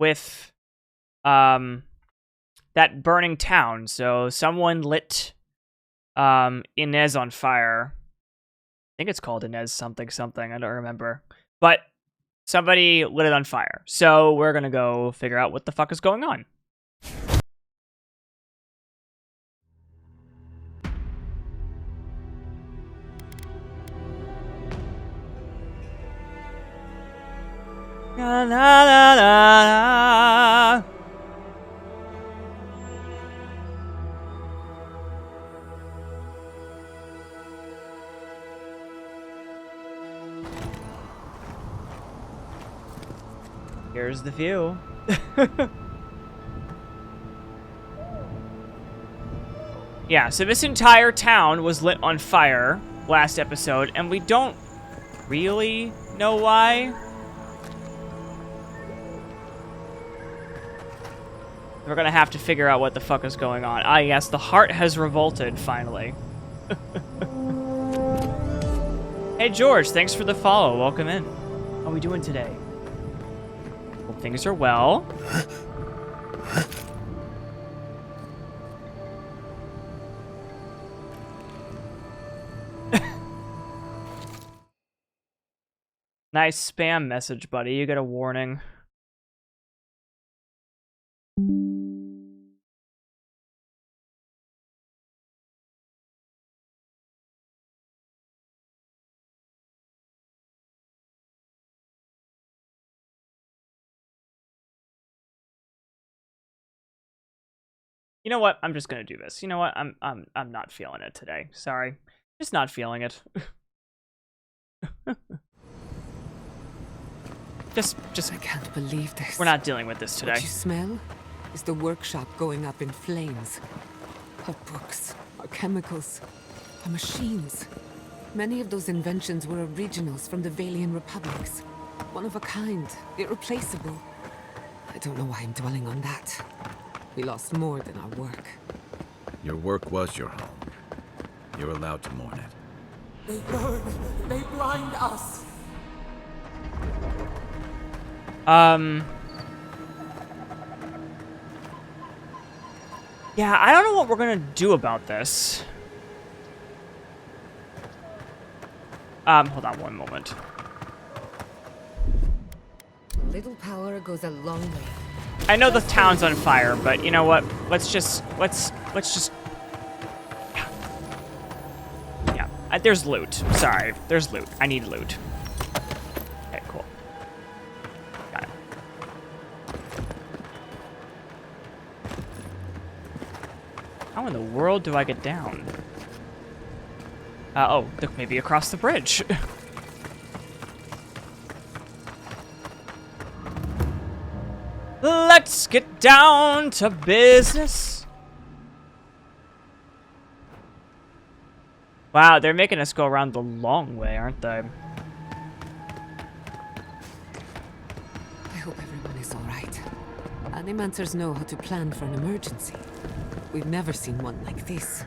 with that burning town. So someone lit Inez on fire. I think it's called Inez something. I don't remember. But somebody lit it on fire. So we're gonna go figure out what the fuck is going on. La la la la. Here's the view. Yeah, so this entire town was lit on fire last episode, and we don't really know why. We're gonna have to figure out what the fuck is going on. Ah, yes, the heart has revolted, finally. Hey, George, thanks for the follow. Welcome in. How are we doing today? Hope things are well. Nice spam message, buddy. You get a warning. You know what? I'm just gonna do this. You know what? I'm not feeling it today. Sorry. Just not feeling it. Just I can't believe this. We're not dealing with this today. What you smell is the workshop going up in flames. Our books, our chemicals, our machines. Many of those inventions were originals from the Valian republics. One of a kind, irreplaceable. I don't know why I'm dwelling on that. We lost more than our work. Your work was your home. You're allowed to mourn it. They burn. They blind us. Yeah, I don't know what we're gonna do about this. Hold on one moment. Little power goes a long way. I know the town's on fire, but you know what? Let's just yeah. There's loot. Sorry, there's loot. I need loot. Okay, cool. Got it. How in the world do I get down? Oh, look, maybe across the bridge. Let's get down to business. Wow, they're making us go around the long way, aren't they? I hope everyone is all right. Animancers know how to plan for an emergency. We've never seen one like this.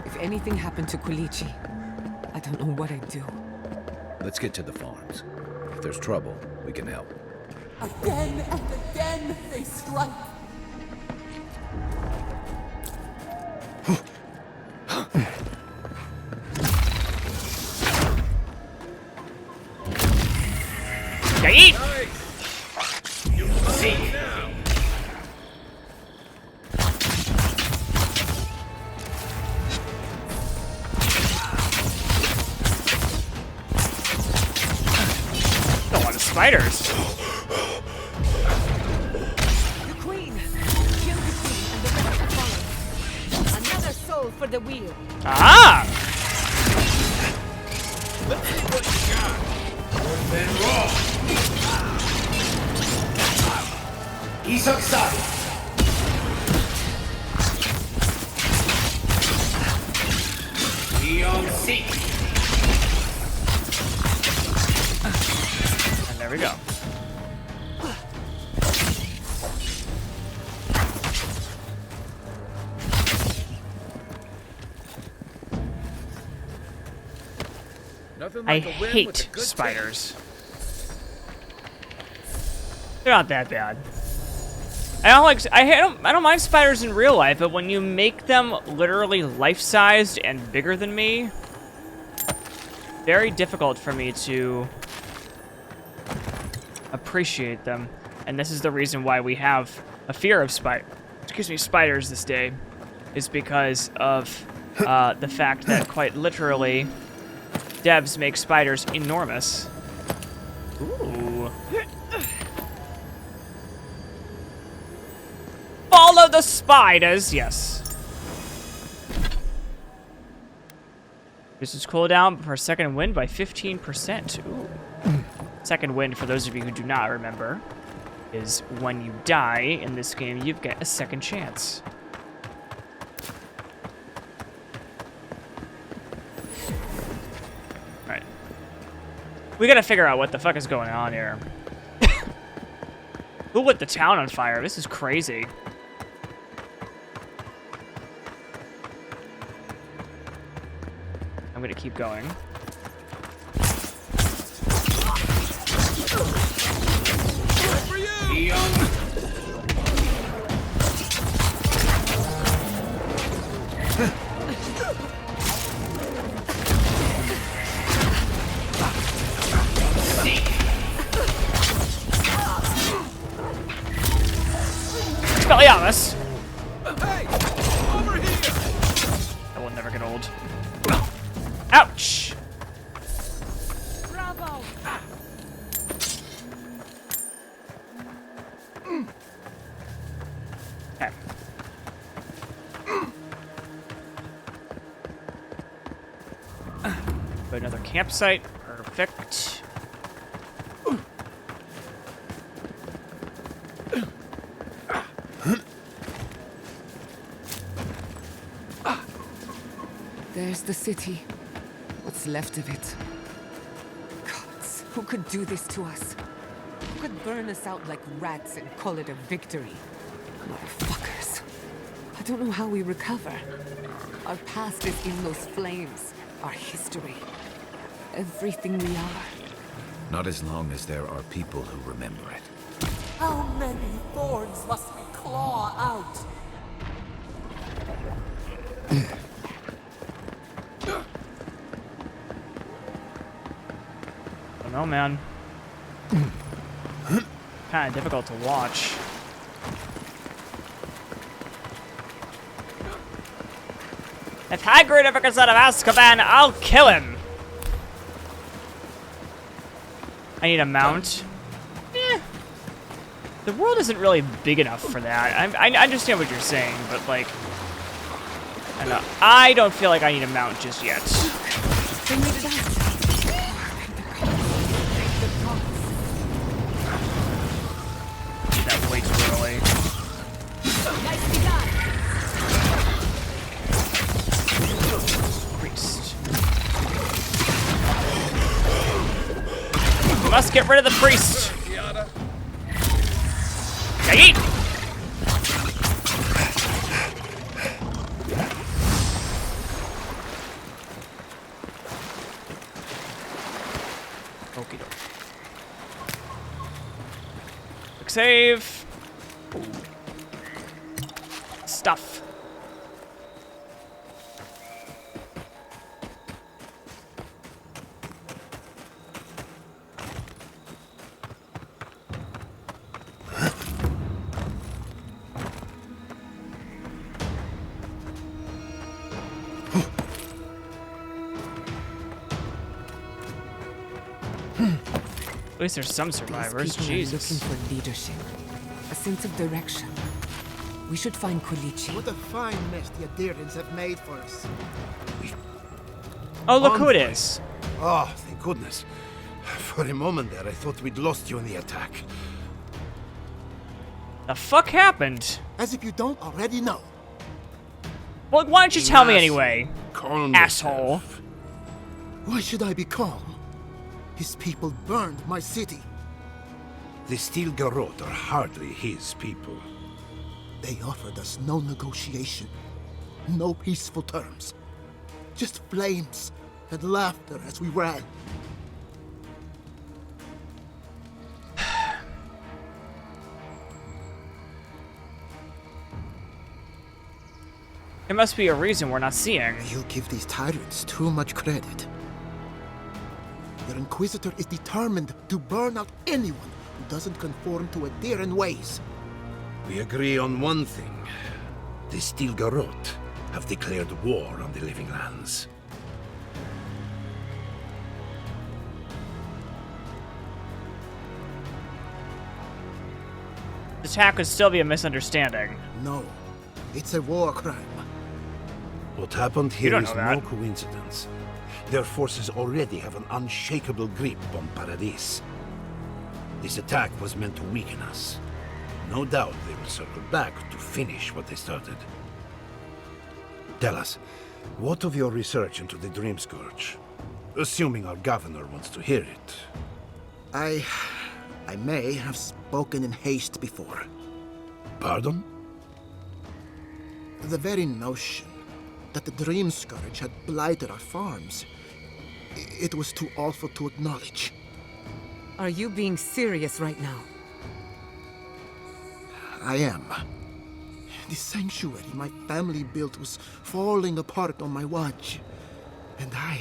If anything happened to Quilici, I don't know what I'd do. Let's get to the farms. If there's trouble, we can help. Again and again they strike. Eat! You see now. A lot of spiders. The Queen! Kill the Queen and the rest will follow. Another soul for the wheel. Ah! Let's see what you got. More than raw. Isak-san. Seek. And there we go. I hate spiders. They're not that bad. I don't mind spiders in real life, but when you make them literally life-sized and bigger than me, very difficult for me to appreciate them. And this is the reason why we have a fear of spiders this day, is because of the fact that quite literally devs make spiders enormous. Ooh. Follow the spiders, yes. This is cooldown for second wind by 15%. Ooh. Second wind, for those of you who do not remember, is when you die in this game, you get a second chance. Alright. We gotta figure out what the fuck is going on here. Who lit the town on fire? This is crazy. I'm gonna keep going. Expelliarmus! Hey! Over here! That will never get old. Ouch! Bravo! Okay. Go another campsite. Perfect. There's the city. What's left of it. Gods, who could do this to us? Who could burn us out like rats and call it a victory? Motherfuckers. I don't know how we recover. Our past is in those flames. Our history. Everything we are. Not as long as there are people who remember it. How many thorns must we claw out? I don't know, man. Kind of difficult to watch. If Hagrid ever gets out of Azkaban, I'll kill him! I need a mount. Eh. The world isn't really big enough for that. I understand what you're saying, but like... I don't know. I don't feel like I need a mount just yet. They made it out. That way too early. Priest. Must get rid of the priest. Yeet! Okie doke. Quick save. Ooh. Stuff. At least there's some survivors. These people are looking Jesus. for leadership. A sense of direction. We should find Kulichi. What a fine mess the Adherents have made for us. Oh, look who it is. Oh, thank goodness. For a moment there, I thought we'd lost you in the attack. The fuck happened? As if you don't already know. Well, why don't you tell me Yes. anyway? Calm Asshole. yourself. Why should I be calm? His people burned my city. The Steel Garrote are hardly his people. They offered us no negotiation, no peaceful terms. Just flames and laughter as we ran. There must be a reason we're not seeing. You give these tyrants too much credit. Your Inquisitor is determined to burn out anyone who doesn't conform to Adheran ways. We agree on one thing. The Stilgarot have declared war on the Living Lands. This attack could still be a misunderstanding. No, it's a war crime. What happened You here don't is know no that. coincidence. Their forces already have an unshakable grip on Paradis. This attack was meant to weaken us. No doubt they will circle back to finish what they started. Tell us, what of your research into the Dreamscourge? Assuming our governor wants to hear it. I may have spoken in haste before. Pardon? The very notion that the Dreamscourge had blighted our farms, it was too awful to acknowledge. Are you being serious right now? I am. The sanctuary my family built was falling apart on my watch. And I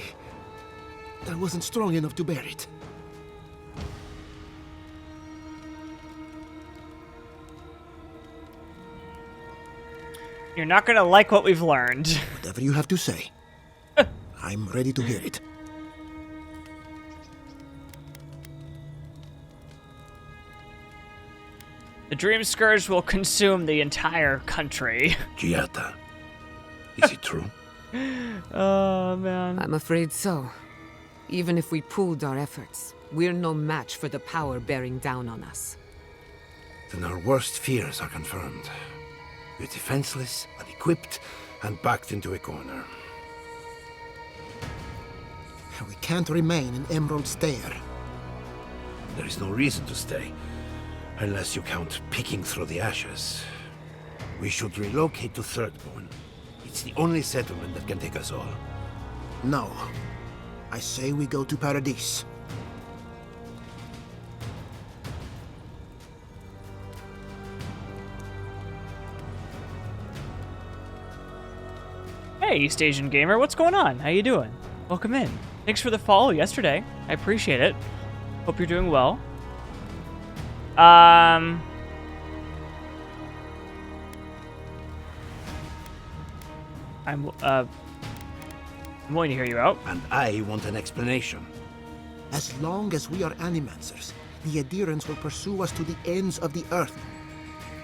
wasn't strong enough to bear it. You're not gonna like what we've learned. Whatever you have to say, I'm ready to hear it. The Dreamscourge will consume the entire country. Giata. Is it true? Oh, man. I'm afraid so. Even if we pooled our efforts, we're no match for the power bearing down on us. Then our worst fears are confirmed. We're defenseless, unequipped, and backed into a corner. We can't remain in Emerald Stair. There is no reason to stay, unless you count picking through the ashes. We should relocate to Thirdborn. It's the only settlement that can take us all. No. I say we go to Paradis. Hey, East Asian Gamer, what's going on? How you doing? Welcome in. Thanks for the follow yesterday. I appreciate it. Hope you're doing well. I'm willing to hear you out. And I want an explanation. As long as we are Animancers, the adherents will pursue us to the ends of the earth.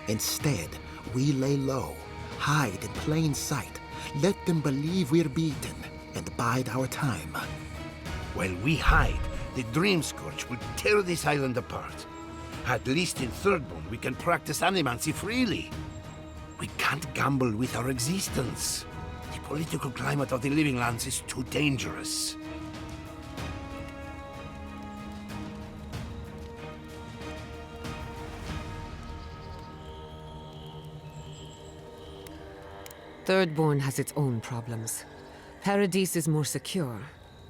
Instead, we lay low, hide in plain sight, let them believe we're beaten, and bide our time. While we hide, the Dreamscourge will tear this island apart. At least in Thirdborn, we can practice animancy freely. We can't gamble with our existence. The political climate of the Living Lands is too dangerous. Thirdborn has its own problems. Paradis is more secure,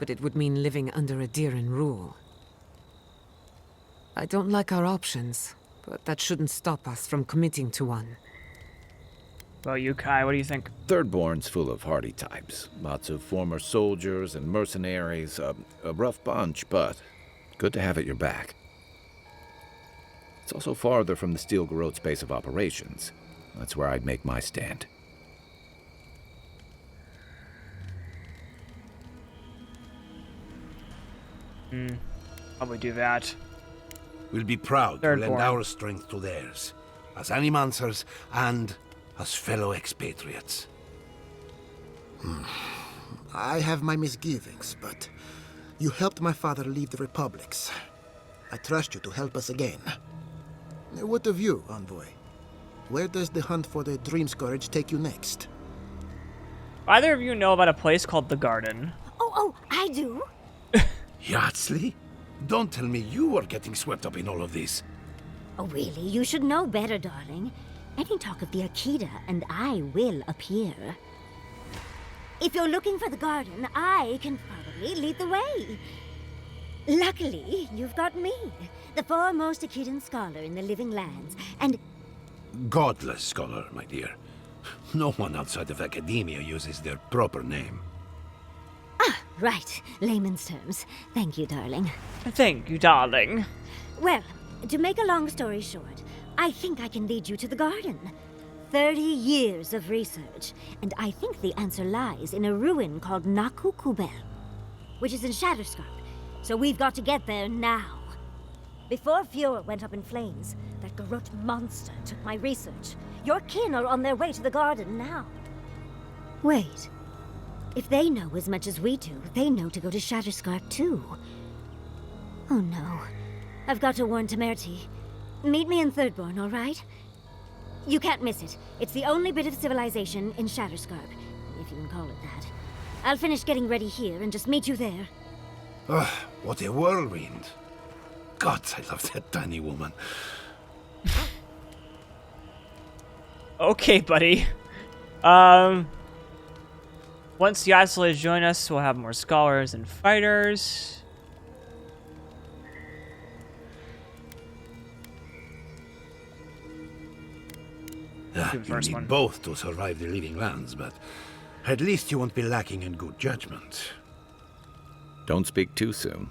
but it would mean living under Adheran rule. I don't like our options, but that shouldn't stop us from committing to one. Well, you, Kai, what do you think? Thirdborn's full of hardy types. Lots of former soldiers and mercenaries. A rough bunch, but good to have at your back. It's also farther from the Stilgarot's base of operations. That's where I'd make my stand. Probably do that. We'll be proud to lend Thirdborn. our strength to theirs, as Animancers and as fellow expatriates. I have my misgivings, but you helped my father leave the republics. I trust you to help us again. What of you, Envoy? Where does the hunt for the Dreamscourge take you next? Either of you know about a place called the Garden? Oh, I do. Yardsley? Don't tell me you are getting swept up in all of this. Oh, really? You should know better, darling. Any talk of the Akita, and I will appear. If you're looking for the garden, I can probably lead the way. Luckily, you've got me, the foremost Akitan scholar in the Living Lands, and... Godless scholar, my dear. No one outside of academia uses their proper name. Right, layman's terms. Thank you, darling. Thank you, darling. Well, to make a long story short, I think I can lead you to the garden. 30 years of research, and I think the answer lies in a ruin called Naku Kubel, which is in Scatterscarp. So we've got to get there now. Before Fior went up in flames, that Garrote monster took my research. Your kin are on their way to the garden now. Wait. If they know as much as we do, they know to go to Scatterscarp too. Oh no. I've got to warn Temerity. Meet me in Thirdborn, all right? You can't miss it. It's the only bit of civilization in Scatterscarp, if you can call it that. I'll finish getting ready here and just meet you there. Ah, what a whirlwind. God, I love that tiny woman. Okay, buddy. Once the Outlaws join us, we'll have more scholars and fighters. You need both to survive the Living Lands, but at least you won't be lacking in good judgment. Don't speak too soon.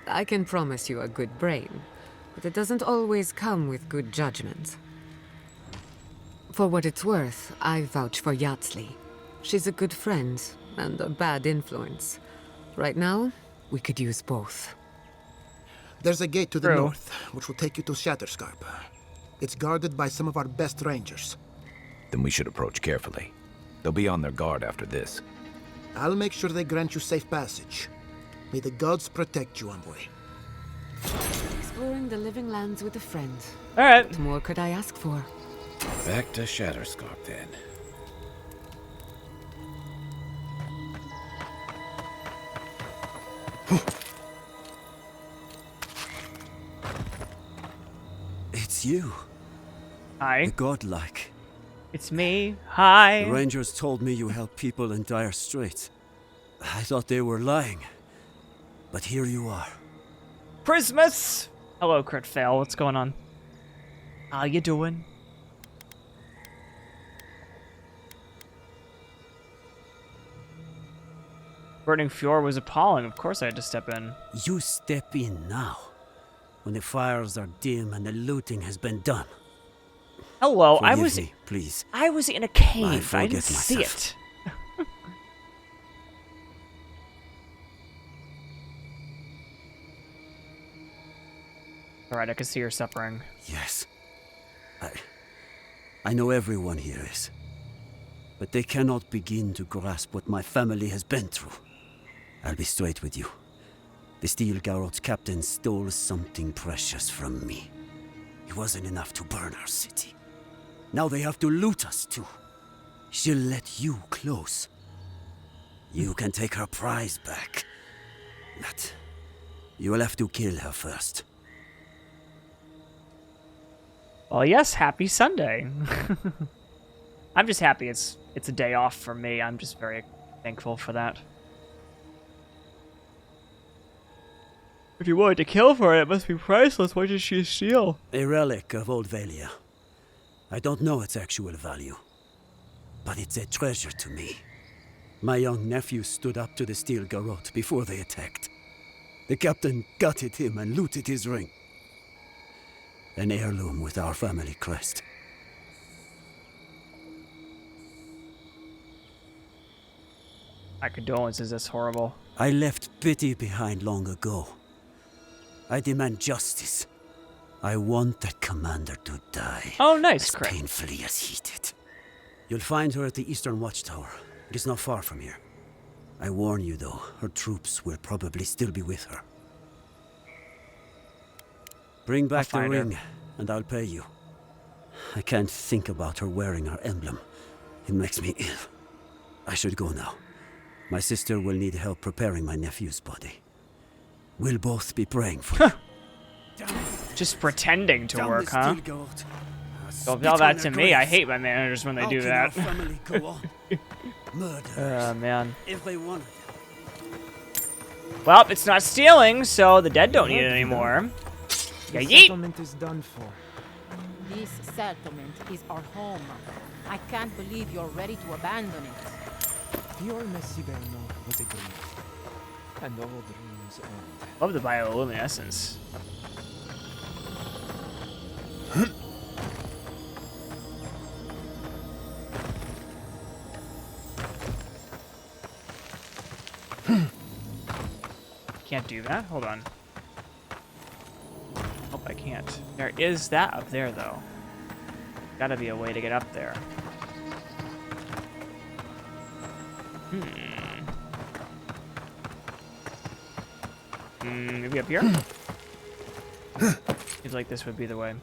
I can promise you a good brain, but it doesn't always come with good judgment. For what it's worth, I vouch for Yatsley. She's a good friend and a bad influence. Right now, we could use both. There's a gate to the True. north, which will take you to Scatterscarp. It's guarded by some of our best rangers. Then we should approach carefully. They'll be on their guard after this. I'll make sure they grant you safe passage. May the gods protect you, envoy. Exploring the Living Lands with a friend. All right. What more could I ask for? Back to Scatterscarp, then. It's you, Hi. the godlike. It's me. Hi. The Rangers told me you help people in dire straits. I thought they were lying, but here you are. Christmas. Hello, Crit Fail. What's going on? How you doing? Burning Fior was appalling. Of course I had to step in. You step in now, when the fires are dim and the looting has been done. Hello, Forgive me, please. I was in a cave. I forget didn't see myself. it. Alright, I can see you're suffering. Yes. I know everyone here is. But they cannot begin to grasp what my family has been through. I'll be straight with you. The Steel Garrot's captain stole something precious from me. It wasn't enough to burn our city. Now they have to loot us too. She'll let you close. You can take her prize back. But you will have to kill her first. Well, yes, happy Sunday. I'm just happy it's a day off for me. I'm just very thankful for that. If you wanted to kill for it, it must be priceless. What did she steal? A relic of Old Valia. I don't know its actual value, but it's a treasure to me. My young nephew stood up to the Steel Garrote before they attacked. The captain gutted him and looted his ring. An heirloom with our family crest. My condolences, that's horrible. I left pity behind long ago. I demand justice. I want that commander to die. Oh, nice, as Crit. painfully as he did. You'll find her at the Eastern Watchtower. It is not far from here. I warn you, though, her troops will probably still be with her. Bring back the find her. ring, and I'll pay you. I can't think about her wearing her emblem. It makes me ill. I should go now. My sister will need help preparing my nephew's body. We'll both be praying for you. Just pretending to Damn work, this huh? Steel Garrote. Don't tell that to me. I hate my managers when they How do can that. our family go on? Murderers. Man. Every one of them. Well, it's not stealing, so the dead don't need it anymore. Yeah, yeet! Settlement is done for. This This settlement is our home. I can't believe you're ready to abandon it. Fior Iverno was a dream, and all dreams end. Love the bioluminescence. Can't do that? Hold on. Nope, I can't. There is that up there, though. Gotta be a way to get up there. Maybe up here? Seems like this would be the way.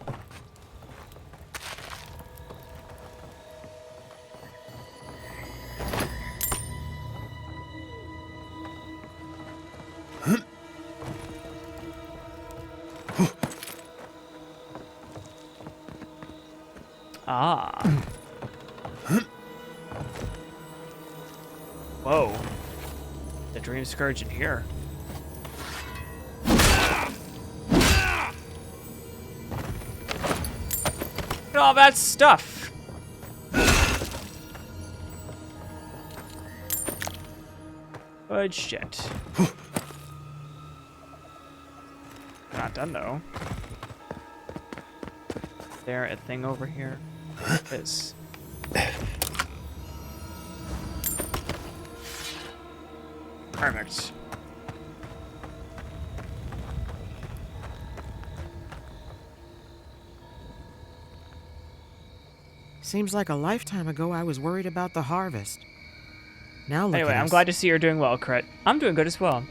Ah. Whoa. The Dreamscourge in here. Look at all that stuff. Good shit. Not done though. Is there a thing over here? This. Perfect. Seems like a lifetime ago I was worried about the harvest. Now look Anyway, at I'm us. glad to see you're doing well, Crit. I'm doing good as well.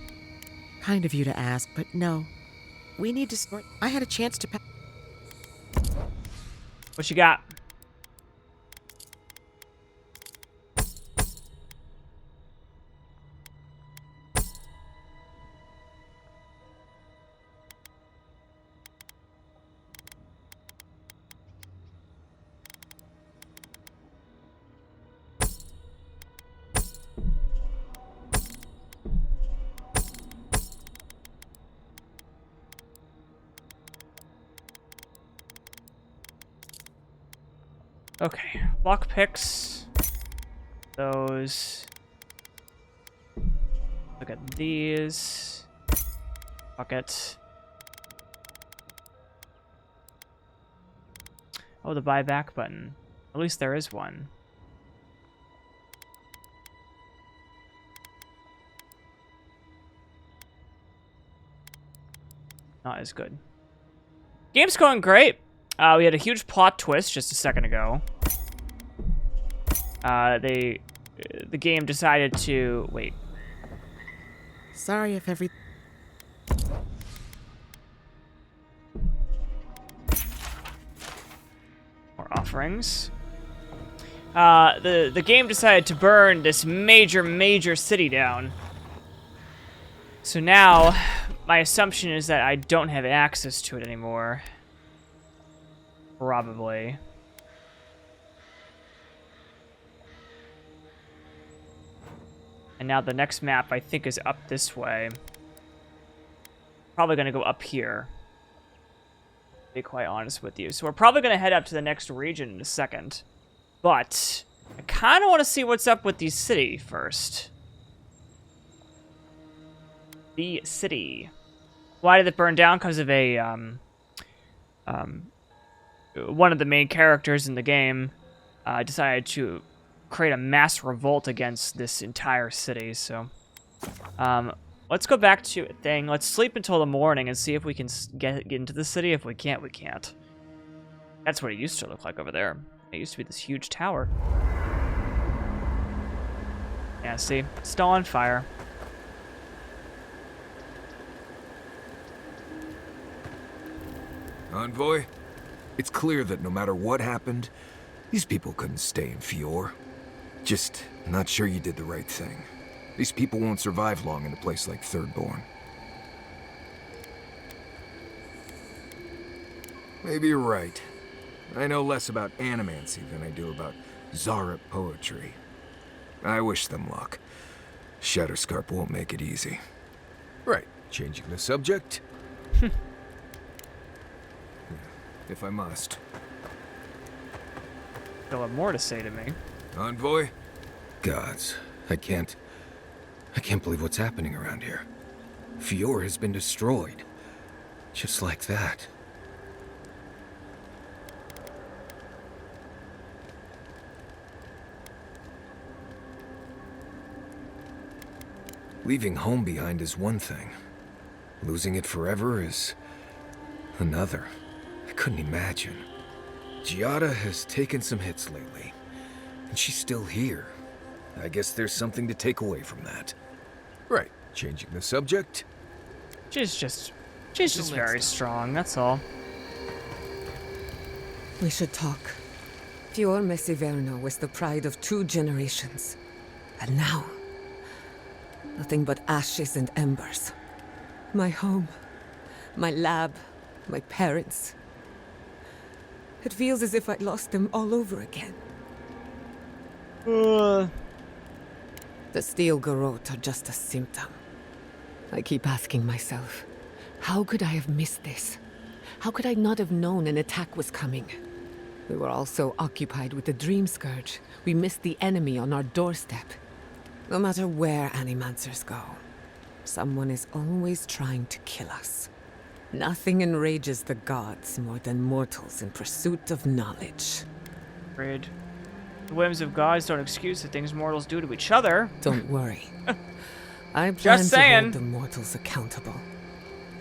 Kind of you to ask, but no. We need to sort. I had a chance to. What you got? Okay, lockpicks. Those. Look at these. Bucket. Oh, the buyback button. At least there is one. Not as good. Game's going great. We had a huge plot twist just a second ago. The game decided to wait. Sorry if every. More offerings. The game decided to burn this major city down. So now, my assumption is that I don't have access to it anymore. Probably. And now the next map, I think, is up this way. Probably going to go up here. To be quite honest with you. So we're probably going to head up to the next region in a second. But I kind of want to see what's up with the city first. The city. Why did it burn down? Because of a, one of the main characters in the game decided to create a mass revolt against this entire city. So let's go back to a thing. Let's sleep until the morning and see if we can get into the city. If we can't, we can't. That's what it used to look like over there. It used to be this huge tower. Yeah, see? Still on fire. Envoy? It's clear that no matter what happened, these people couldn't stay in Fior. Just not sure you did the right thing. These people won't survive long in a place like Thirdborn. Maybe you're right. I know less about animancy than I do about Zarep poetry. I wish them luck. Scatterscarp won't make it easy. Right, changing the subject? If I must. they'll have more to say to me. Envoy? Gods, I can't believe what's happening around here. Fior has been destroyed. Just like that. Leaving home behind is one thing. Losing it forever is another. I couldn't imagine. Giada has taken some hits lately, and she's still here. I guess there's something to take away from that. Right, changing the subject. She's just very strong, that's all. We should talk. Fior Iverno was the pride of 2 generations. And now, nothing but ashes and embers. My home, my lab, my parents. It feels as if I'd lost them all over again. The steel garrote are just a symptom. I keep asking myself, how could I have missed this? How could I not have known an attack was coming? We were all so occupied with the Dreamscourge, we missed the enemy on our doorstep. No matter where Animancers go, someone is always trying to kill us. Nothing enrages the gods more than mortals in pursuit of knowledge. Agreed. The whims of gods don't excuse the things mortals do to each other. Don't worry. I plan Just to saying. hold the mortals accountable.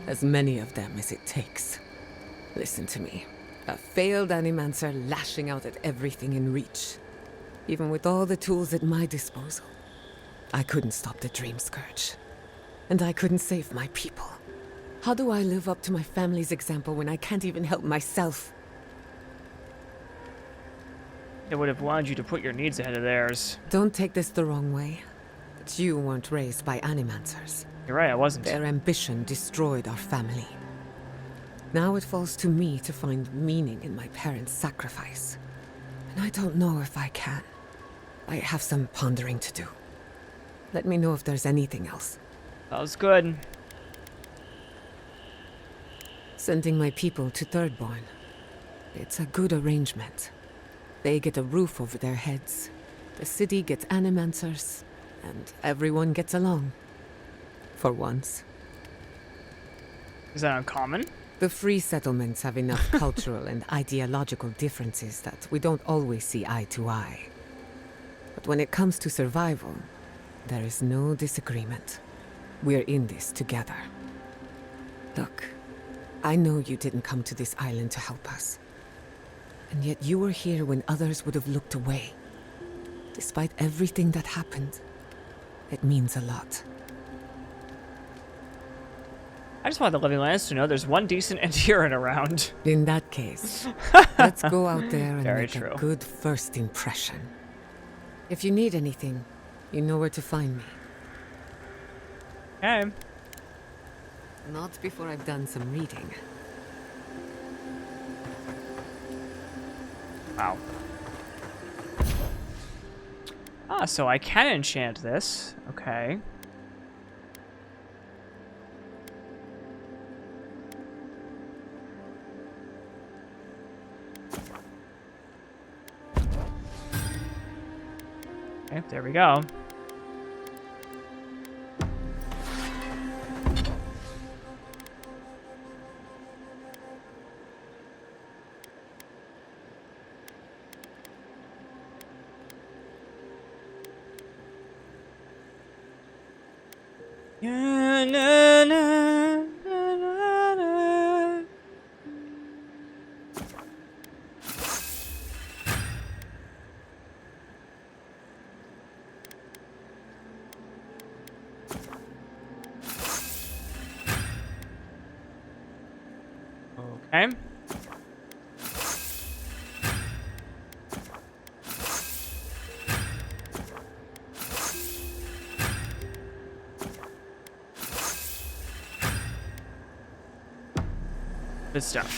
As many of them as it takes. Listen to me. A failed Animancer lashing out at everything in reach. Even with all the tools at my disposal, I couldn't stop the Dreamscourge. And I couldn't save my people. How do I live up to my family's example when I can't even help myself? They would have wanted you to put your needs ahead of theirs. Don't take this the wrong way, but you weren't raised by Animancers. You're right, I wasn't. Their ambition destroyed our family. Now it falls to me to find meaning in my parents' sacrifice. And I don't know if I can. I have some pondering to do. Let me know if there's anything else. That was good. Sending my people to Thirdborn. It's a good arrangement. They get a roof over their heads. The city gets Animancers, and everyone gets along. For once. Is that uncommon? The free settlements have enough cultural and ideological differences that we don't always see eye to eye. But when it comes to survival, there is no disagreement. We're in this together. Look, I know you didn't come to this island to help us. And yet you were here when others would have looked away. Despite everything that happened, it means a lot. I just want the Living Lands to know there's one decent Endearan around. In that case, let's go out there and make a good first impression. If you need anything, you know where to find me. Okay. Not before I've done some reading. Wow. Ah, so I can enchant this. Okay. Okay, there we go. Na, na, na, na, na, na. Okay. Good stuff.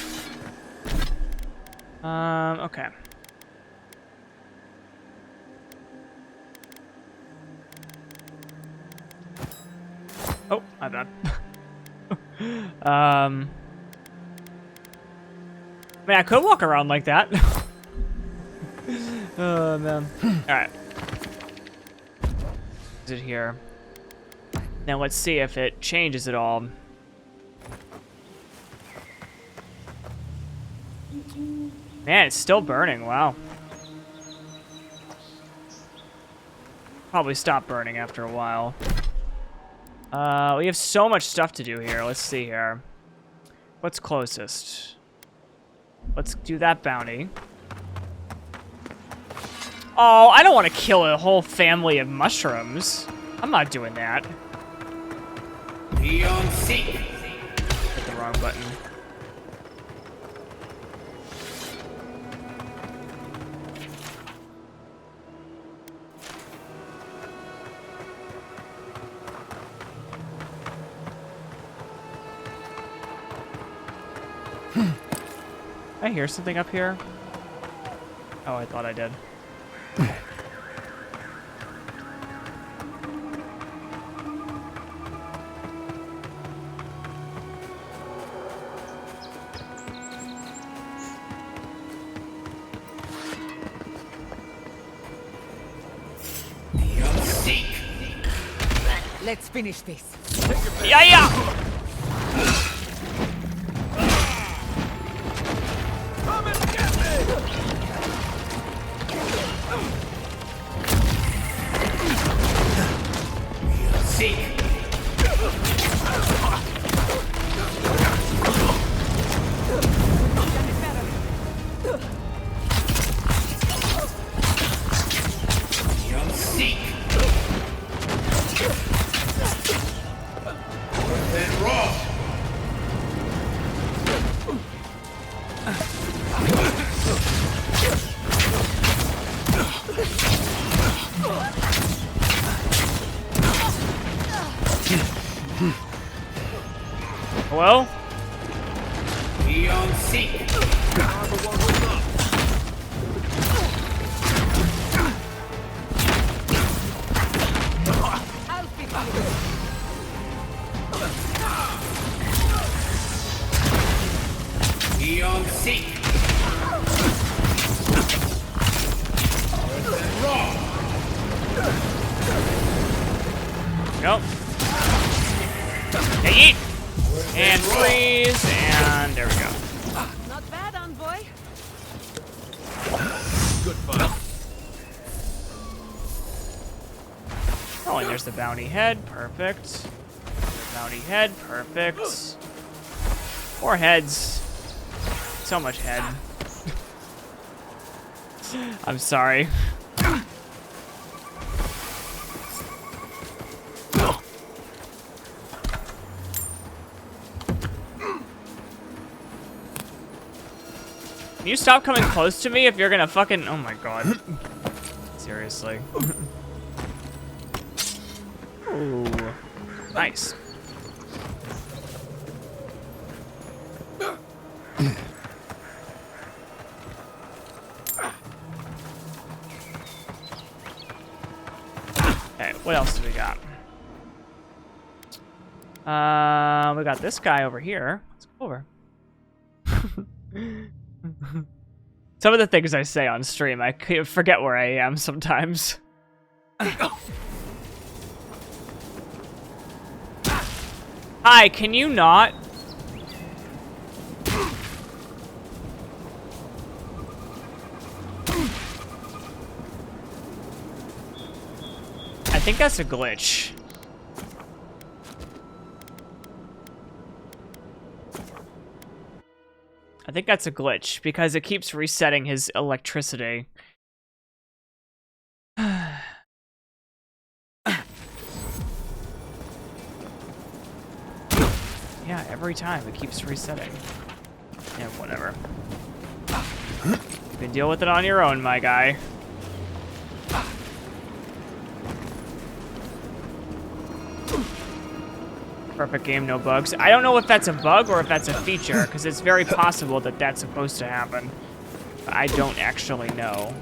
Okay. Oh, my bad. I mean, I could walk around like that. Oh, man. Alright. Is it here? Now let's see if it changes at all. Man, it's still burning. Wow. Probably stop burning after a while. We have so much stuff to do here. Let's see here. What's closest? Let's do that bounty. Oh, I don't want to kill a whole family of mushrooms. I'm not doing that. Hit the wrong button. I hear something up here. Oh, I thought I did. Let's finish this. Yeah, yeah! Hello? Nope. Hey, eat! And freeze, and there we go. Not bad, envoy. Good fun. Oh, and there's the bounty head. Perfect. The bounty head. Perfect. 4 heads. So much head. I'm sorry. Can you stop coming close to me if you're gonna fucking... Oh my god. Seriously. Ooh. Nice. Okay, what else do we got? We got this guy over here. Let's go over. Some of the things I say on stream, I forget where I am sometimes. Hi, can you not? I think that's a glitch. I think that's a glitch because it keeps resetting his electricity. Yeah, every time it keeps resetting. Yeah, whatever. You can deal with it on your own, my guy. Perfect game, no bugs. I don't know if that's a bug or if that's a feature, because it's very possible that that's supposed to happen. I don't actually know.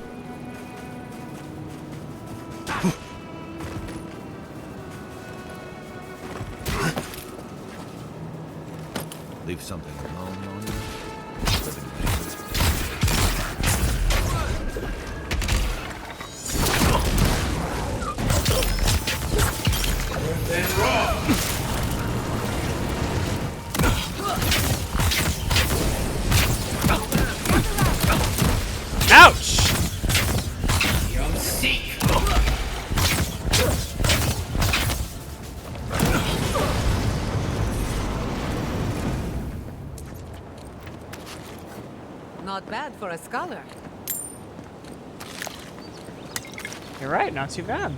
Leave something alone on you. for a scholar. You're right, not too bad.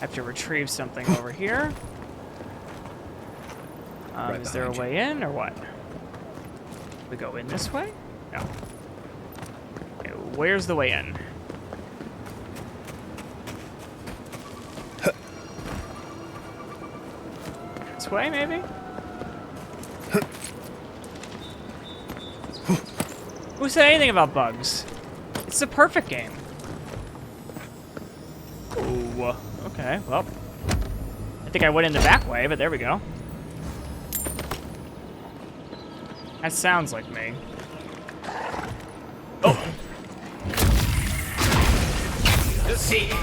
Have to retrieve something over here. Is there a way in or what? We go in this way? No. Okay, where's the way in? This way, maybe? Who said anything about bugs? It's the perfect game. Ooh, okay, well. I think I went in the back way, but there we go. That sounds like me. Oh! Deceit.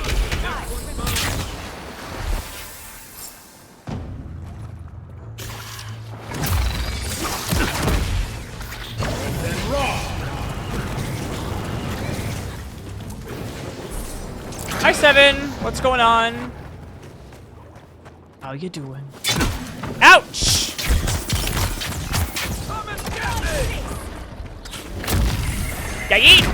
Hi, Seven. What's going on? How you doing? Ouch! Yeah, yeet!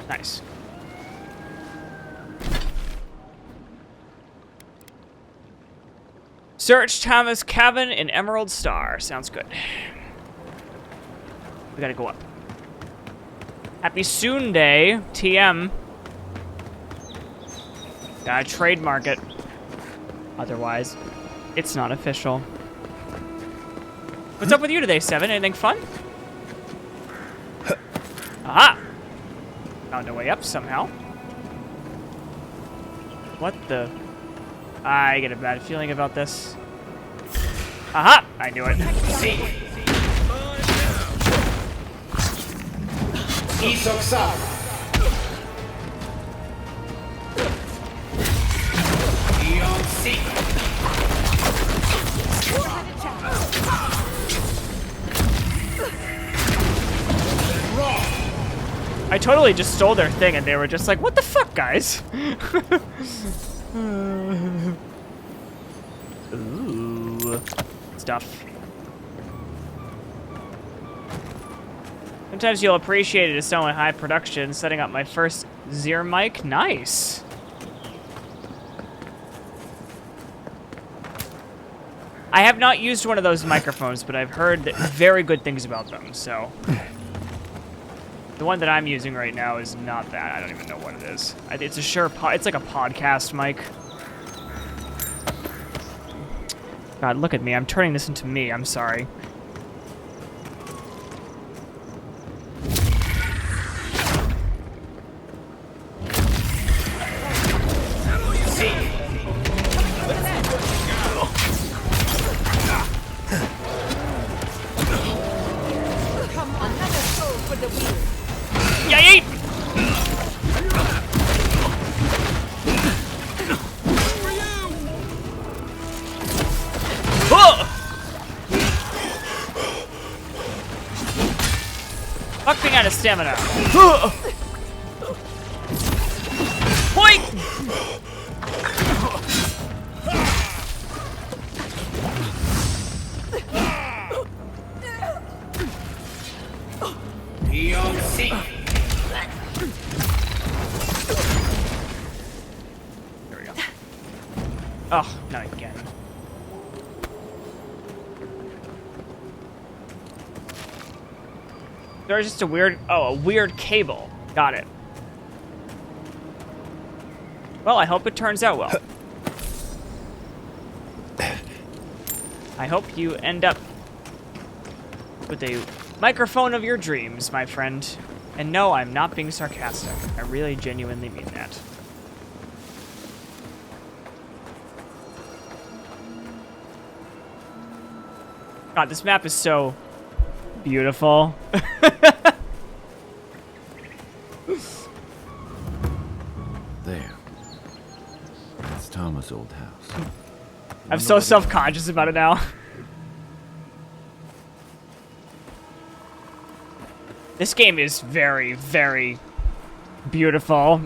Nice. Search Thomas' cabin in Emerald Stair. Sounds good. We gotta go up. Happy Soon Day, TM. Gotta trademark it. Otherwise, it's not official. What's up with you today, Seven? Anything fun? Aha! Found a way up somehow. What the? I get a bad feeling about this. Aha! I knew it. I totally just stole their thing and they were just like, what the fuck, guys? Ooh. Stuff. Sometimes you'll appreciate it as someone high production, setting up my first Zir mic. Nice. I have not used one of those microphones, but I've heard very good things about them, so. The one that I'm using right now is not that. I don't even know what it is. It's a Shure it's like a podcast mic. God, look at me. I'm turning this into me. I'm sorry. Come on, another soul for the wheel. Yay! Fuck being out of stamina. Point! There we go. Oh, not again. There's just a weird cable. Got it. Well, I hope it turns out well. I hope you end up with a microphone of your dreams, my friend. And no, I'm not being sarcastic. I really genuinely mean that. God, this map is so beautiful. There. It's Tama's old house. I'm so self-conscious about it now. This game is very, very beautiful.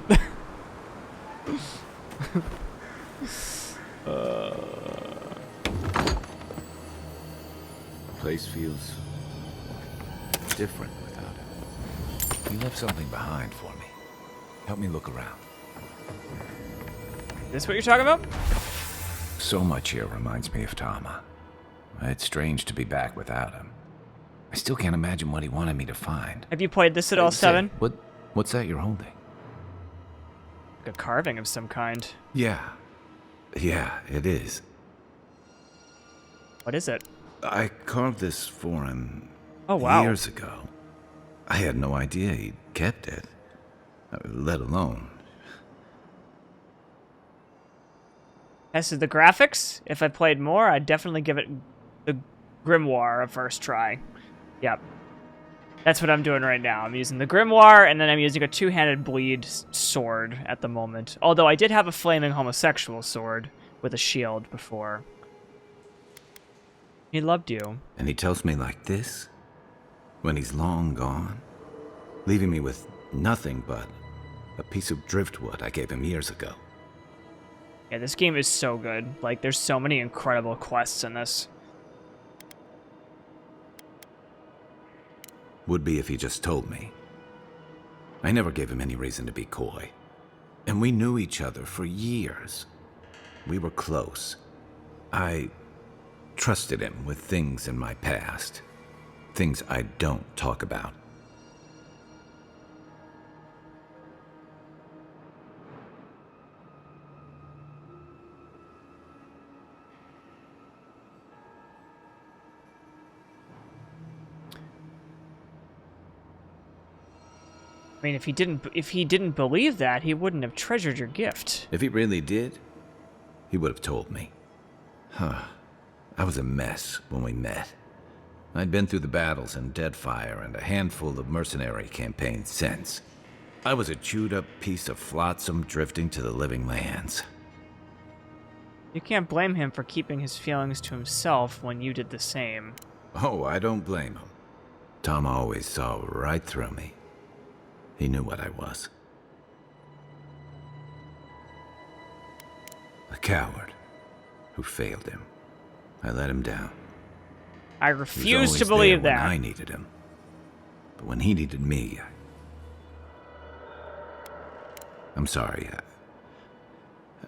Place feels different without him. He left something behind for me. Help me look around. Is this what you're talking about? So much here reminds me of Tama. It's strange to be back without him. I still can't imagine what he wanted me to find. Have you played this at all, Seven? What's that you're holding? Like a carving of some kind. Yeah, it is. What is it? I carved this for him years ago. I had no idea he'd kept it, let alone. As to the graphics, if I played more, I'd definitely give it the Grimoire a first try. Yep. That's what I'm doing right now. I'm using the Grimoire, and then I'm using a two-handed bleed sword at the moment. Although I did have a flaming homosexual sword with a shield before. He loved you. And he tells me like this? When he's long gone? Leaving me with nothing but a piece of driftwood I gave him years ago. Yeah, this game is so good. Like, there's so many incredible quests in this. Would be if he just told me. I never gave him any reason to be coy. And we knew each other for years. We were close. I trusted him with things in my past. Things I don't talk about. I mean, if he didn't believe that, he wouldn't have treasured your gift. If he really did, he would have told me. I was a mess when we met. I'd been through the battles in Deadfire and a handful of mercenary campaigns since. I was a chewed-up piece of flotsam drifting to the living lands. You can't blame him for keeping his feelings to himself when you did the same. Oh, I don't blame him. Tom always saw right through me. He knew what I was. A coward who failed him. I let him down. I refuse to believe that. When I needed him. But when he needed me, I'm sorry.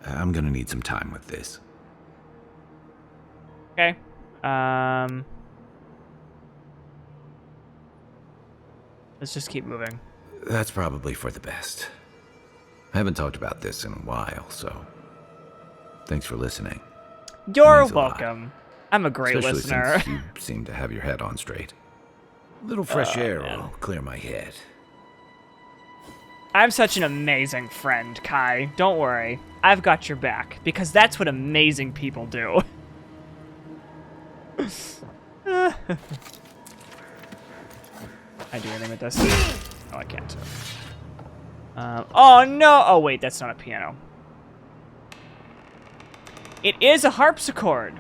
I'm gonna need some time with this. Okay. Let's just keep moving. That's probably for the best. I haven't talked about this in a while, so thanks for listening. You're welcome. I'm a great Especially listener. Since you seem to have your head on straight. A little fresh air will clear my head. I'm such an amazing friend, Kai. Don't worry. I've got your back, because that's what amazing people do. Can I do anything with this? Oh, I can't. Oh, no! Oh, wait, that's not a piano. It is a harpsichord,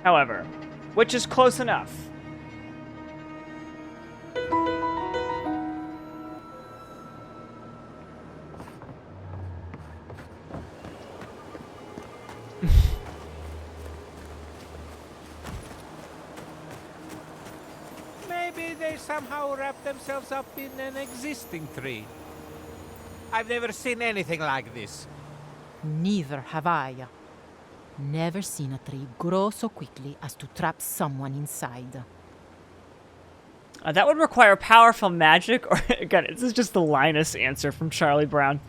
however, which is close enough. Maybe they somehow wrap themselves up in an existing tree. I've never seen anything like this. Neither have I. Never seen a tree grow so quickly as to trap someone inside. That would require powerful magic, or again, this is just the Linus answer from Charlie Brown.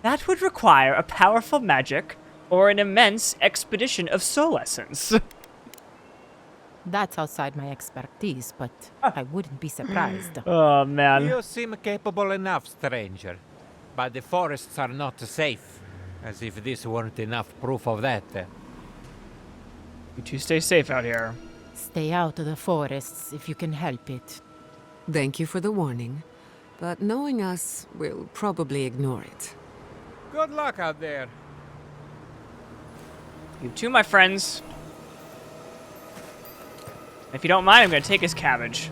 That would require a powerful magic or an immense expedition of soul essence. That's outside my expertise, but I wouldn't be surprised. Oh, man. You seem capable enough, stranger. But the forests are not safe. As if this weren't enough proof of that. You two stay safe out here. Stay out of the forests if you can help it. Thank you for the warning, but knowing us, we'll probably ignore it. Good luck out there. You two, my friends. If you don't mind, I'm gonna take his cabbage.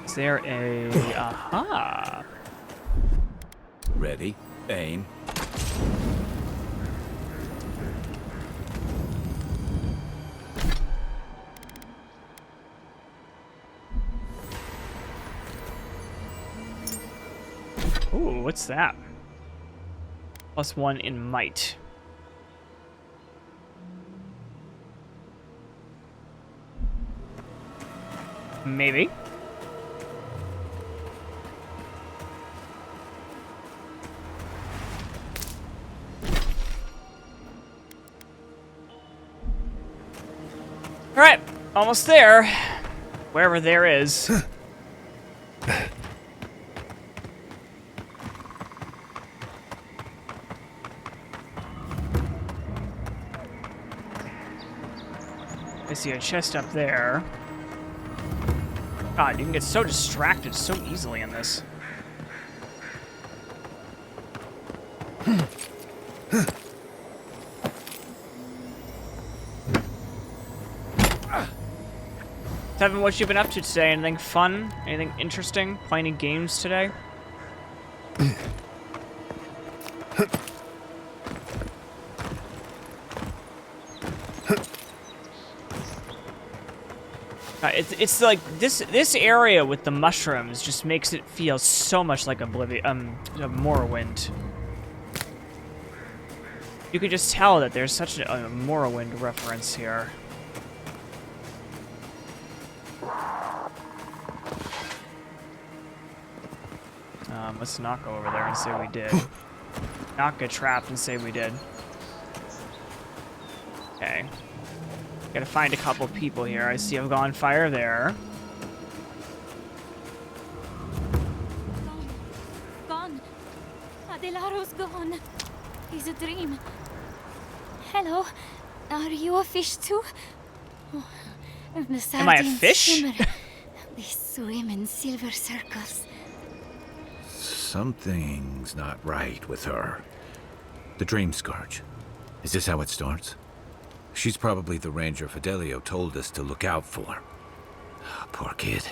Is there a... Aha! Ready, aim. Ooh, what's that? +1 in might. Maybe. Alright, almost there. Wherever there is. I see a chest up there. God, you can get so distracted so easily in this. Tevin, what you been up to today? Anything fun? Anything interesting? Play any games today? It's like this area with the mushrooms just makes it feel so much like Morrowind. You could just tell that there's such a Morrowind reference here. Let's not go over there and say we did. Not get trapped and say we did. Okay. Gotta find a couple people here. I see I've gone fire there. Gone. Adelaro's gone. He's a dream. Hello. Are you a fish too? Oh, the Am I a fish? Shimmer. They swim in silver circles. Something's not right with her. The Dreamscourge. Is this how it starts? She's probably the ranger Fidelio told us to look out for. Poor kid.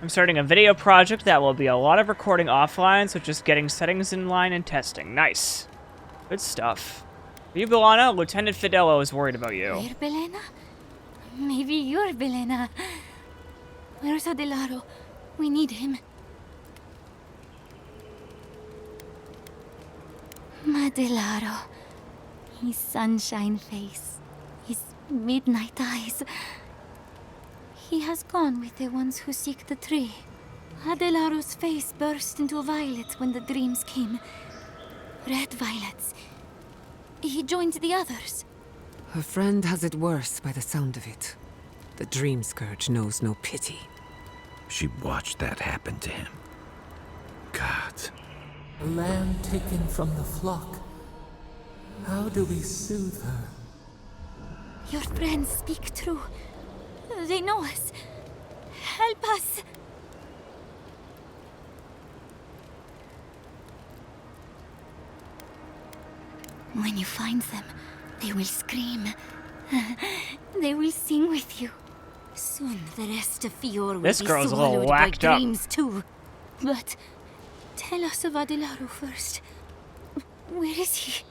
I'm starting a video project that will be a lot of recording offline, so just getting settings in line and testing. Nice. Good stuff. Are you Belana? Lieutenant Fidelio is worried about you. Where, Belena? Maybe you're Belena. Where's Adelaro? We need him. Adelaro. His sunshine face. His midnight eyes. He has gone with the ones who seek the tree. Adelaro's face burst into violets when the dreams came. Red violets. He joined the others. Her friend has it worse by the sound of it. The Dreamscourge knows no pity. She watched that happen to him. God. A lamb taken from the flock. How do we soothe her? Your friends speak true. They know us. Help us. When you find them, they will scream. They will sing with you. Soon the rest of Fior will This be girl's a little swallowed by whacked up. dreams too. But tell us of Adelaro first. Where is he?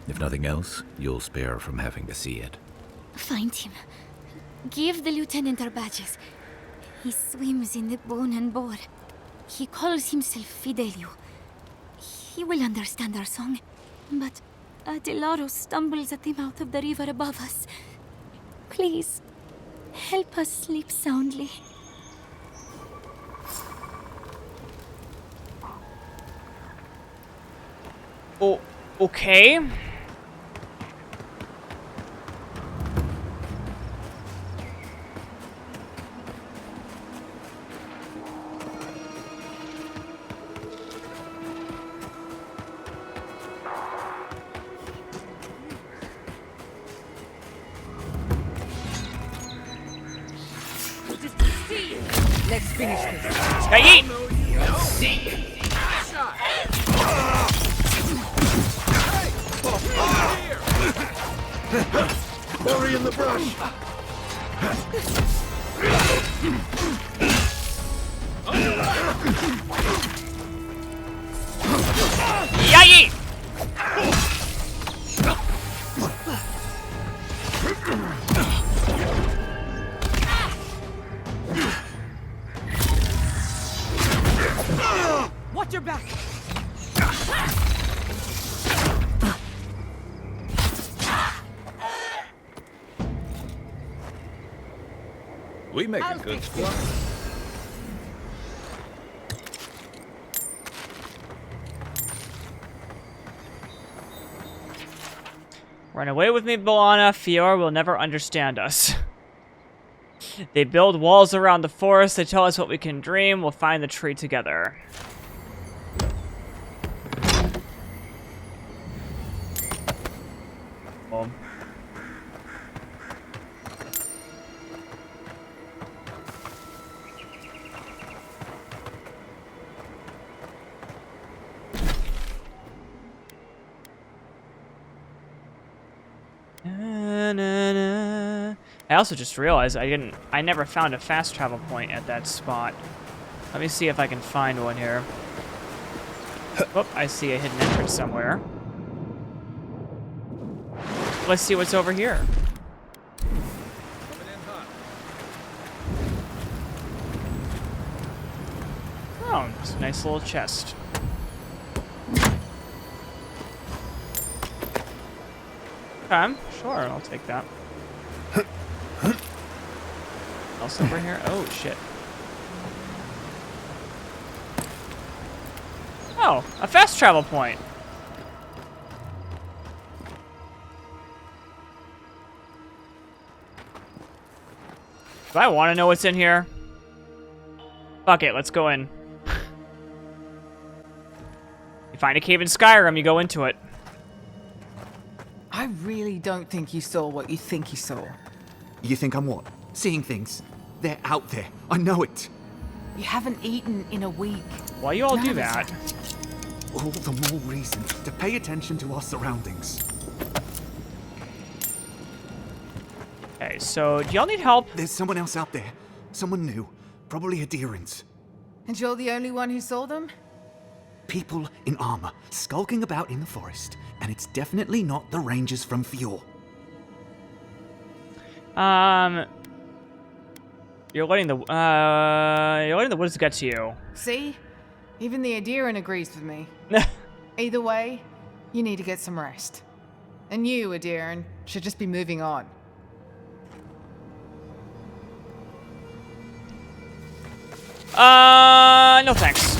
If nothing else, you'll spare her from having to see it. Find him. Give the lieutenant our badges. He swims in the bone and boar. He calls himself Fidelio. He will understand our song. But Adelaro stumbles at the mouth of the river above us. Please, help us sleep soundly. Oh, okay. Let's finish this. Yeet! Bury in the brush. Yay! Watch your back. We make a good squad. Run away with me, Bolana. Fior will never understand us. They build walls around the forest. They tell us what we can dream. We'll find the tree together. Boom. I also just realized I never found a fast travel point at that spot. Let me see if I can find one here. Oh, I see a hidden entrance somewhere. Let's see what's over here. Oh, it's a nice little chest. Okay, sure, I'll take that. Else over here? Oh, shit. Oh, a fast travel point. Do I want to know what's in here? Fuck it, let's go in. You find a cave in Skyrim, you go into it. I really don't think you saw what you think you saw. You think I'm what? Seeing things? They're out there. I know it. You haven't eaten in a week. Why you all do that? All the more reason to pay attention to our surroundings. Okay, so do y'all need help? There's someone else out there. Someone new. Probably Adherents. And you're the only one who saw them? People in armor, skulking about in the forest. And it's definitely not the rangers from Fior. You're letting the woods get to you. See? Even the Adherent agrees with me. Either way, you need to get some rest. And you, Adherent, should just be moving on. No thanks.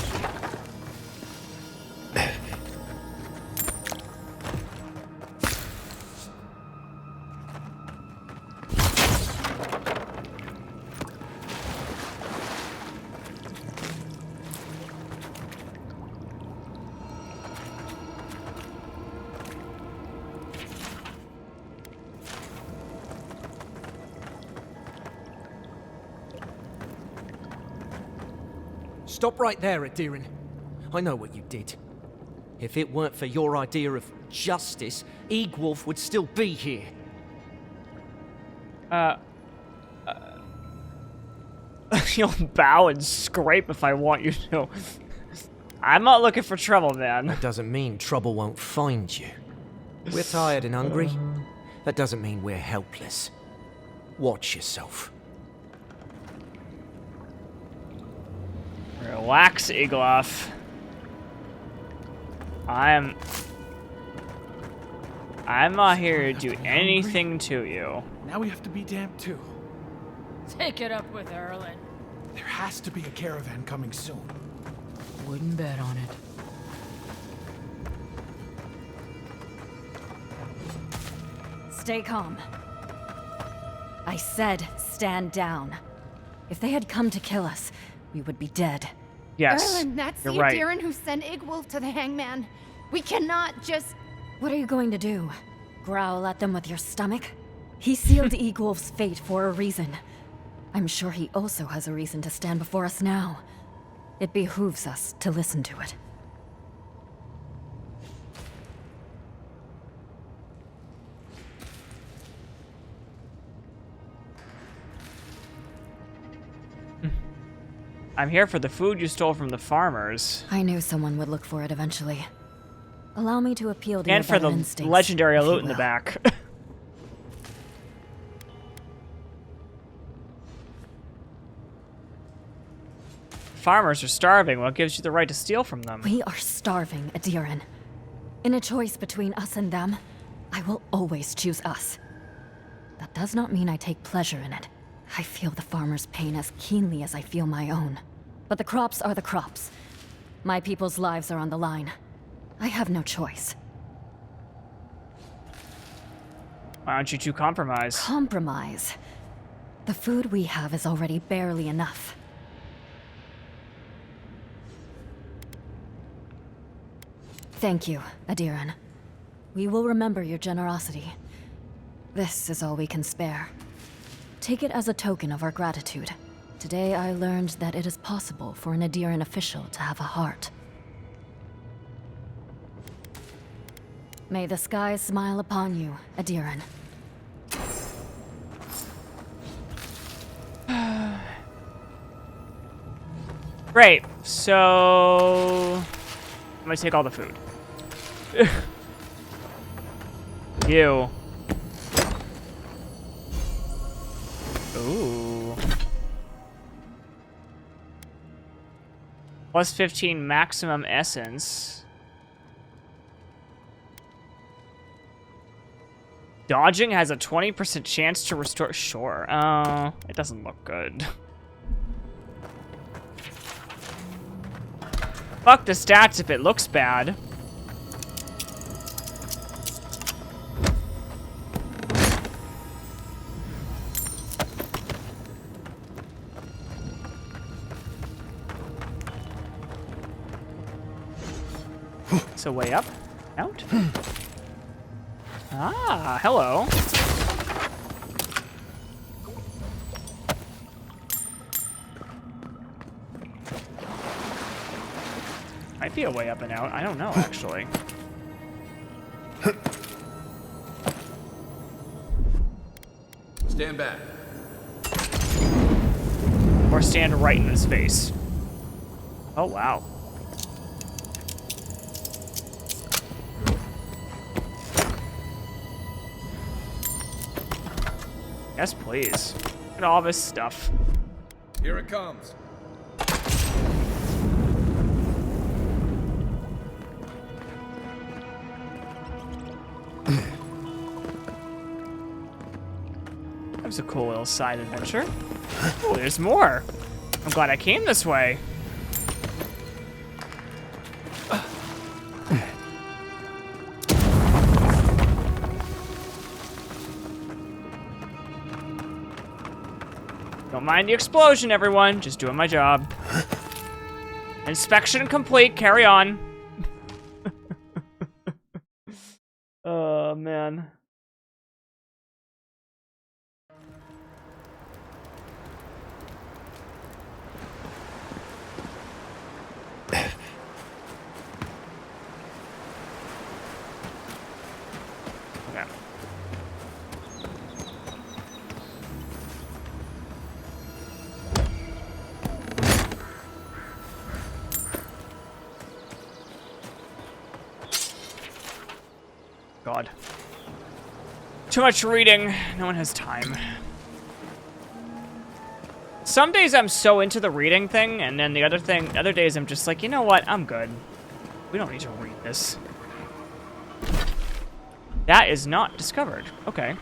Stop right there, Adherent. I know what you did. If it weren't for your idea of justice, Egwolf would still be here. You'll bow and scrape if I want you to. I'm not looking for trouble, man. That doesn't mean trouble won't find you. We're tired and hungry. That doesn't mean we're helpless. Watch yourself. Relax, Egloff. I'm not here to do anything to you. Now we have to be damned too. Take it up with Erlen. There has to be a caravan coming soon. Wouldn't bet on it. Stay calm. I said stand down. If they had come to kill us, we would be dead. Yes, Erlen, that's you're the right. Adherent who sent Igwolf to the hangman. We cannot just... What are you going to do? Growl at them with your stomach? He sealed Egwolf's fate for a reason. I'm sure he also has a reason to stand before us now. It behooves us to listen to it. I'm here for the food you stole from the farmers. I knew someone would look for it eventually. Allow me to appeal to And your for better the instincts, legendary if you loot in the will. back. Farmers are starving. What gives you the right to steal from them? We are starving, Adiran. In a choice between us and them, I will always choose us. That does not mean I take pleasure in it. I feel the farmers' pain as keenly as I feel my own. But the crops are the crops. My people's lives are on the line. I have no choice. Why don't you two compromise? Compromise? The food we have is already barely enough. Thank you, Adiran. We will remember your generosity. This is all we can spare. Take it as a token of our gratitude. Today I learned that it is possible for an Adiran official to have a heart. May the skies smile upon you, Adiran. Great. So I'm gonna take all the food. You. Ooh. Plus 15 maximum essence. Dodging has a 20% chance to restore. Sure. It doesn't look good. Fuck the stats if it looks bad. So way up, out. Ah, hello. Might be a way up and out. I don't know, actually. Stand back. Or stand right in his face. Oh, wow. Yes, please. Look at all this stuff. Here it comes. That was a cool little side adventure. Oh, there's more. I'm glad I came this way. Don't mind the explosion, everyone. Just doing my job. Inspection complete. Carry on. Oh, man. Okay. God. Too much reading. No one has time. Some days I'm so into the reading thing, and then the other days I'm just like, you know what? I'm good. We don't need to read this. That is not discovered. Okay.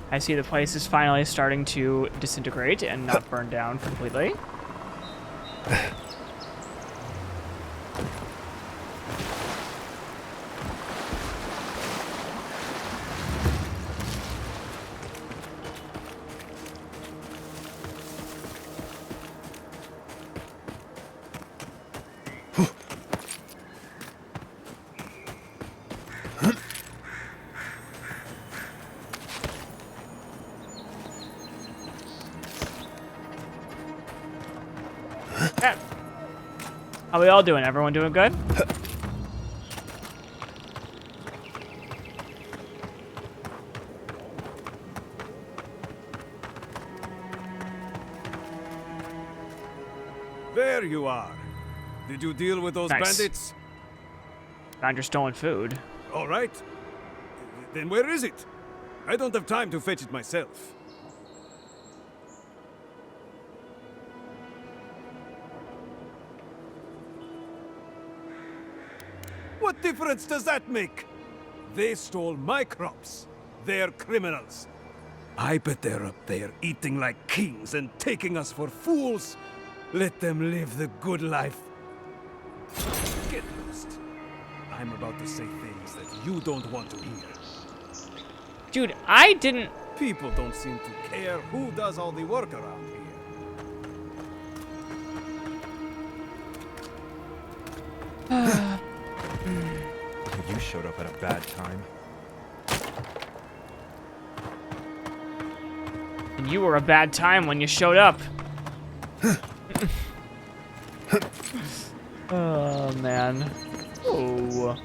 I see the place is finally starting to disintegrate and not burn down completely. Yeah. How we all doing? Everyone doing good? There you are. Did you deal with those Nice. bandits? Found your stolen food. All right. Then where is it? I don't have time to fetch it myself. What difference does that make? They stole my crops. They're criminals. I bet they're up there eating like kings and taking us for fools. Let them live the good life. Get lost. I'm about to say things that you don't want to hear. Dude, I didn't... People don't seem to care who does all the work around here. You showed up at a bad time. And you were a bad time when you showed up. Oh, man. Oh.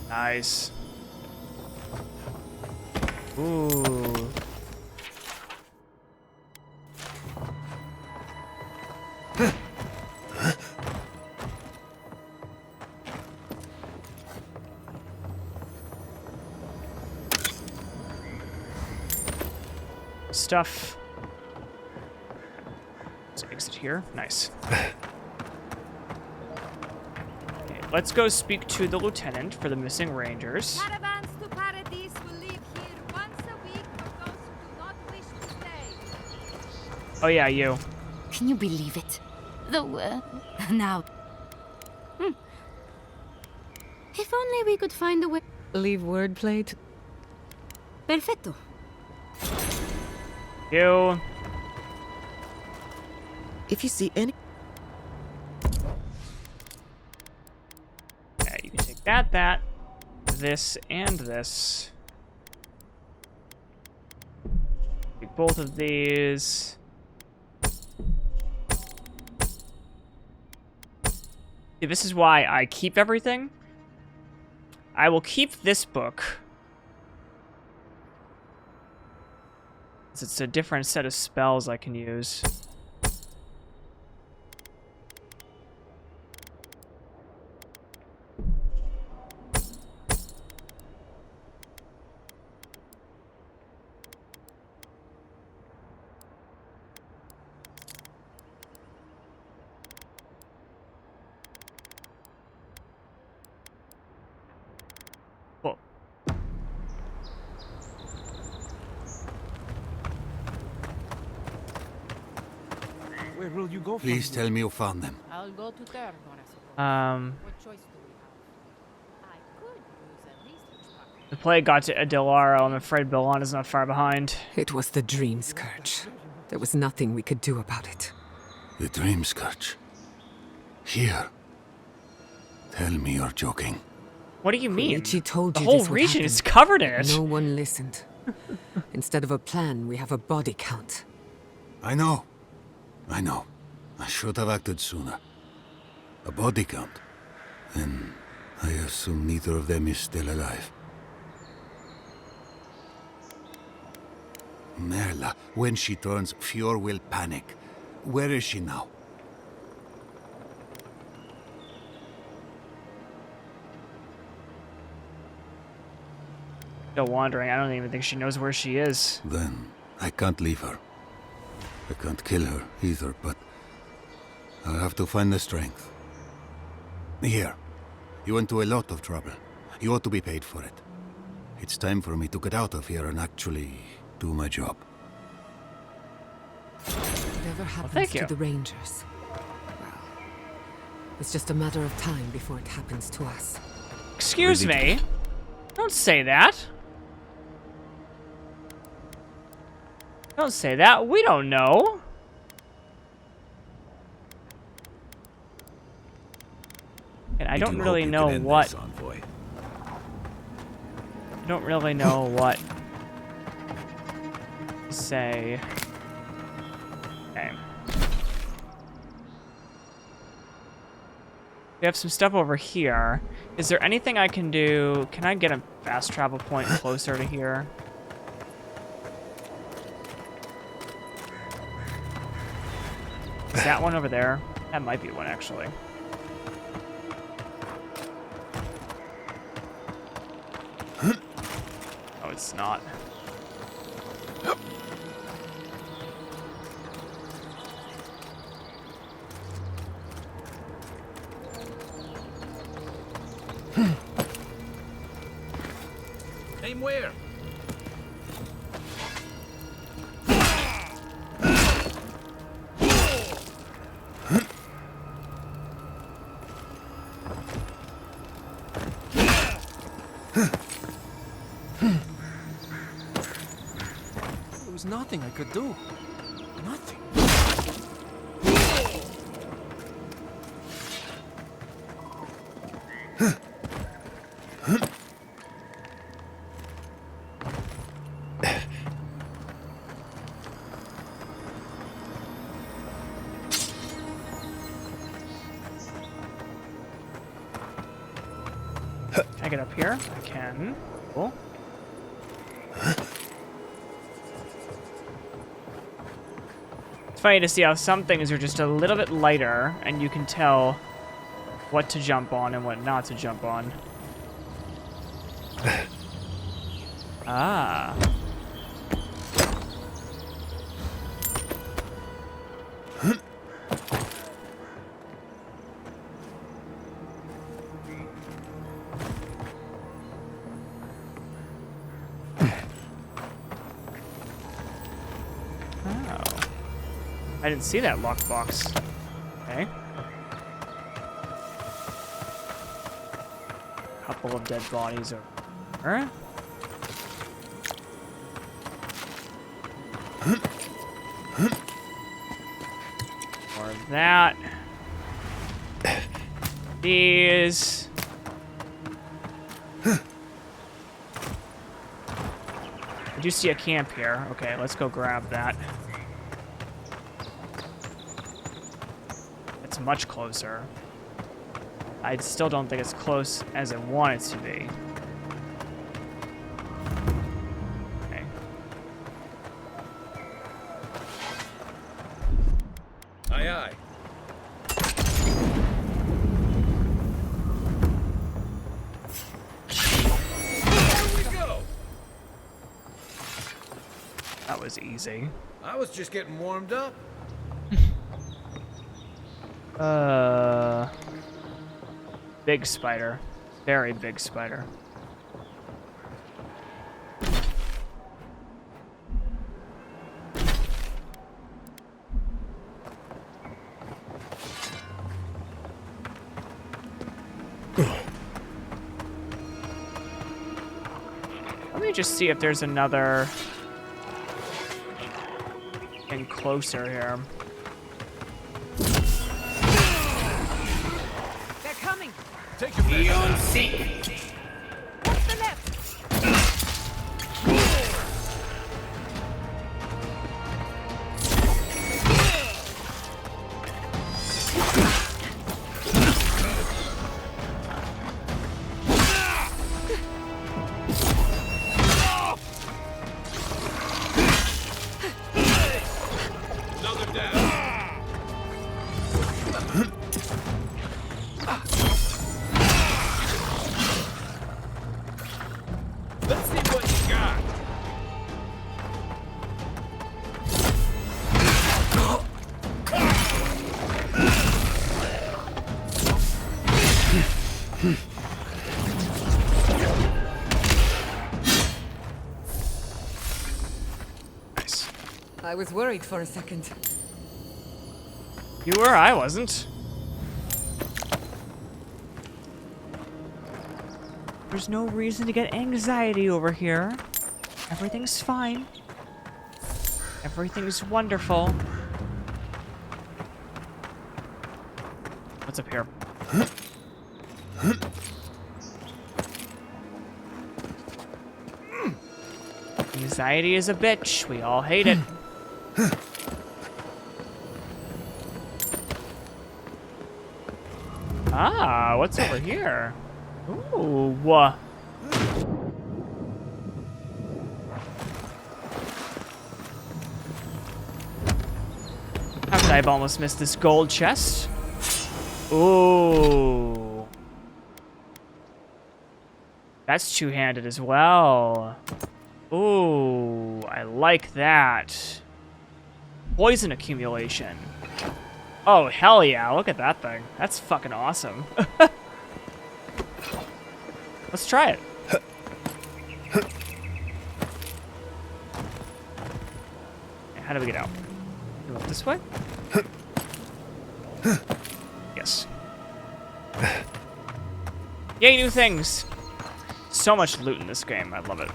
Nice. Ooh. Stuff. Let's exit here. Nice. Okay, let's go speak to the lieutenant for the missing rangers. Caravans to Paradise will leave here once a week for those who do not wish to stay. Oh yeah, you. Can you believe it? Now. If only we could find a way. Leave wordplay to... Perfecto. You. If you see any... Yeah, you can take that, this, and this. Take both of these. See, this is why I keep everything. I will keep this book. It's a different set of spells I can use. Cool. Where will you go? Please tell me you found them. I'll go to Termor, I suppose. What choice do we have? I could use a research packet. The plague got to Delaro. I'm afraid Bilan is not far behind. It was the Dreamscourge. There was nothing we could do about it. The Dreamscourge. Here. Tell me you're joking. What do you mean? Koichi told the you whole this would region happen. is covered in it. No one listened. Instead of a plan, we have a body count. I know. I should have acted sooner. A body count. Then I assume neither of them is still alive. Merla, when she turns, Fior will panic. Where is she now? Still wandering. I don't even think she knows where she is. Then I can't leave her. I can't kill her either, but I'll have to find the strength. Here. You went to a lot of trouble. You ought to be paid for it. It's time for me to get out of here and actually do my job. Whatever happens thank you. to the Rangers, well, it's just a matter of time before it happens to us. Excuse me. Don't say that. Don't say that. We don't know. And I We don't do really hope you know can end what. this, envoy. I don't really know what to say. Okay. We have some stuff over here. Is there anything I can do? Can I get a fast travel point closer to here? Is that one over there? That might be one, actually. Oh, it's not. Aim where? There was nothing I could do. Nothing. Can I get up here? I can. Cool. It's funny to see how some things are just a little bit lighter, and you can tell what to jump on and what not to jump on. Ah. I didn't see that lockbox. Okay. Couple of dead bodies over. More of that. These. I do see a camp here. Okay, let's go grab that. It's much closer. I still don't think it's close as I want it to be. Okay. Aye, aye. Here we go. That was easy. I was just getting warmed up. Big spider. Very big spider. Let me just see if there's another thing closer here. Take your Fior seek. What's the left? Another down. Let's see what you got. Nice. I was worried for a second. You were, I wasn't. There's no reason to get anxiety over here. Everything's fine. Everything's wonderful. What's up here? Anxiety is a bitch. We all hate it. Ah, what's over here? Ooh. How could I have almost missed this gold chest? Ooh. That's two-handed as well. Ooh, I like that. Poison accumulation. Oh, hell yeah, look at that thing. That's fucking awesome. Let's try it. How do we get out? Go up this way? Yes. Yay, new things! So much loot in this game, I love it.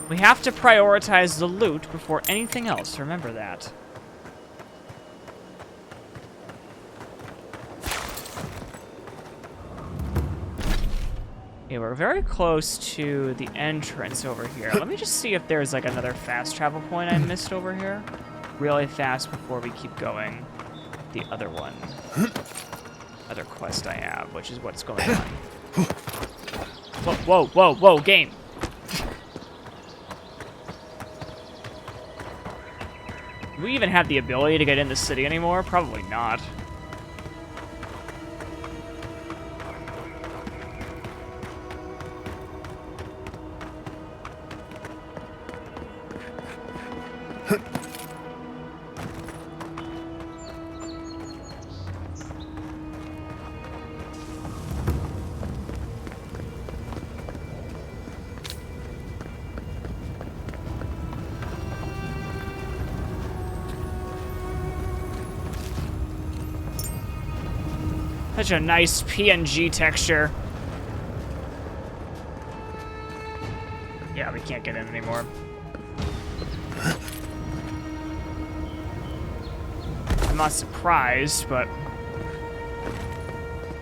We have to prioritize the loot before anything else, remember that. Okay, we're very close to the entrance over here. Let me just see if there's like another fast travel point I missed over here. Really fast before we keep going. The other one. Other quest I have, which is what's going on. Whoa, whoa, whoa, whoa, game. Do we even have the ability to get in the city anymore? Probably not. Such a nice PNG texture. Yeah, we can't get in anymore. I'm not surprised, but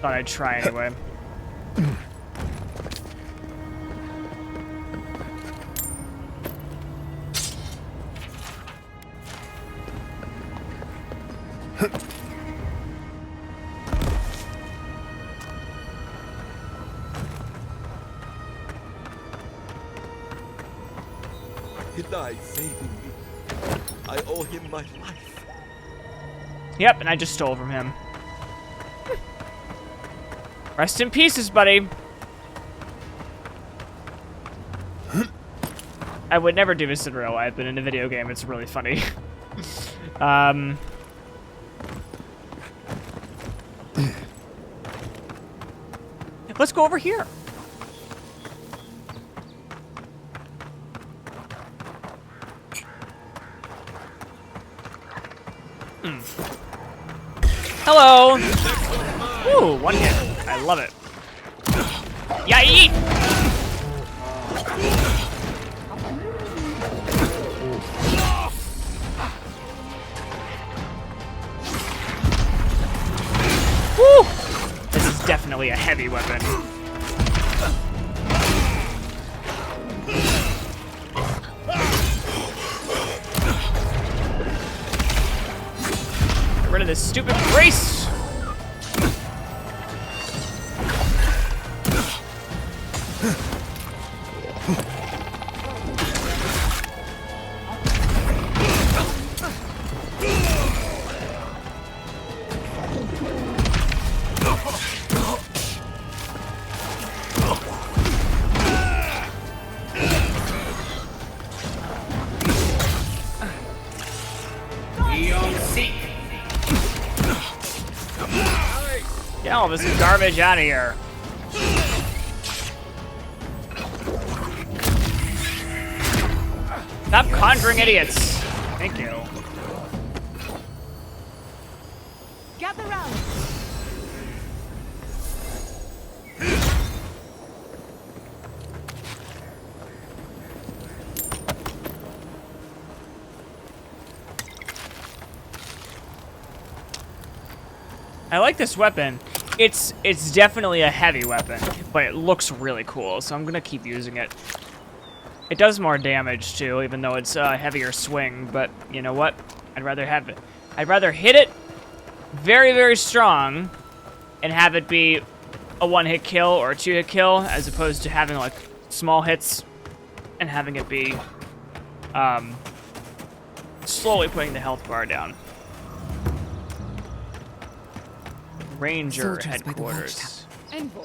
thought I'd try anyway. He died saving me. I owe him my life. Yep, and I just stole from him. Rest in pieces, buddy. I would never do this in real life, but in a video game, it's really funny. Let's go over here. Hello. Ooh, one hit. I love it. Yeah, eat. Woo! This is definitely a heavy weapon. Get rid of this stupid brace. Get all this garbage out of here. Stop conjuring idiots. Thank you. Gather round. I like this weapon. It's definitely a heavy weapon, but it looks really cool, so I'm gonna keep using it. It does more damage too, even though it's a heavier swing, but you know what? I'd rather hit it very, very strong and have it be a one-hit kill or a two-hit kill, as opposed to having like small hits and having it be slowly putting the health bar down. Ranger Soldiers headquarters. Envoy,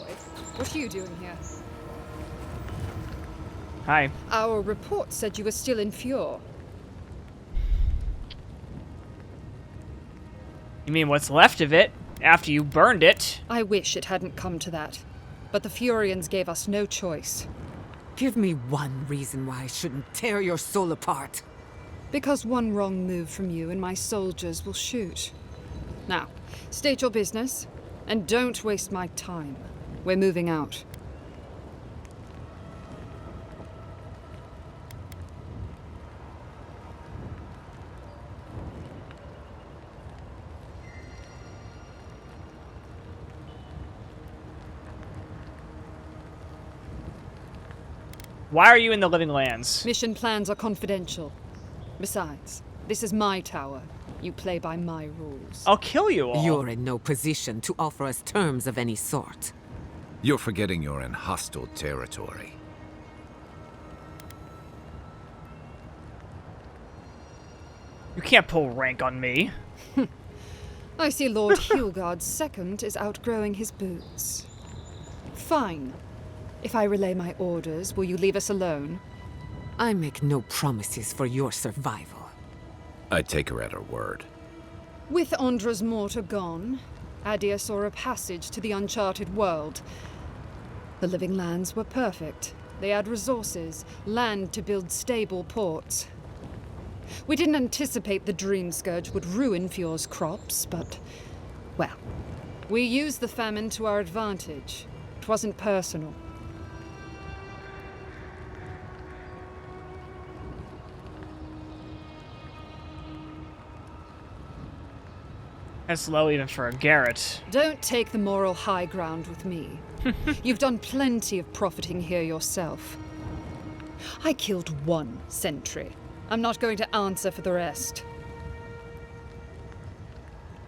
what are you doing here? Hi. Our report said you were still in Fior. You mean what's left of it after you burned it? I wish it hadn't come to that, but the Fiorians gave us no choice. Give me one reason why I shouldn't tear your soul apart. Because one wrong move from you and my soldiers will shoot. Now, state your business, and don't waste my time. We're moving out. Why are you in the Living Lands? Mission plans are confidential. Besides, this is my tower. You play by my rules. I'll kill you all. You're in no position to offer us terms of any sort. You're forgetting you're in hostile territory. You can't pull rank on me. I see Lord Hilgard's II is outgrowing his boots. Fine. If I relay my orders, will you leave us alone? I make no promises for your survival. I take her at her word. With Andra's mortar gone, Adia saw a passage to the uncharted world. The Living Lands were perfect. They had resources, land to build stable ports. We didn't anticipate the Dreamscourge would ruin Fior's crops, but, well, we used the famine to our advantage. It wasn't personal. That's low even for a Garrett. Don't take the moral high ground with me. You've done plenty of profiting here yourself. I killed one sentry. I'm not going to answer for the rest.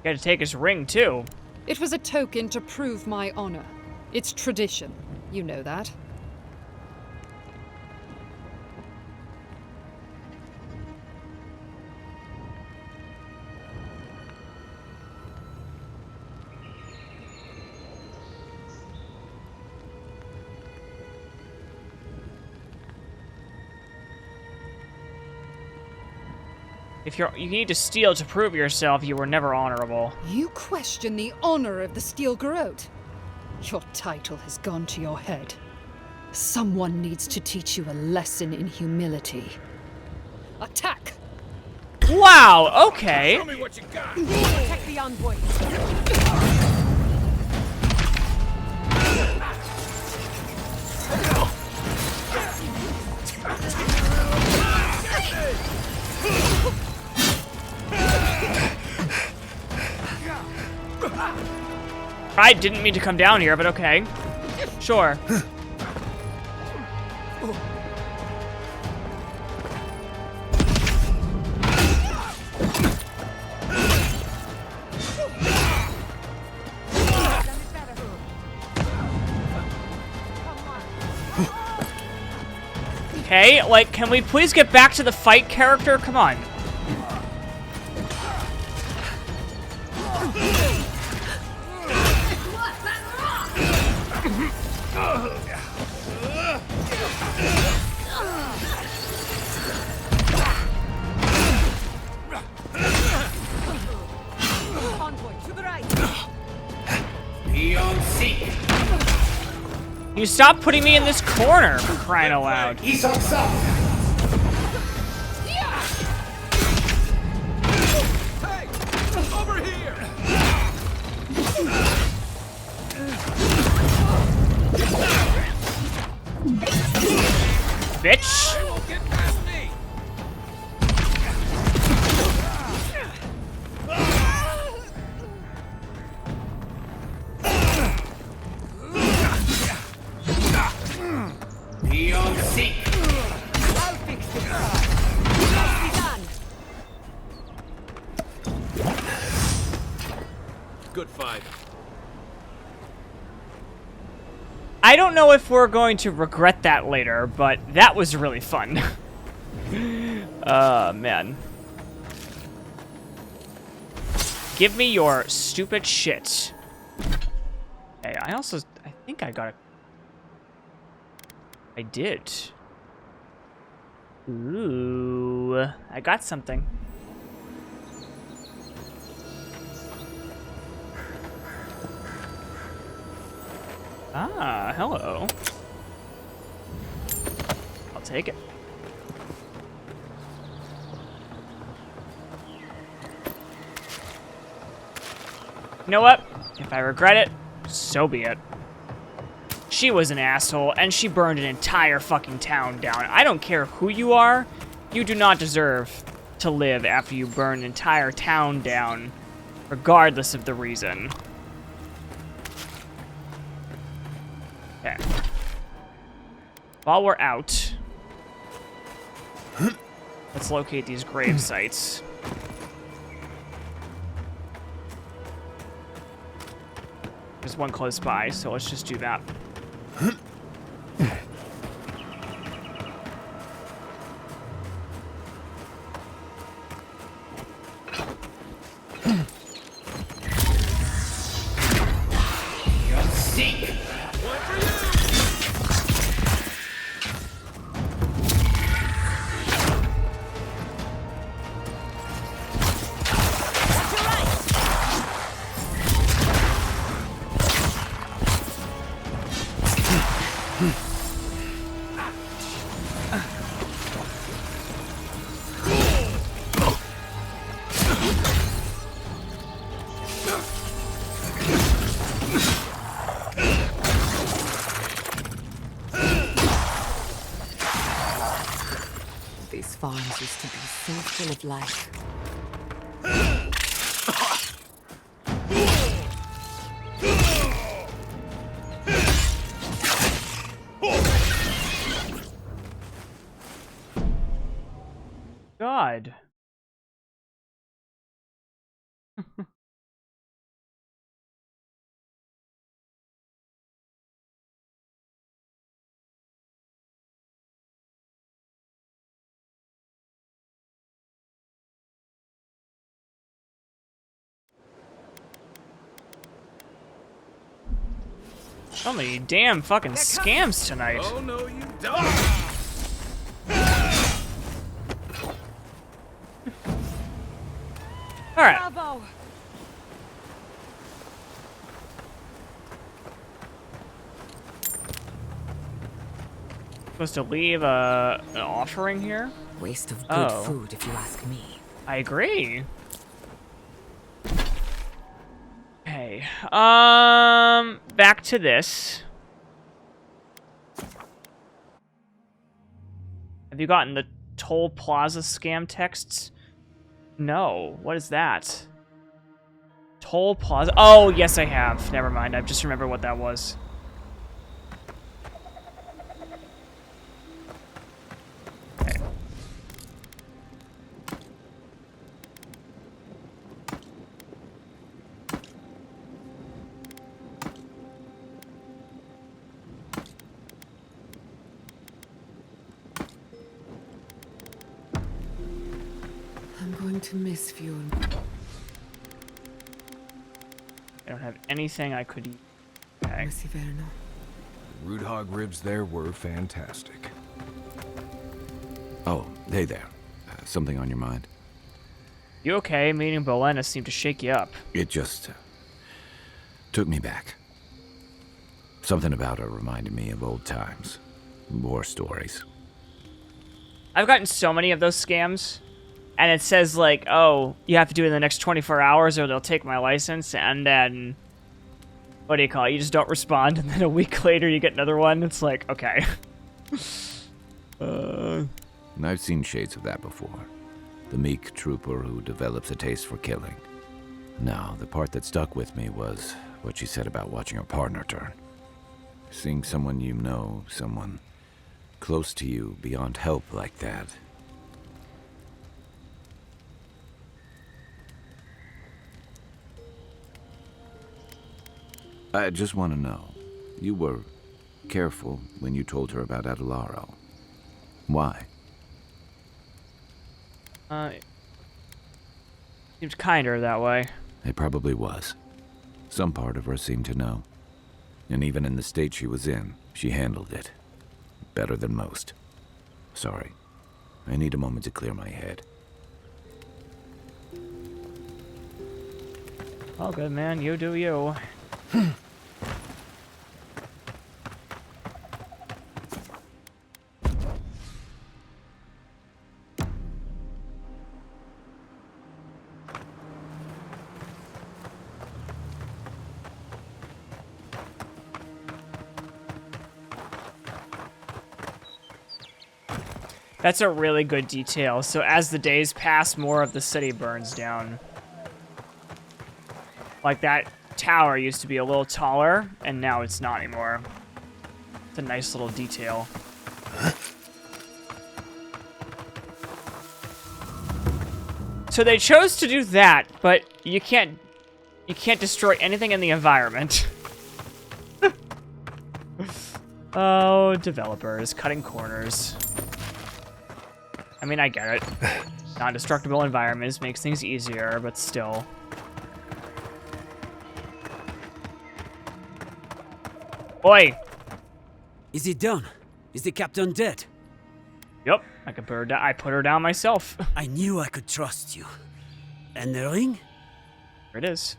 You had to take his ring, too. It was a token to prove my honor. It's tradition. You know that. If you need to steal to prove yourself, you were never honorable. You question the honor of the Steel Garrote. Your title has gone to your head. Someone needs to teach you a lesson in humility. Attack! Wow, okay. Show me what you got! Protect the envoy! I didn't mean to come down here, but okay. Sure. Okay, like, can we please get back to the fight character? Come on. You stop putting me in this corner, for crying out loud. Over here! Bitch! good fight. I don't know if we're going to regret that later, but that was really fun. Man. Give me your stupid shit. Okay, I think I got a... I did. Ooh, I got something. Ah, hello. I'll take it. You know what? If I regret it, so be it. She was an asshole, and she burned an entire fucking town down. I don't care who you are, you do not deserve to live after you burn an entire town down, regardless of the reason. Okay. While we're out, let's locate these grave sites. There's one close by, so let's just do that. These farms used to be so full of life. God. So many damn fucking scams tonight. Oh, no, you don't. All right. Bravo. Supposed to leave an offering here? Waste of good food, if you ask me. I agree. Okay. Back to this. Have you gotten the Toll Plaza scam texts? No. What is that? Toll Plaza. Oh, yes, I have. Never mind. I just remember what that was. Okay. I'm going to miss Fior. I don't have anything I could eat. Okay. Miss Iverno. Root hog ribs there were fantastic. Oh, hey there. Something on your mind? You okay? Meeting Bolena seemed to shake you up. It just took me back. Something about her reminded me of old times. War stories. I've gotten so many of those scams, and it says, like, oh, you have to do it in the next 24 hours or they'll take my license, and then, what do you call it? You just don't respond, and then a week later you get another one. It's like, okay. I've seen shades of that before. The meek trooper who develops a taste for killing. No, the part that stuck with me was what she said about watching her partner turn. Seeing someone you know, someone close to you, beyond help like that. I just want to know. You were careful when you told her about Adelaro. Why? Seems kinder that way. It probably was. Some part of her seemed to know. And even in the state she was in, she handled it. Better than most. Sorry. I need a moment to clear my head. All good, man. You do you. That's a really good detail. So as the days pass, more of the city burns down. Like that tower used to be a little taller, and now it's not anymore. It's a nice little detail. So they chose to do that, but you can't destroy anything in the environment. Oh, developers cutting corners. I mean, I get it. Non-destructible environments makes things easier, but still. Oi! Is it done? Is the captain dead? Yep, I can put her down. I put her down myself. I knew I could trust you. And the ring? Here it is.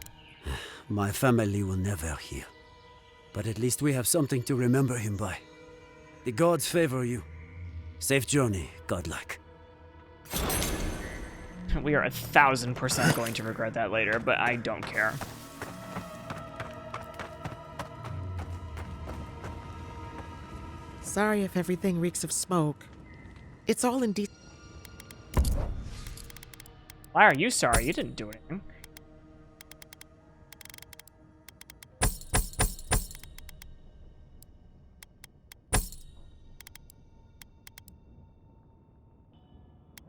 My family will never hear. But at least we have something to remember him by. The gods favor you. Safe journey, godlike. We are 1000% going to regret that later, but I don't care. Sorry if everything reeks of smoke. It's all in Why are you sorry? You didn't do anything.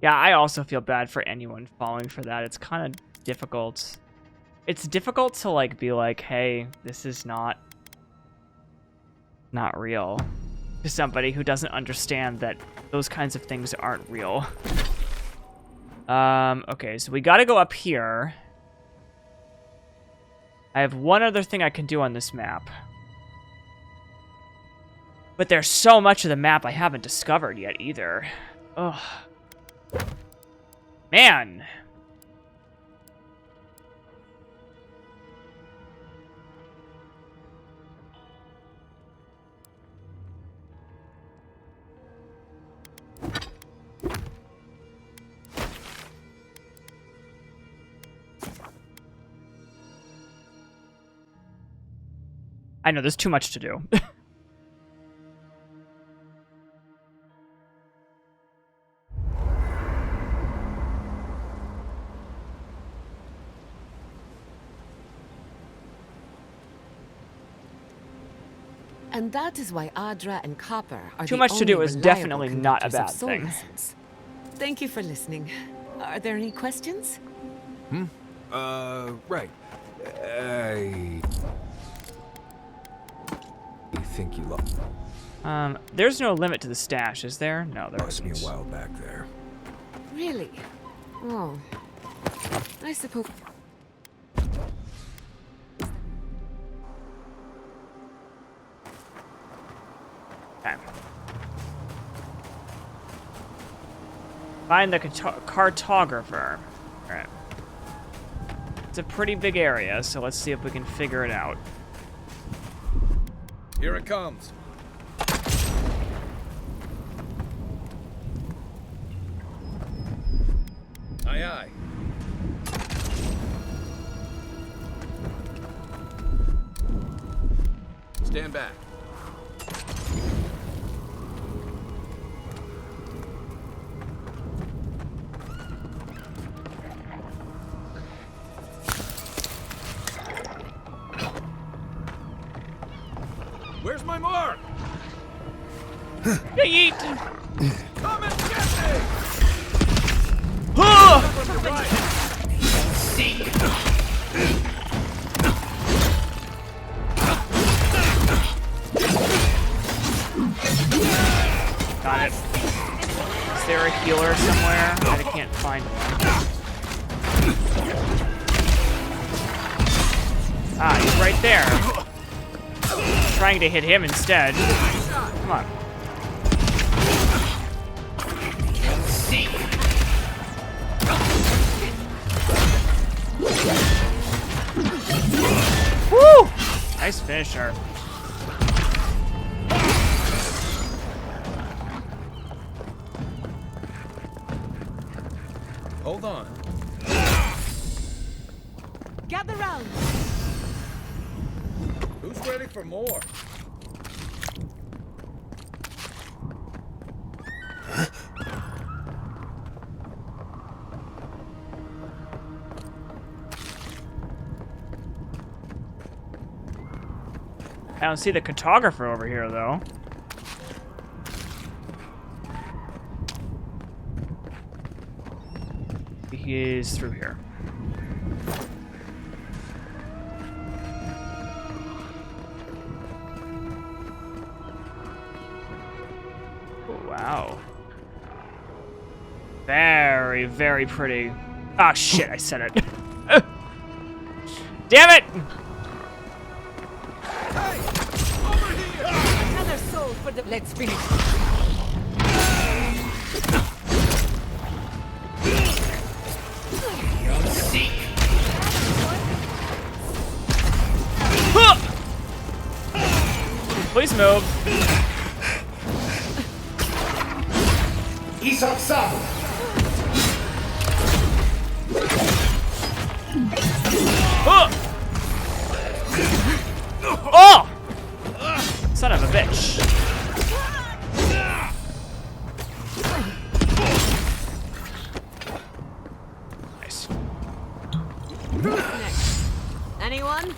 Yeah, I also feel bad for anyone falling for that. It's kind of difficult. It's difficult to, like, be like, hey, this is not real. To somebody who doesn't understand that those kinds of things aren't real. Okay, so we gotta go up here. I have one other thing I can do on this map. But there's so much of the map I haven't discovered yet either. Ugh. Man! I know, there's too much to do. And that is why Adra and Copper are Too much to do is definitely not a bad thing. Essence. Thank you for listening. Are there any questions? Right. You think you lost? There's no limit to the stash, is there? No, there Lost isn't. me a while back there. Really? Oh. I suppose... Okay. Find the cartographer. Alright. It's a pretty big area, so let's see if we can figure it out. Here it comes. Aye, aye. Stand back. Where's my mark? Yeet! Come and get me! From your right. Ah, he's right there. I'm trying to hit him instead. Come on. Woo! Nice finisher. Hold on. Gather round. Who's ready for more? I don't see the cartographer over here, though. He is through here. Oh, wow. Very, very pretty. Ah, shit, I said it. Damn it! Another soul for the. Let's finish. Please move. Oh! Son of a bitch. Nice. Who's next? Anyone?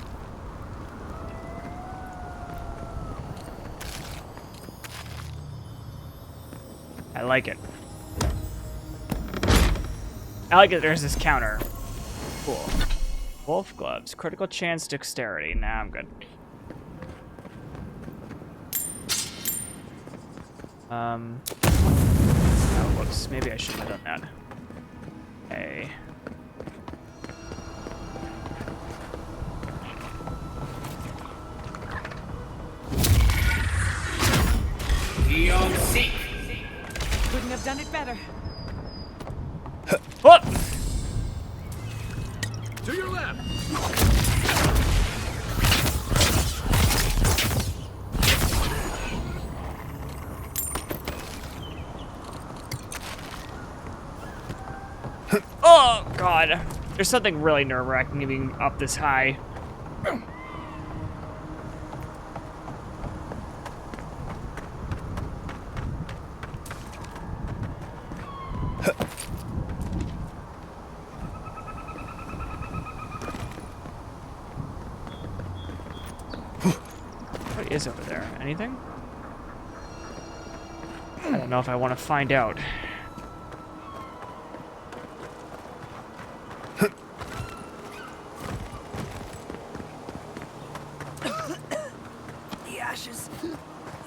I like it. I like it. There's this counter. Cool. Wolf gloves. Critical chance dexterity. Nah, I'm good. Oh, whoops. Maybe I shouldn't have done that. Hey. Couldn't have done it better. What? To your left. Oh, God. There's something really nerve-wracking being up this high. What is over there? Anything? I don't know if I want to find out. The ashes.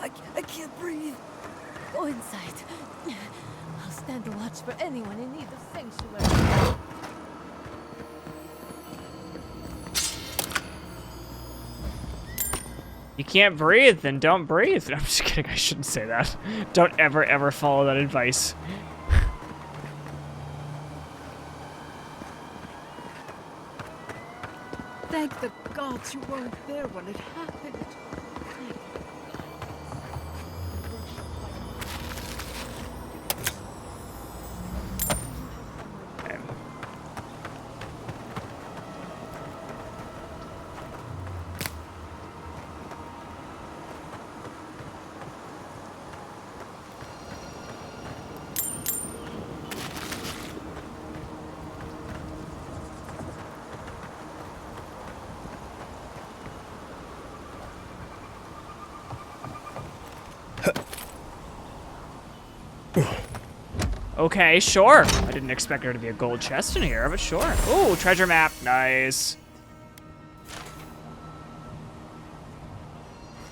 I can't breathe. Go inside. I'll stand to watch for anyone in need of sanctuary. You can't breathe, then don't breathe. I'm just kidding, I shouldn't say that. Don't ever, ever follow that advice. Thank the gods you weren't there when it happened. Okay, sure. I didn't expect there to be a gold chest in here, but sure. Ooh, treasure map. Nice.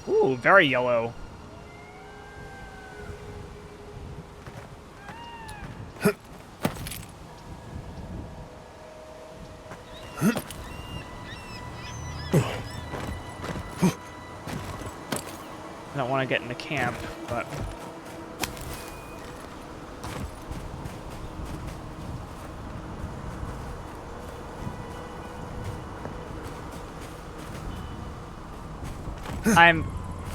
Ooh, very yellow. I don't want to get into camp, but... I'm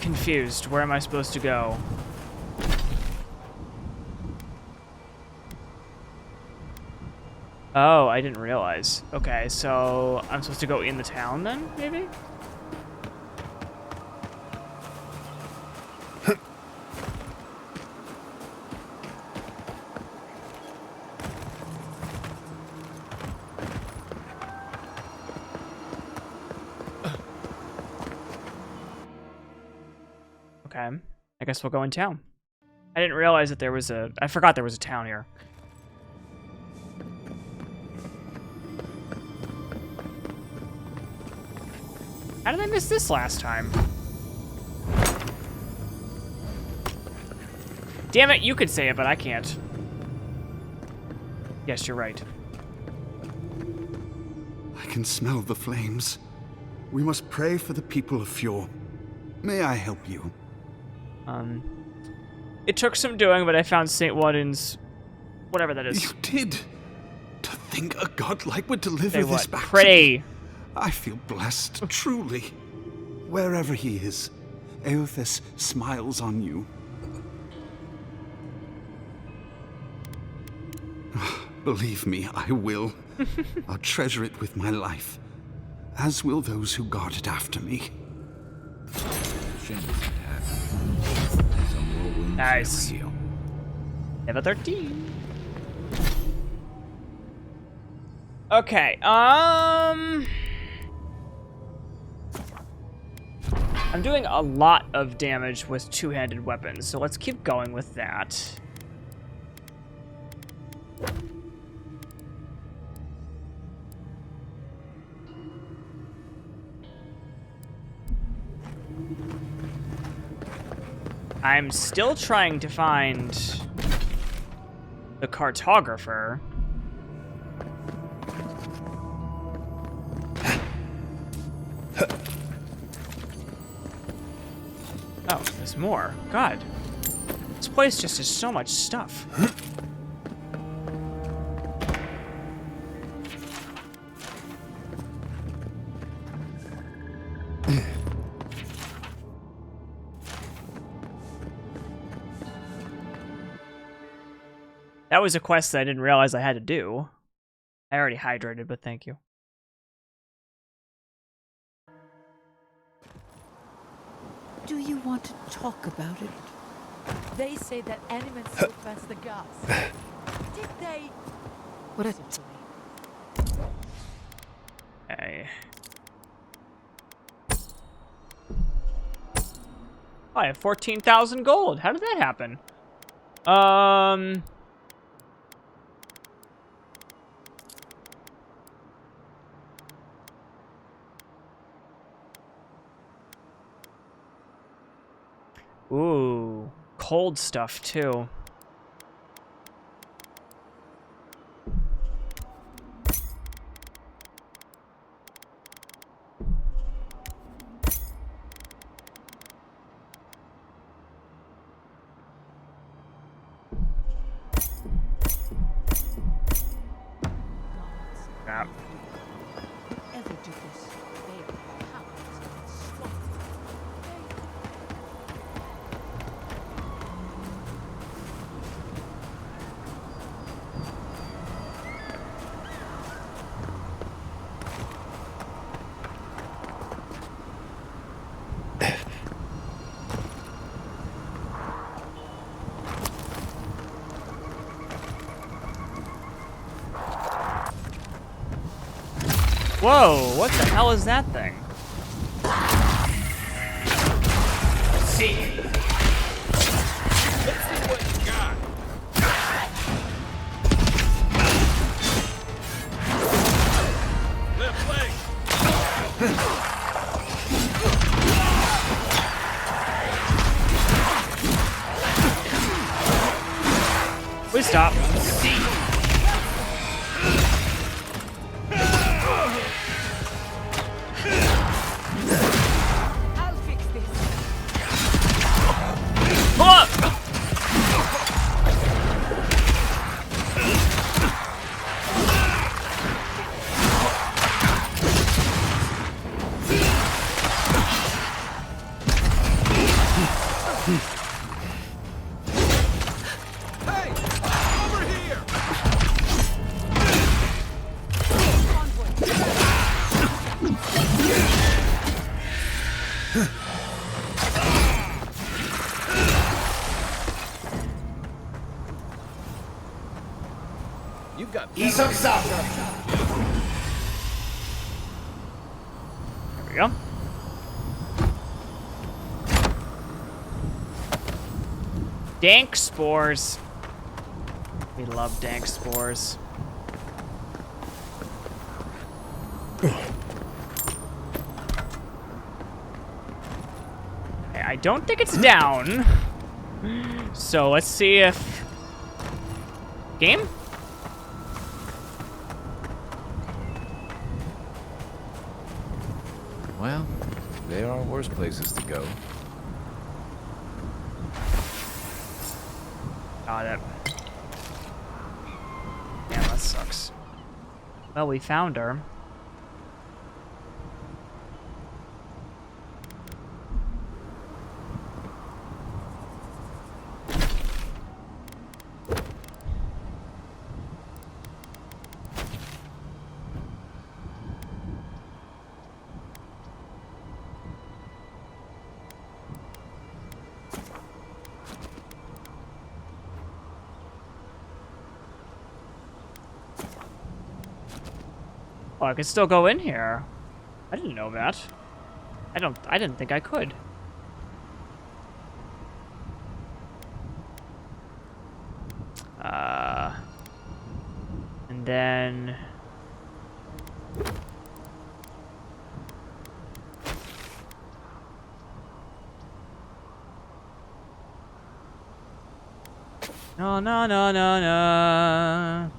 confused. Where am I supposed to go? Oh, I didn't realize. Okay, so I'm supposed to go in the town then, maybe? Okay, I guess we'll go in town. I didn't realize that there was a... I forgot there was a town here. How did I miss this last time? Damn it, you could say it, but I can't. Yes, you're right. I can smell the flames. We must pray for the people of Fior. May I help you? It took some doing, but I found St. Wadden's... whatever that is. You did? To think a godlike would deliver Say this what? back Pray. to me. I feel blessed, truly. Wherever he is, Eothas smiles on you. Believe me, I will. I'll treasure it with my life, as will those who guard it after me. Nice. Level 13. Okay, I'm doing a lot of damage with two-handed weapons, so let's keep going with that. I'm still trying to find the cartographer. Oh, there's more. God. This place just has so much stuff. That was a quest that I didn't realize I had to do. I already hydrated, but thank you. Do you want to talk about it? They say that animals surpass the gods. Did they? What a... Okay. Oh, I have 14,000 gold. How did that happen? Ooh, cold stuff too. Crap. Whoa, what the hell is that thing? See. Let's see what you got. Left leg. Please stop. You've got. There we go. Dank spores. We love dank spores. Okay, I don't think it's down. So let's see if... Game? Well, there are worse places to go. Got it. Damn, that sucks. Well, we found her. Oh, I could still go in here. I didn't know that. I didn't think I could. And then... No, no, no, no, no.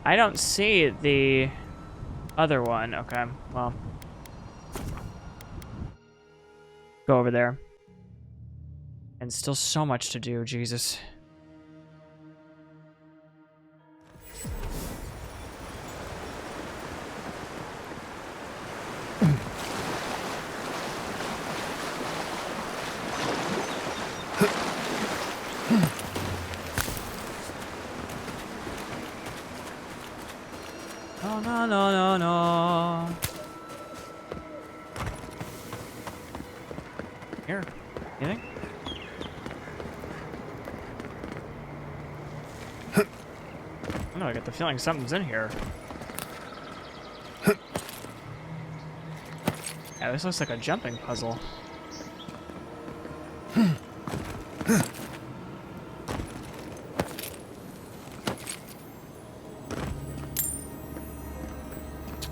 I don't see the other one. Okay, well. Go over there. And still so much to do, Jesus. No, no, no, no, no. Here, anything? I don't know, I get the feeling something's in here. Yeah, this looks like a jumping puzzle.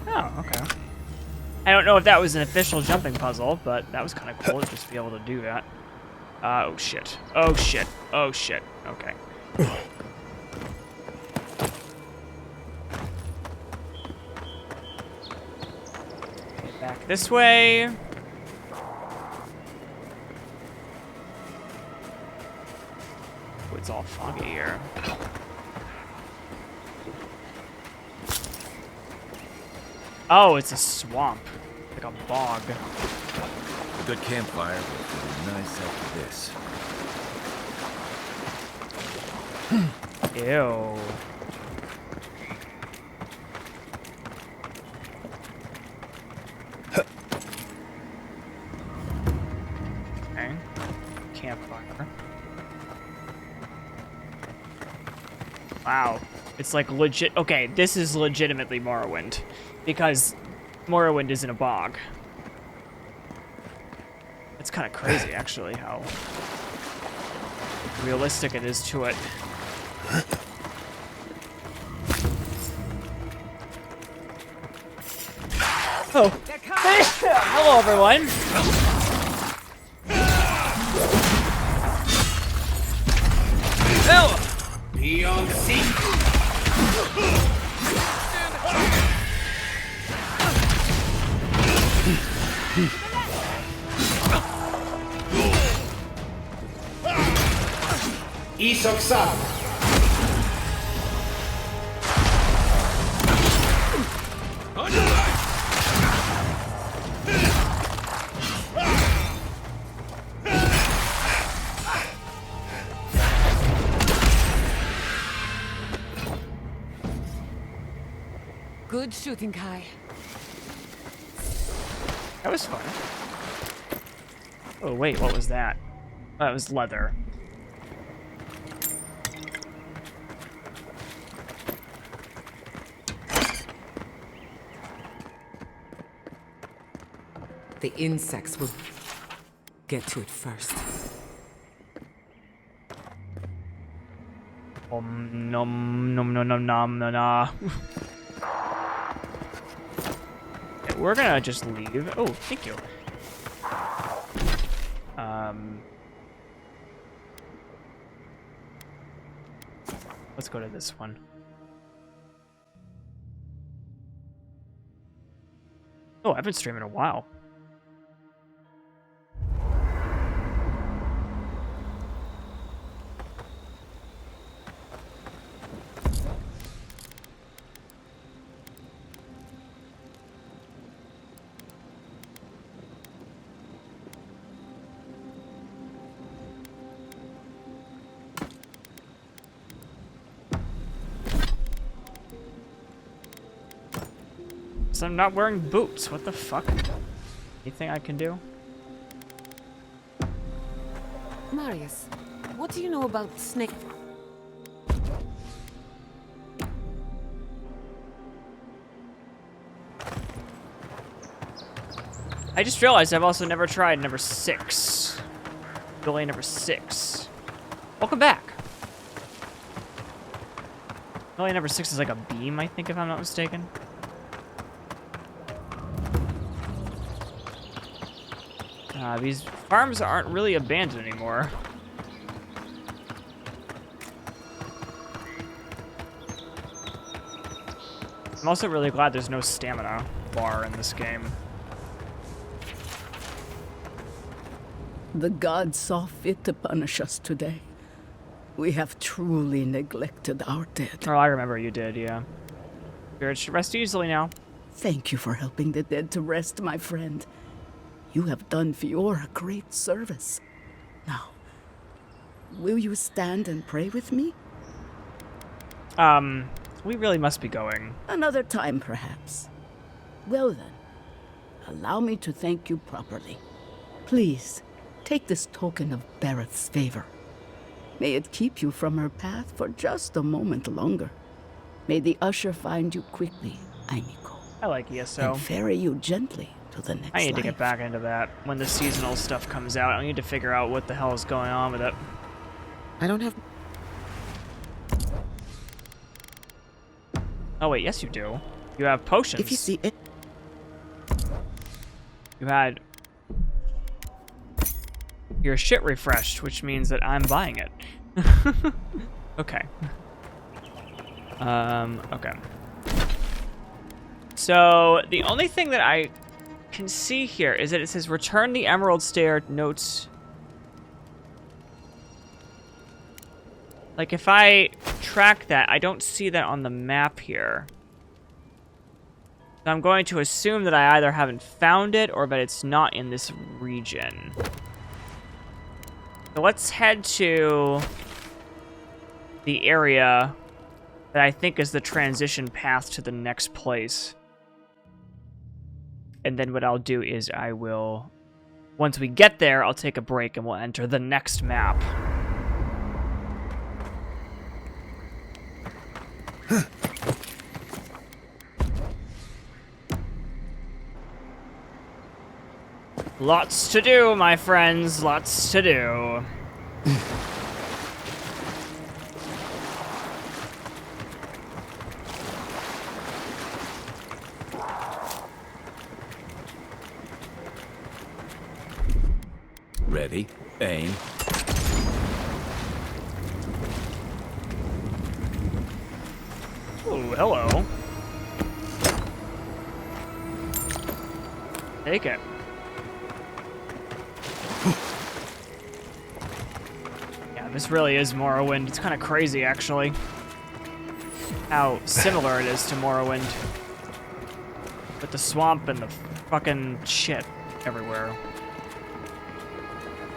Oh, okay. I don't know if that was an official jumping puzzle, but that was kind of cool to just be able to do that. Oh shit. Oh shit. Oh shit. Okay. Back this way. Oh, it's all foggy here. Oh, it's a swamp. Like a bog. A good campfire would be nice after this. Ew. Okay. Campfire. Wow. It's like legit. Okay, this is legitimately Morrowind. Because Morrowind is in a bog. It's kind of crazy, actually, how realistic it is to it. Oh. Hello, everyone. Beyond sea. Isoksa. Good shooting, Kai. That was fun. Oh, wait, what was that? That was leather. The insects will get to it first. Nom nom nom nom nom nom nom. Okay, we're gonna just leave. Oh, thank you. Let's go to this one. Oh, I've been streaming a while. So I'm not wearing boots. What the fuck? Anything I can do? Marius, what do you know about snake? I just realized I've also never tried number 6. Ability number 6. Welcome back. Ability number 6 is like a beam, I think, if I'm not mistaken. These farms aren't really abandoned anymore. I'm also really glad there's no stamina bar in this game. The gods saw fit to punish us today. We have truly neglected our dead. Oh, I remember you did, yeah. Spirits should rest easily now. Thank you for helping the dead to rest, my friend. You have done Fior a great service. Now, will you stand and pray with me? We really must be going. Another time, perhaps. Well then, allow me to thank you properly. Please, take this token of Barrett's favor. May it keep you from her path for just a moment longer. May the usher find you quickly, Aimiko. I like ESO. And ferry you gently to the next I need life. to get back into that when the seasonal stuff comes out. I need to figure out what the hell is going on with it. I don't have... Oh wait, yes you do. You have potions. If you see it... You had your shit refreshed, which means that I'm buying it. Okay. Okay. So, the only thing that I can see here is that it says return the Emerald Stair notes. Like, if I track that, I don't see that on the map here. So I'm going to assume that I either haven't found it or that it's not in this region. So let's head to the area that I think is the transition path to the next place. And then what I'll do is I will, once we get there, I'll take a break and we'll enter the next map. Lots to do, my friends. Lots to do. Ready, aim. Oh, hello. Take it. Yeah, this really is Morrowind. It's kind of crazy, actually, how similar it is to Morrowind. With the swamp and the fucking shit everywhere.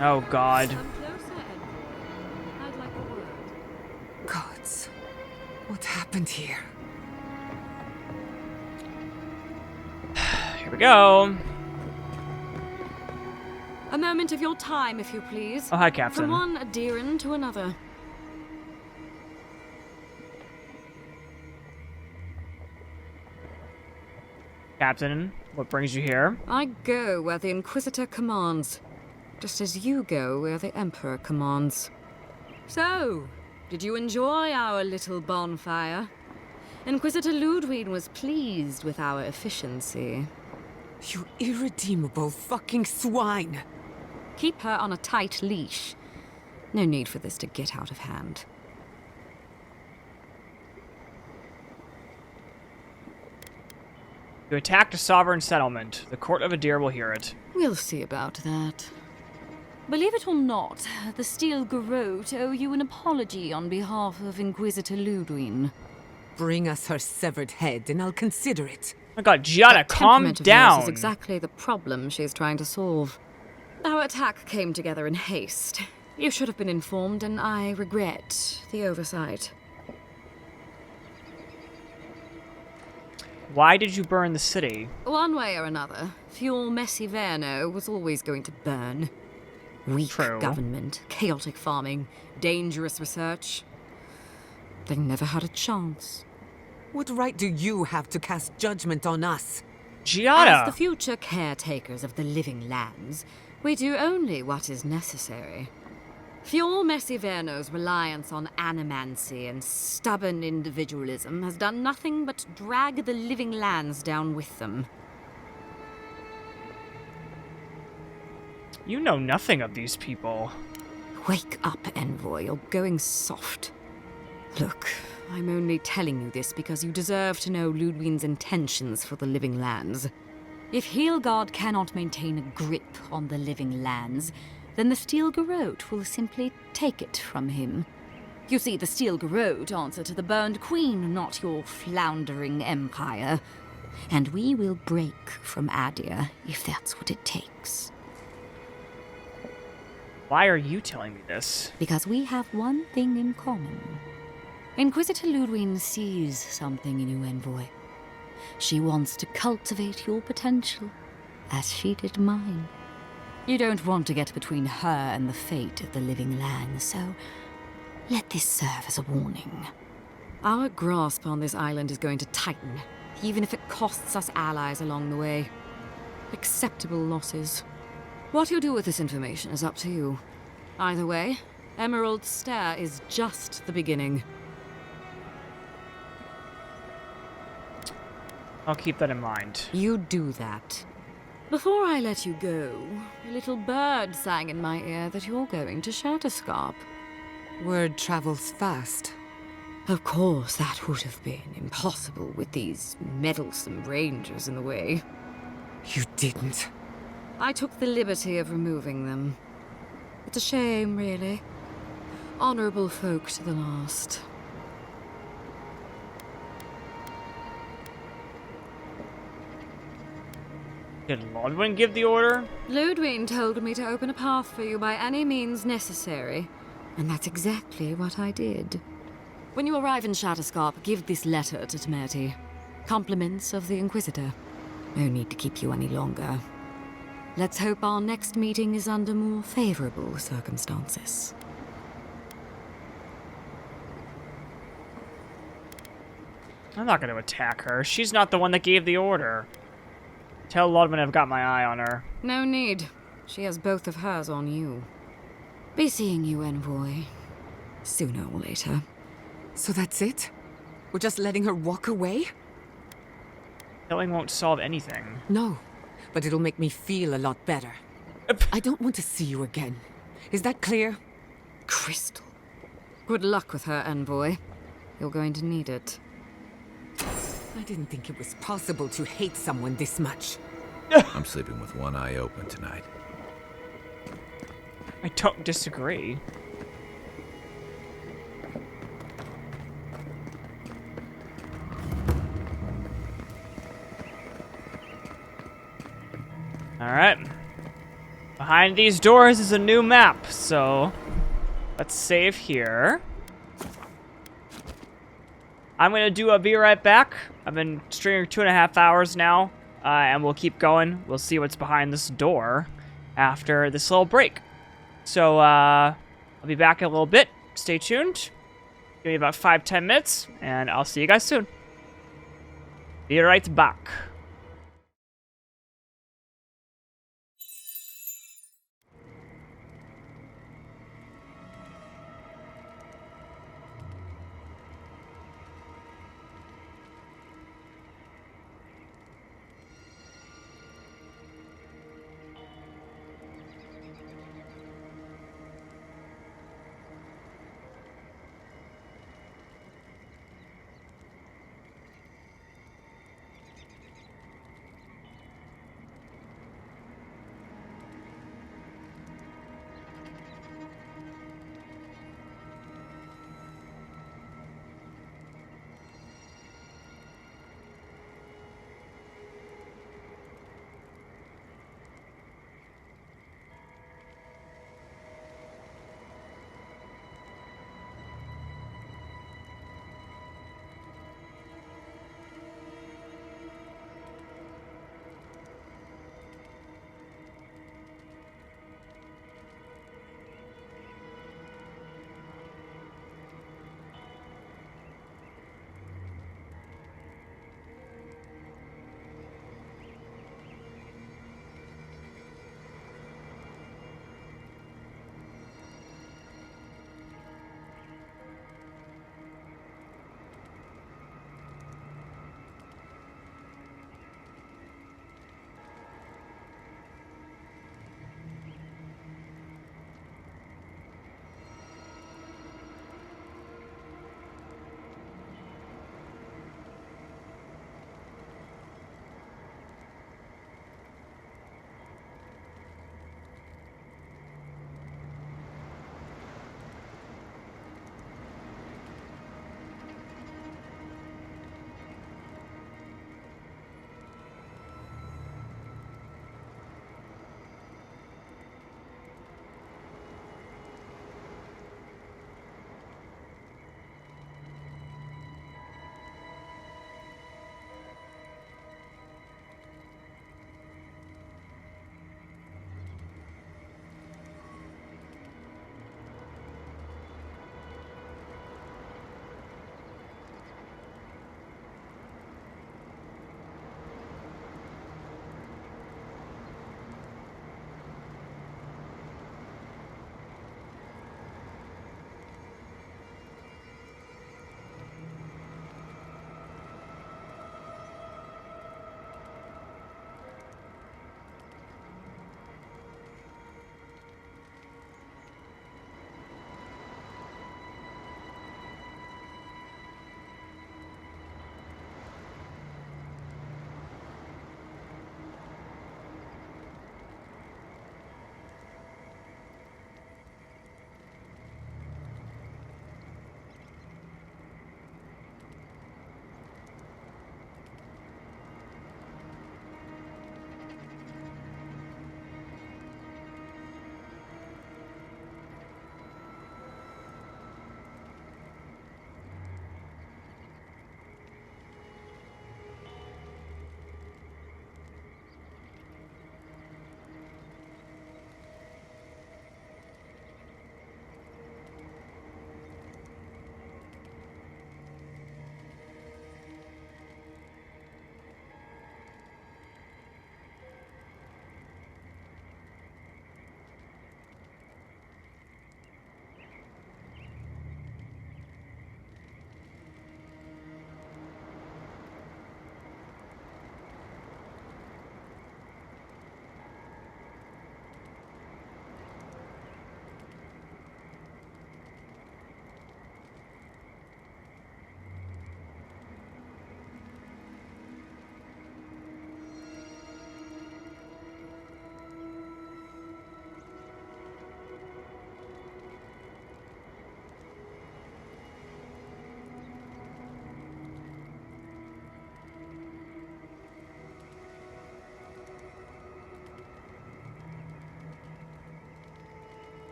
Oh, God. Gods, what happened here? we go. A moment of your time, if you please. Oh, hi, Captain. From one Adiran to another. Captain, what brings you here? I go where the Inquisitor commands, just as you go where the Emperor commands. So, did you enjoy our little bonfire? Inquisitor Ludwig was pleased with our efficiency. You irredeemable fucking swine! Keep her on a tight leash. No need for this to get out of hand. You attacked a sovereign settlement. The court of Adir will hear it. We'll see about that. Believe it or not, the Steel Garrote owe you an apology on behalf of Inquisitor Ludwig. Bring us her severed head and I'll consider it. Oh my god, Gianna, calm down. This is exactly the problem she's trying to solve. Our attack came together in haste. You should have been informed, and I regret the oversight. Why did you burn the city? One way or another, Fior Iverno was always going to burn. Weak government, chaotic farming, dangerous research. They never had a chance. What right do you have to cast judgment on us? Gianna! As the future caretakers of the living lands, we do only what is necessary. Fior Iverno's reliance on animancy and stubborn individualism has done nothing but drag the living lands down with them. You know nothing of these people. Wake up, Envoy. You're going soft. Look, I'm only telling you this because you deserve to know Ludwig's intentions for the living lands. If Heelgard cannot maintain a grip on the living lands, then the Steel Garrote will simply take it from him. You see, the Steel Garrote answer to the Burned Queen, not your floundering empire. And we will break from Adir if that's what it takes. Why are you telling me this? Because we have one thing in common. Inquisitor Ludwig sees something in you, Envoy. She wants to cultivate your potential, as she did mine. You don't want to get between her and the fate of the living land, so let this serve as a warning. Our grasp on this island is going to tighten, even if it costs us allies along the way. Acceptable losses. What you do with this information is up to you. Either way, Emerald Stair is just the beginning. I'll keep that in mind. You do that. Before I let you go, a little bird sang in my ear that you're going to Scatterscarp. Word travels fast. Of course, that would have been impossible with these meddlesome rangers in the way. You didn't. I took the liberty of removing them. It's a shame, really. Honorable folk to the last. Did Ludwig give the order? Ludwig told me to open a path for you by any means necessary, and that's exactly what I did. When you arrive in Scatterscarp, give this letter to Temerity. Compliments of the Inquisitor. No need to keep you any longer. Let's hope our next meeting is under more favorable circumstances. I'm not going to attack her. She's not the one that gave the order. Tell Ludwig I've got my eye on her. No need. She has both of hers on you. Be seeing you, Envoy. Sooner or later. So that's it? We're just letting her walk away? Killing won't solve anything. No, but it'll make me feel a lot better. I don't want to see you again. Is that clear? Crystal. Good luck with her, Envoy. You're going to need it. I didn't think it was possible to hate someone this much. I'm sleeping with one eye open tonight. I don't disagree. Alright. Behind these doors is a new map, so let's save here. I'm gonna do a be right back. I've been streaming 2.5 hours now. and we'll keep going. We'll see what's behind this door after this little break. So I'll be back in a little bit. Stay tuned. Give me about 5-10 minutes, and I'll see you guys soon. Be right back.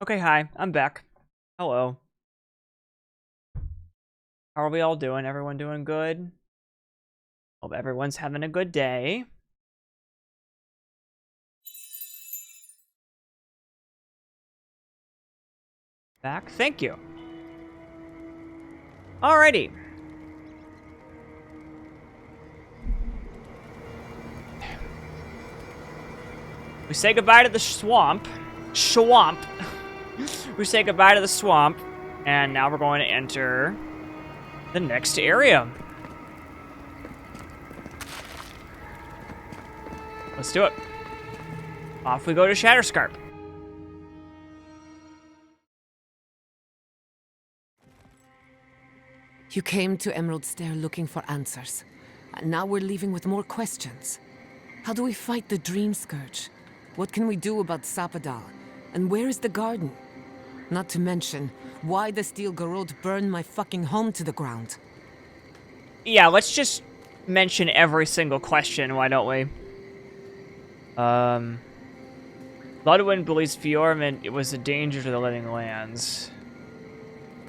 Okay, hi, I'm back. Hello. How are we all doing? Everyone doing good? Hope everyone's having a good day. Back? Thank you. Alrighty. We say goodbye to the swamp. We say goodbye to the swamp, and now we're going to enter the next area. Let's do it. Off we go to Scatterscarp. You came to Emerald Stair looking for answers, and now we're leaving with more questions. How do we fight the Dreamscourge? What can we do about Sapadal? And where is the garden? Not to mention, why the Steel Garrote burned my fucking home to the ground. Yeah, let's just mention every single question, why don't we? Bloodwind believes Fior meant it was a danger to the living lands.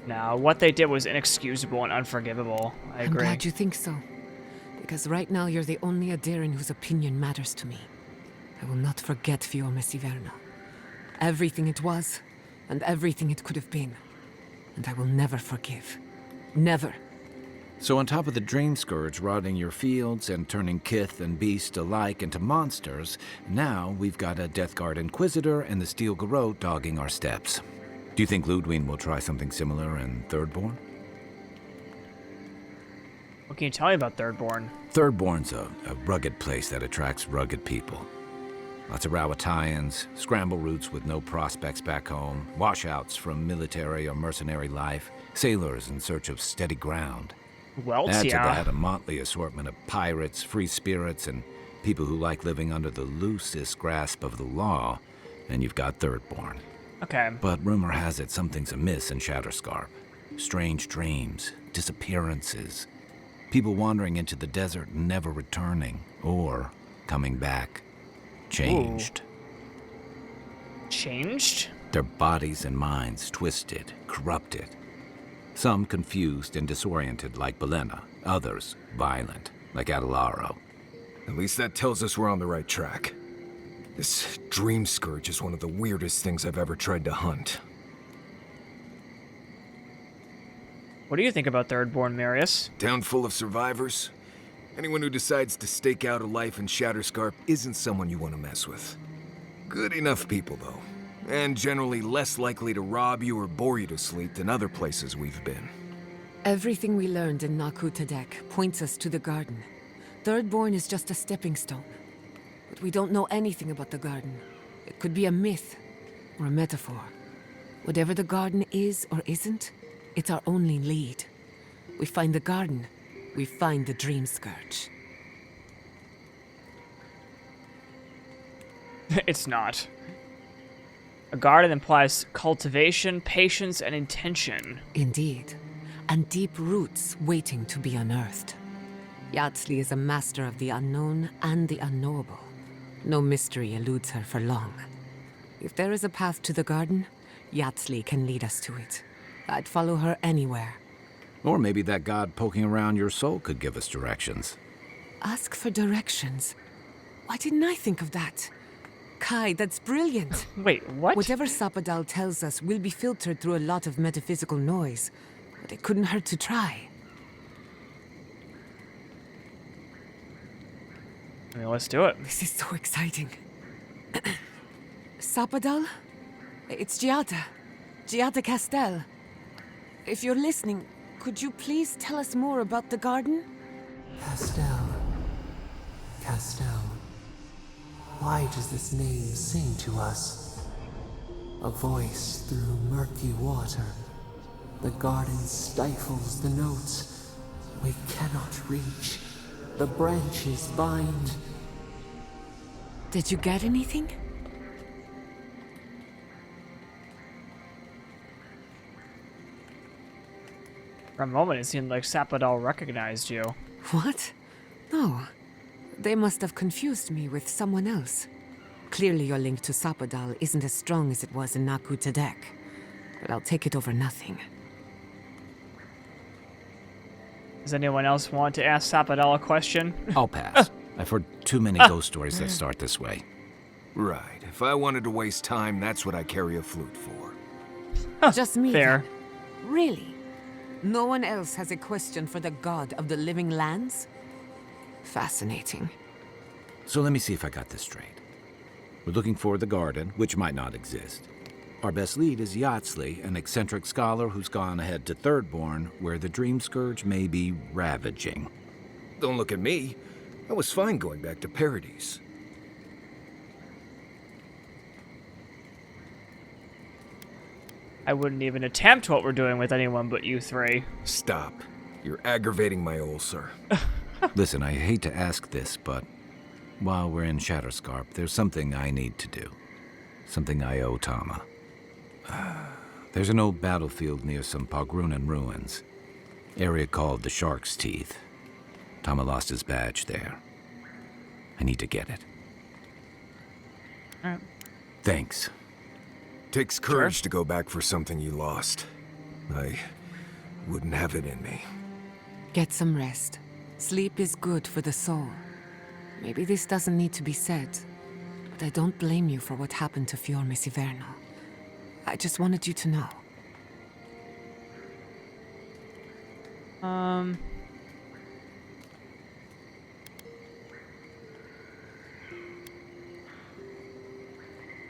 Now, what they did was inexcusable and unforgivable. I agree. I'm glad you think so. Because right now you're the only Adiran whose opinion matters to me. I will not forget Fior Iverno. Everything it was, and everything it could have been. And I will never forgive. Never. So on top of the Dreamscourge rotting your fields and turning kith and beast alike into monsters, now we've got a Deathguard Inquisitor and the Steel Garrote dogging our steps. Do you think Ludwig will try something similar in Thirdborn? What can you tell me about Thirdborn? Thirdborn's a rugged place that attracts rugged people. Lots of Rawatayans, scramble routes with no prospects back home, washouts from military or mercenary life, sailors in search of steady ground. Well, Add yeah. to that a motley assortment of pirates, free spirits, and people who like living under the loosest grasp of the law, and you've got Thirdborn. Okay. But rumor has it something's amiss in Scatterscarp. Strange dreams, disappearances, people wandering into the desert and never returning, or coming back. Changed. Ooh. Changed? Their bodies and minds twisted, corrupted. Some confused and disoriented like Belena, others violent like Adelaro. At least that tells us we're on the right track. This Dreamscourge is one of the weirdest things I've ever tried to hunt. What do you think about Thirdborn, Marius? Town full of survivors? Anyone who decides to stake out a life in Scatterscarp isn't someone you want to mess with. Good enough people, though. And generally less likely to rob you or bore you to sleep than other places we've been. Everything we learned in Nakutadek points us to the garden. Thirdborn is just a stepping stone. But we don't know anything about the garden. It could be a myth or a metaphor. Whatever the garden is or isn't, it's our only lead. We find the garden, we find the Dreamscourge. It's not. A garden implies cultivation, patience, and intention. Indeed. And deep roots waiting to be unearthed. Yatsley is a master of the unknown and the unknowable. No mystery eludes her for long. If there is a path to the garden, Yatsley can lead us to it. I'd follow her anywhere. Or maybe that god poking around your soul could give us directions. Ask for directions. Why didn't I think of that? Kai, that's brilliant. Wait, what? Whatever Sapadal tells us will be filtered through a lot of metaphysical noise, but it couldn't hurt to try. I mean, let's do it. This is so exciting. Sapadal? It's Giada. Giada Castel. If you're listening, could you please tell us more about the garden? Castel. Castel. Why does this name sing to us? A voice through murky water. The garden stifles the notes. We cannot reach. The branches bind. Did you get anything? For a moment, it seemed like Sapadal recognized you. What? No. They must have confused me with someone else. Clearly your link to Sapadal isn't as strong as it was in Naku Tadek, but I'll take it over nothing. Does anyone else want to ask Sapadal a question? I'll pass. I've heard too many ghost stories that start this way. Right. If I wanted to waste time, that's what I carry a flute for. Just me. Fair. Then. Really? No one else has a question for the god of the living lands? Fascinating. So let me see if I got this straight. We're looking for the garden, which might not exist. Our best lead is Yatsley, an eccentric scholar who's gone ahead to Thirdborn, where the Dreamscourge may be ravaging. Don't look at me. I was fine going back to Paradise. I wouldn't even attempt what we're doing with anyone but you three. Stop. You're aggravating my ulcer. Listen, I hate to ask this, but while we're in Scatterscarp, there's something I need to do. Something I owe Tama. There's an old battlefield near some Pogrunan ruins. Area called the Shark's Teeth. Tama lost his badge there. I need to get it. All right. Thanks. Takes courage to go back for something you lost. I wouldn't have it in me. Get some rest. Sleep is good for the soul. Maybe this doesn't need to be said, but I don't blame you for what happened to Fior Miss Iverno. I just wanted you to know. I'm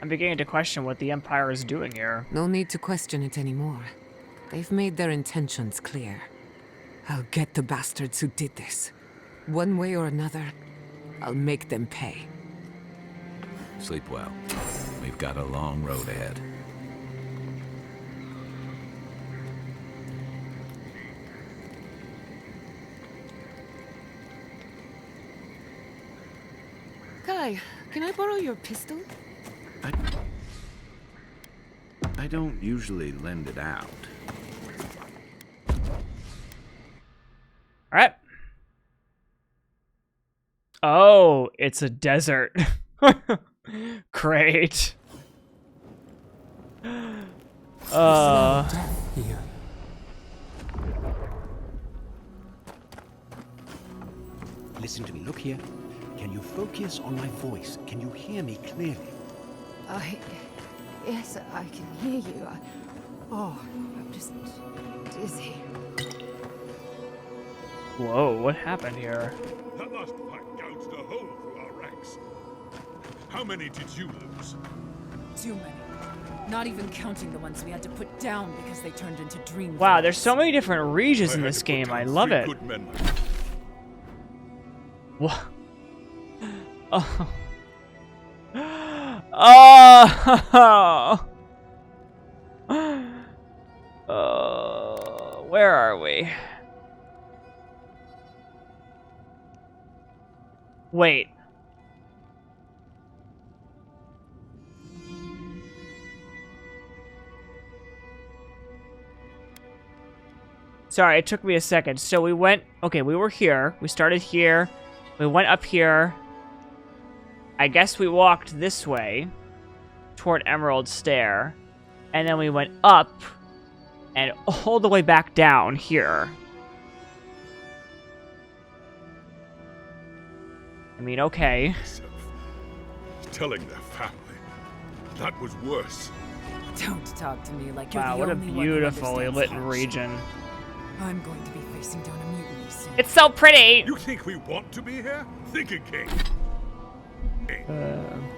beginning to question what the Empire is doing here. No need to question it anymore. They've made their intentions clear. I'll get the bastards who did this. One way or another, I'll make them pay. Sleep well. We've got a long road ahead. Kai, can I borrow your pistol? I don't usually lend it out. All right. Oh, it's a desert. Great. Death here. Listen to me. Look here. Can you focus on my voice? Can you hear me clearly? Yes, I can hear you. I'm just dizzy. Whoa, what happened here? That last fight gouged a hole through our ranks. How many did you lose? Too many. Not even counting the ones we had to put down because they turned into dreams. Wow, there's so many different regions in this game. I love it. What? Oh. Oh. Where are we? Wait. Sorry, it took me a second. So we went... Okay, we were here. We started here. We went up here. I guess we walked this way toward Emerald Stair. And then we went up and all the way back down here. I mean, okay. Telling their family. That was worse. Don't talk to me like you're wow, the what a only one who beautifully understands lit hardship. region. I'm going to be facing down a mutiny soon. It's so pretty! You think we want to be here? Think again.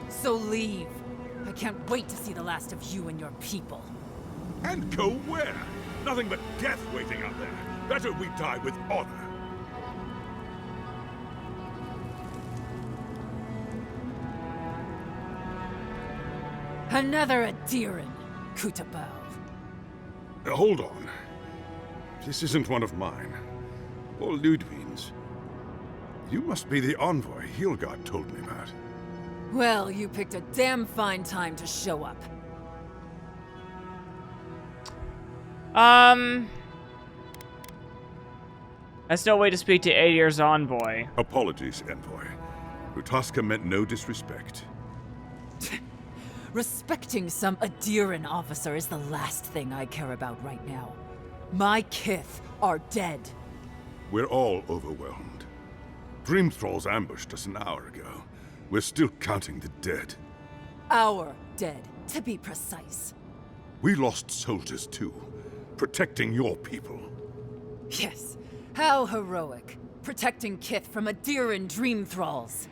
So leave. I can't wait to see the last of you and your people. And go where? Nothing but death waiting out there. Better we die with honor. Another Adiran, Kutabao. Hold on. This isn't one of mine. Or Ludwig's. You must be the envoy Hilgard told me about. Well, you picked a damn fine time to show up. That's no way to speak to Adir's envoy. Apologies, envoy. Utaska meant no disrespect. Respecting some Adiran officer is the last thing I care about right now. My kith are dead. We're all overwhelmed. Dream Thralls ambushed us an hour ago. We're still counting the dead. Our dead, to be precise. We lost soldiers too, protecting your people. Yes, how heroic. Protecting kith from Adiran dream thralls.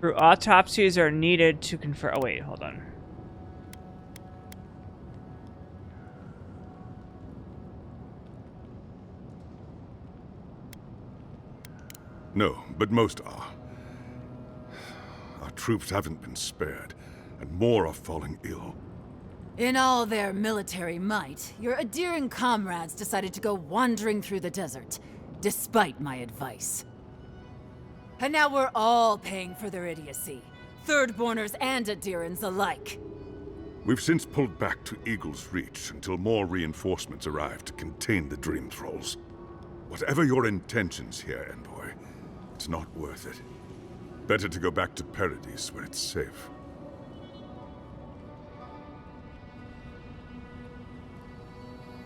Through autopsies are needed to confirm. Oh wait, hold on. No, but most are. Our troops haven't been spared, and more are falling ill. In all their military might, your Adiran comrades decided to go wandering through the desert, despite my advice. And now we're all paying for their idiocy. Thirdborners and Adirans alike. We've since pulled back to Eagle's Reach until more reinforcements arrive to contain the Dream Thralls. Whatever your intentions here, Envoy, it's not worth it. Better to go back to Paradise where it's safe.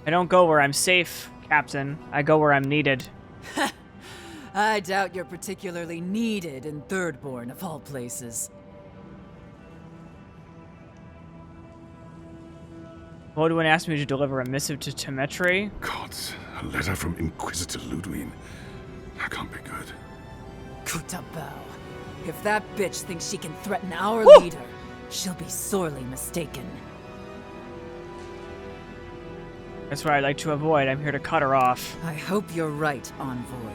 I don't go where I'm safe, Captain. I go where I'm needed. I doubt you're particularly needed in Thirdborn, of all places. Lodwin asked me to deliver a missive to Temetri. Gods, a letter from Inquisitor Ludwig. That can't be good. Kutabao. If that bitch thinks she can threaten our leader, she'll be sorely mistaken. That's what I'd like to avoid. I'm here to cut her off. I hope you're right, Envoy.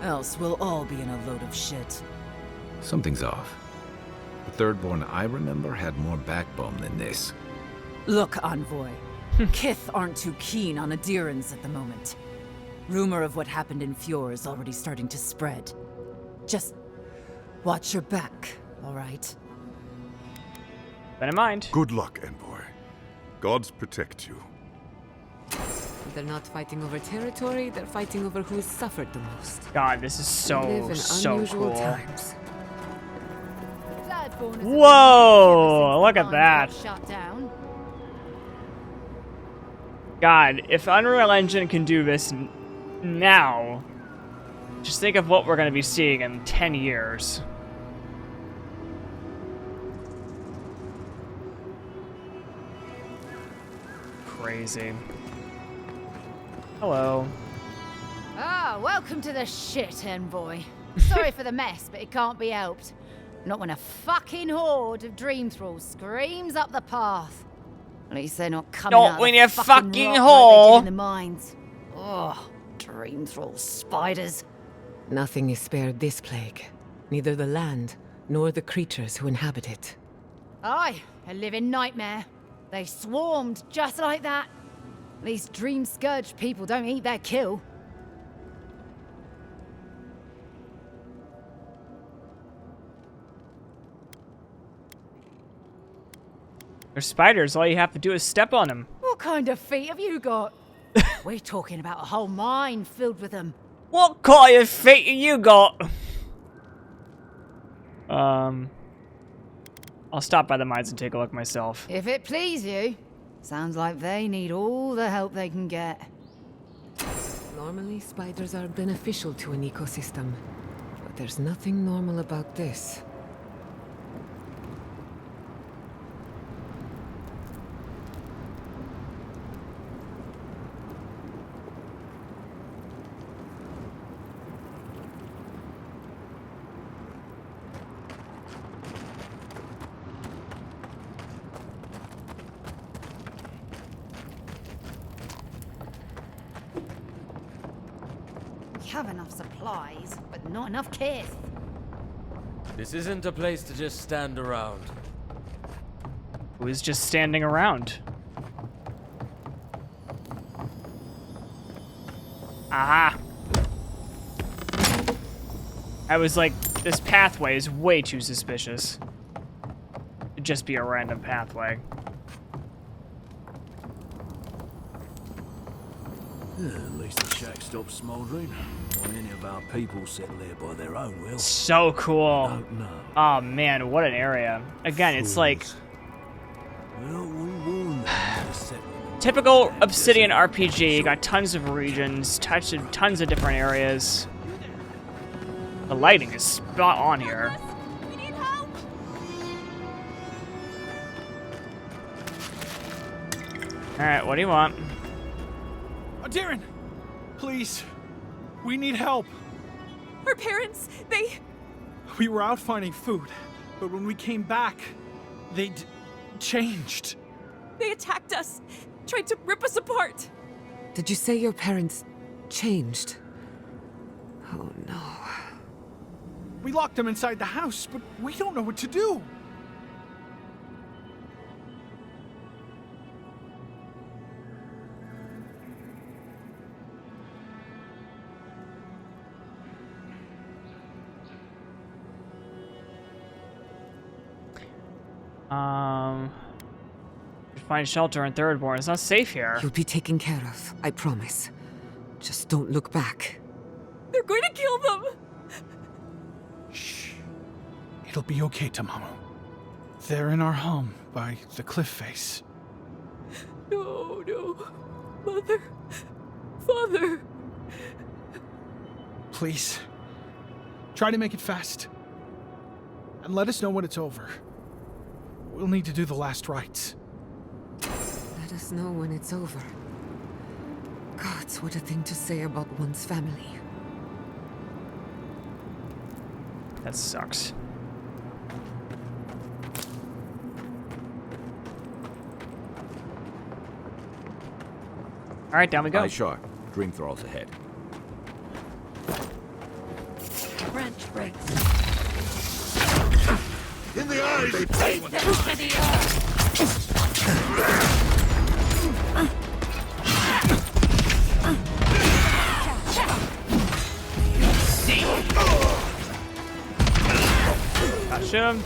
Else we'll all be in a load of shit. Something's off. The Thirdborn I remember had more backbone than this. Look, Envoy. Kith aren't too keen on Adirans at the moment. Rumor of what happened in Fior is already starting to spread. Just watch your back, all right? Bear in mind. Good luck, Envoy. Gods protect you. They're not fighting over territory, they're fighting over who's suffered the most. God, this is so unusual cool. Times. Whoa! Look at that. Shut down. God, if Unreal Engine can do this now, just think of what we're going to be seeing in 10 years. Crazy. Hello. Ah, welcome to the shit, Envoy. Sorry for the mess, but it can't be helped. Not when a fucking horde of Dream Thralls screams up the path. At least they're not coming out when of you the fucking rock hole. like they did in the mines. Oh, Dream Thrall spiders. Nothing is spared this plague. Neither the land, nor the creatures who inhabit it. Aye, a living nightmare. They swarmed just like that. At least Dreamscourge people don't eat their kill. They're spiders. All you have to do is step on them. What kind of feet have you got? We're talking about a whole mine filled with them. What kind of feet have you got? I'll stop by the mines and take a look myself. If it please you. Sounds like they need all the help they can get. Normally, spiders are beneficial to an ecosystem. But there's nothing normal about this. We have enough supplies, but not enough kith. This isn't a place to just stand around. Who is just standing around? Aha! I was like, this pathway is way too suspicious. It'd just be a random pathway. At least the shack stopped smoldering. find any of our people settle here by their own will. So cool. Don't know. Oh man, what an area. Again, it's like Well, we warned them not to settle. typical Obsidian RPG. You got tons of regions, tons of different areas. The lighting is spot on here. Alright, what do you want? Oh, Darren! Please. We need help. Our parents, We were out finding food, but when we came back, they'd changed. they attacked us, tried to rip us apart. Did you say your parents changed? Oh no. We locked them inside the house, but we don't know what to do. Find shelter in Thirdborn. It's not safe here. You'll be taken care of, I promise. Just don't look back. They're going to kill them. Shh. It'll be okay, Tamamu. They're in our home by the cliff face. No, no. Mother. Father. Please. Try to make it fast. And let us know when it's over. We'll need to do the last rites. Let us know when it's over. Gods, what a thing to say about one's family. That sucks. Alright, down we go. Aye, sure. Dream thralls ahead. Branch breaks. In the eyes! Gotcha him.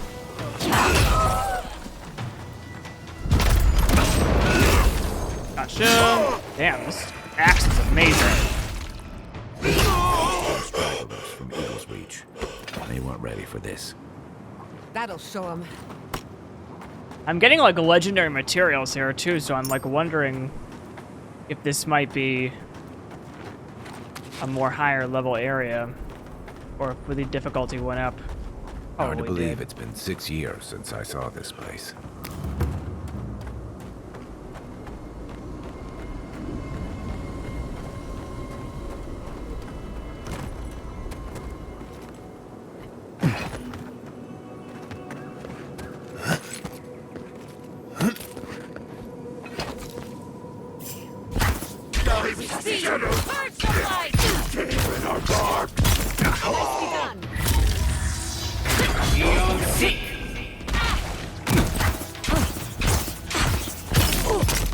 Gotcha. Damn, this axe is amazing. Stragglers from Eagle's Reach. They weren't ready for this. That'll show him. I'm getting like legendary materials here too, so I'm like wondering if this might be a more higher level area, or if the difficulty went up. Hard to Probably believe did. it's been 6 years since I saw this place.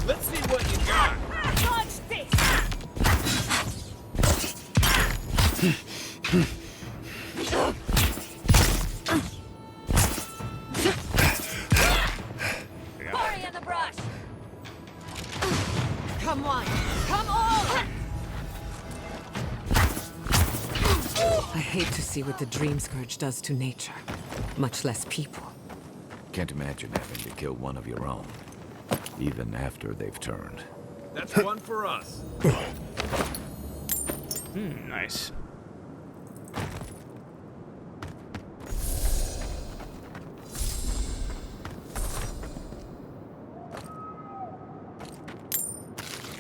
Let's see what you got. Dodge this. Hurry in the brush. Come on. Come on. I hate to see what the Dreamscourge does to nature, much less people. Can't imagine having to kill one of your own, even after they've turned. That's one for us. Nice.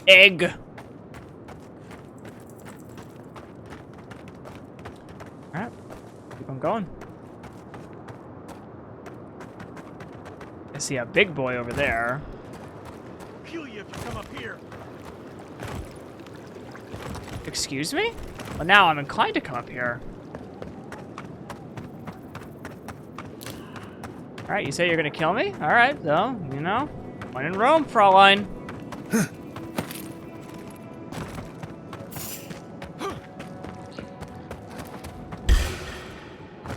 Egg. Alright, keep on going. I see a big boy over there. Kill you if you come up here. Excuse me? Well, now I'm inclined to come up here. Alright, you say you're gonna kill me? Alright, though, you know. When in Rome, Fraulein.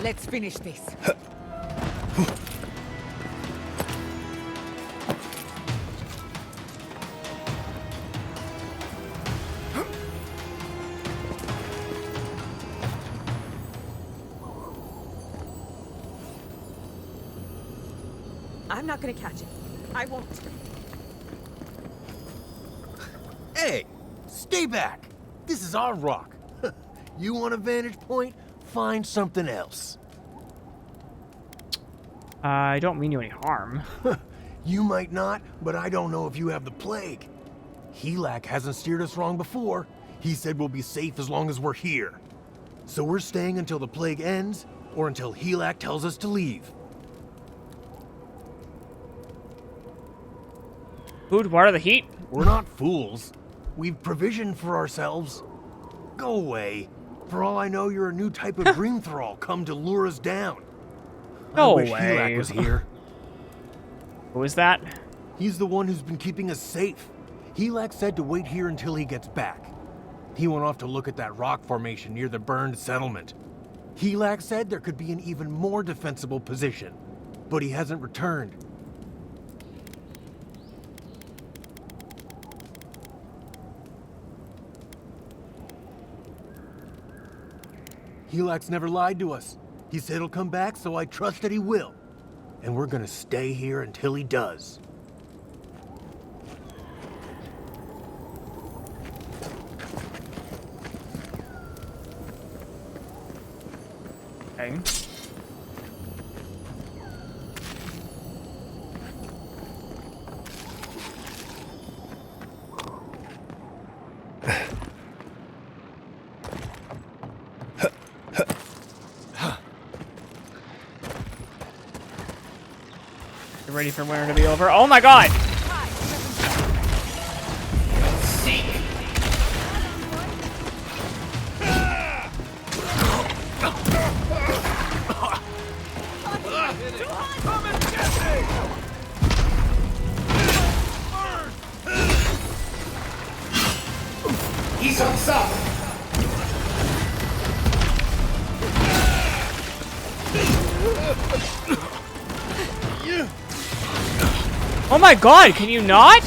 Let's finish this. I'm not gonna catch it. I won't. Hey, stay back. This is our rock. You want a vantage point? Find something else. I don't mean you any harm. You might not, but I don't know if you have the plague. Helak hasn't steered us wrong before. He said we'll be safe as long as we're here. So we're staying until the plague ends, or until Helak tells us to leave. Food, water, the heat? We're not fools. We've provisioned for ourselves. Go away. For all I know, you're a new type of dream thrall come to lure us down. No I wish way. Helak was here. Who is that? He's the one who's been keeping us safe. Helak said to wait here until he gets back. He went off to look at that rock formation near the burned settlement. Helak said there could be an even more defensible position, but he hasn't returned. Helak's never lied to us. He said he'll come back, so I trust that he will. And we're gonna stay here until he does. Okay. Get ready for winter to be over. Oh my god! He's on top. Oh my god, can you not?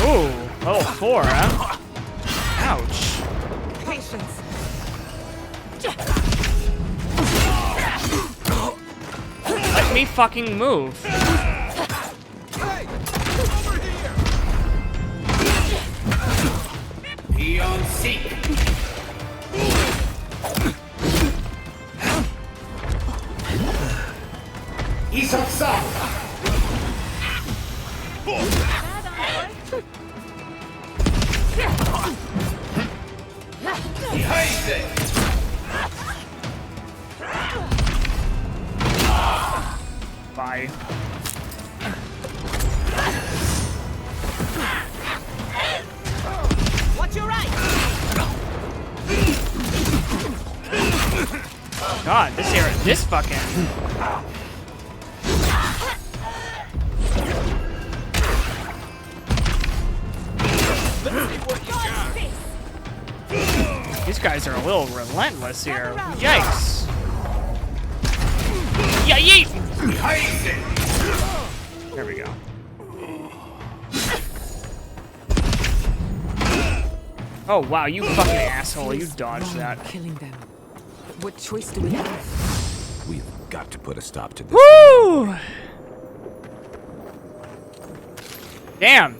Ooh, level 4, huh? Ouch. Patience. Let me fucking move. Hey, over here. Beyond seek. He's outside. Bye. Watch your right. God, this area, this fucking. These guys are a little relentless here. Yikes. Yeah, yeet! There we go. Oh wow, you fucking asshole! You dodged that. Killing them. What choice do we have? We've got to put a stop to this. Woo! Damn,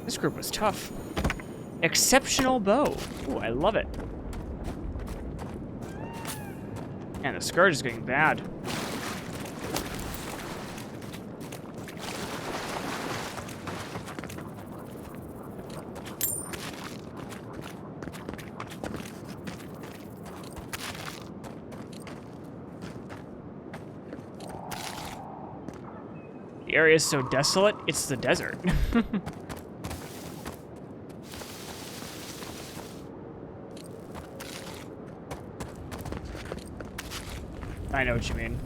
this group was tough. Exceptional bow. Ooh, I love it. Man, the Scourge is getting bad. The area is so desolate, it's the desert. I know what you mean.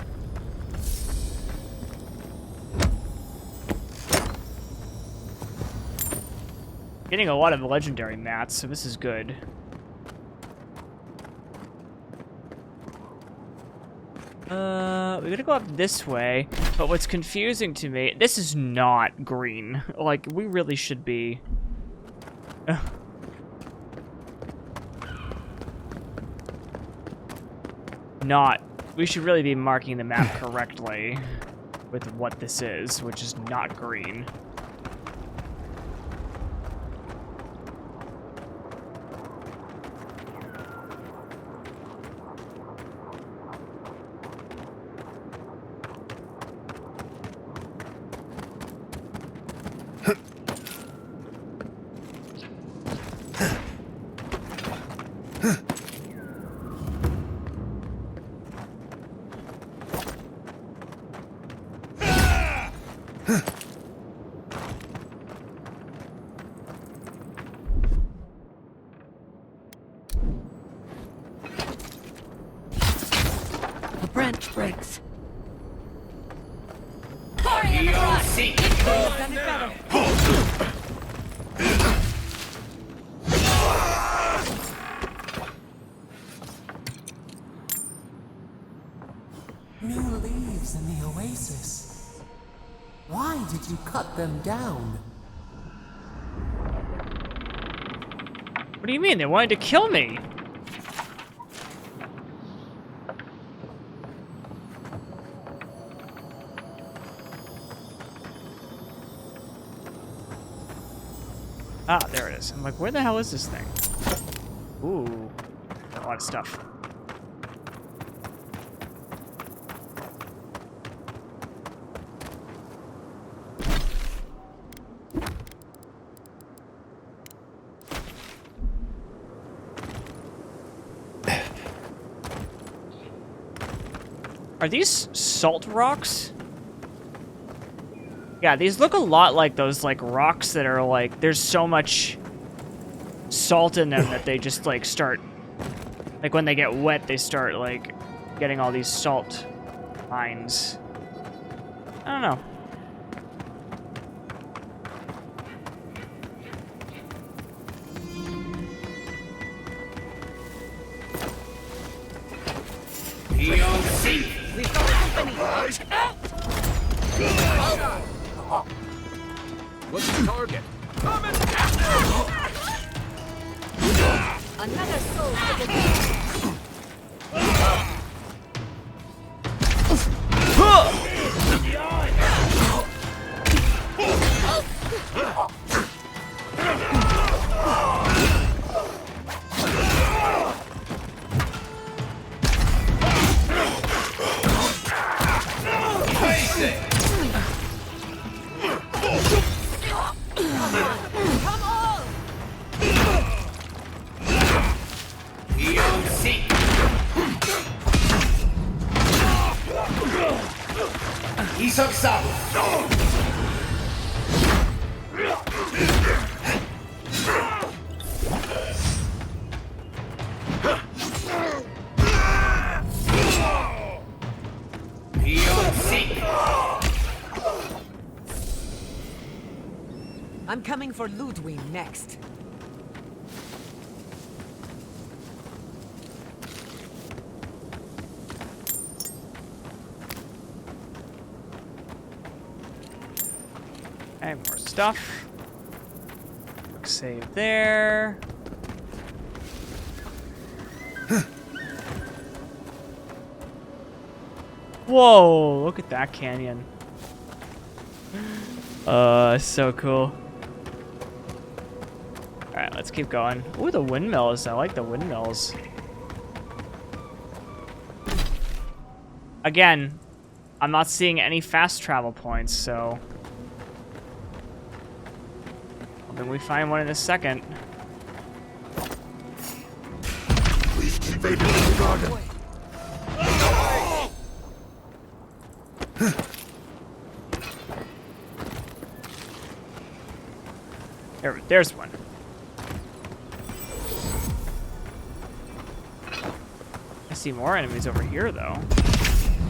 Getting a lot of legendary mats, so this is good. We're gonna go up this way, but what's confusing to me, this is not green. Like, we really should be... We should really be marking the map correctly with what this is, which is not green. Branch breaks. New leaves in the Oasis. Why did you cut them down? What do you mean? They wanted to kill me. Ah, there it is. I'm like, where the hell is this thing? Ooh, a lot of stuff. Are these salt rocks? Yeah, these look a lot like those, like, rocks that are, like, there's so much salt in them that they just, like, start, like, when they get wet, they start, like, getting all these salt mines. I don't know. We've got company. What's the target? Another soul for the I'm coming for Ludwig next. Okay, more stuff. Quick save there. Whoa, look at that canyon. So cool. Alright, let's keep going. Ooh, the windmills. I like the windmills. Again, I'm not seeing any fast travel points, so... hoping we find one in a second. Please keep aiming at the garden. There's one. I see more enemies over here, though.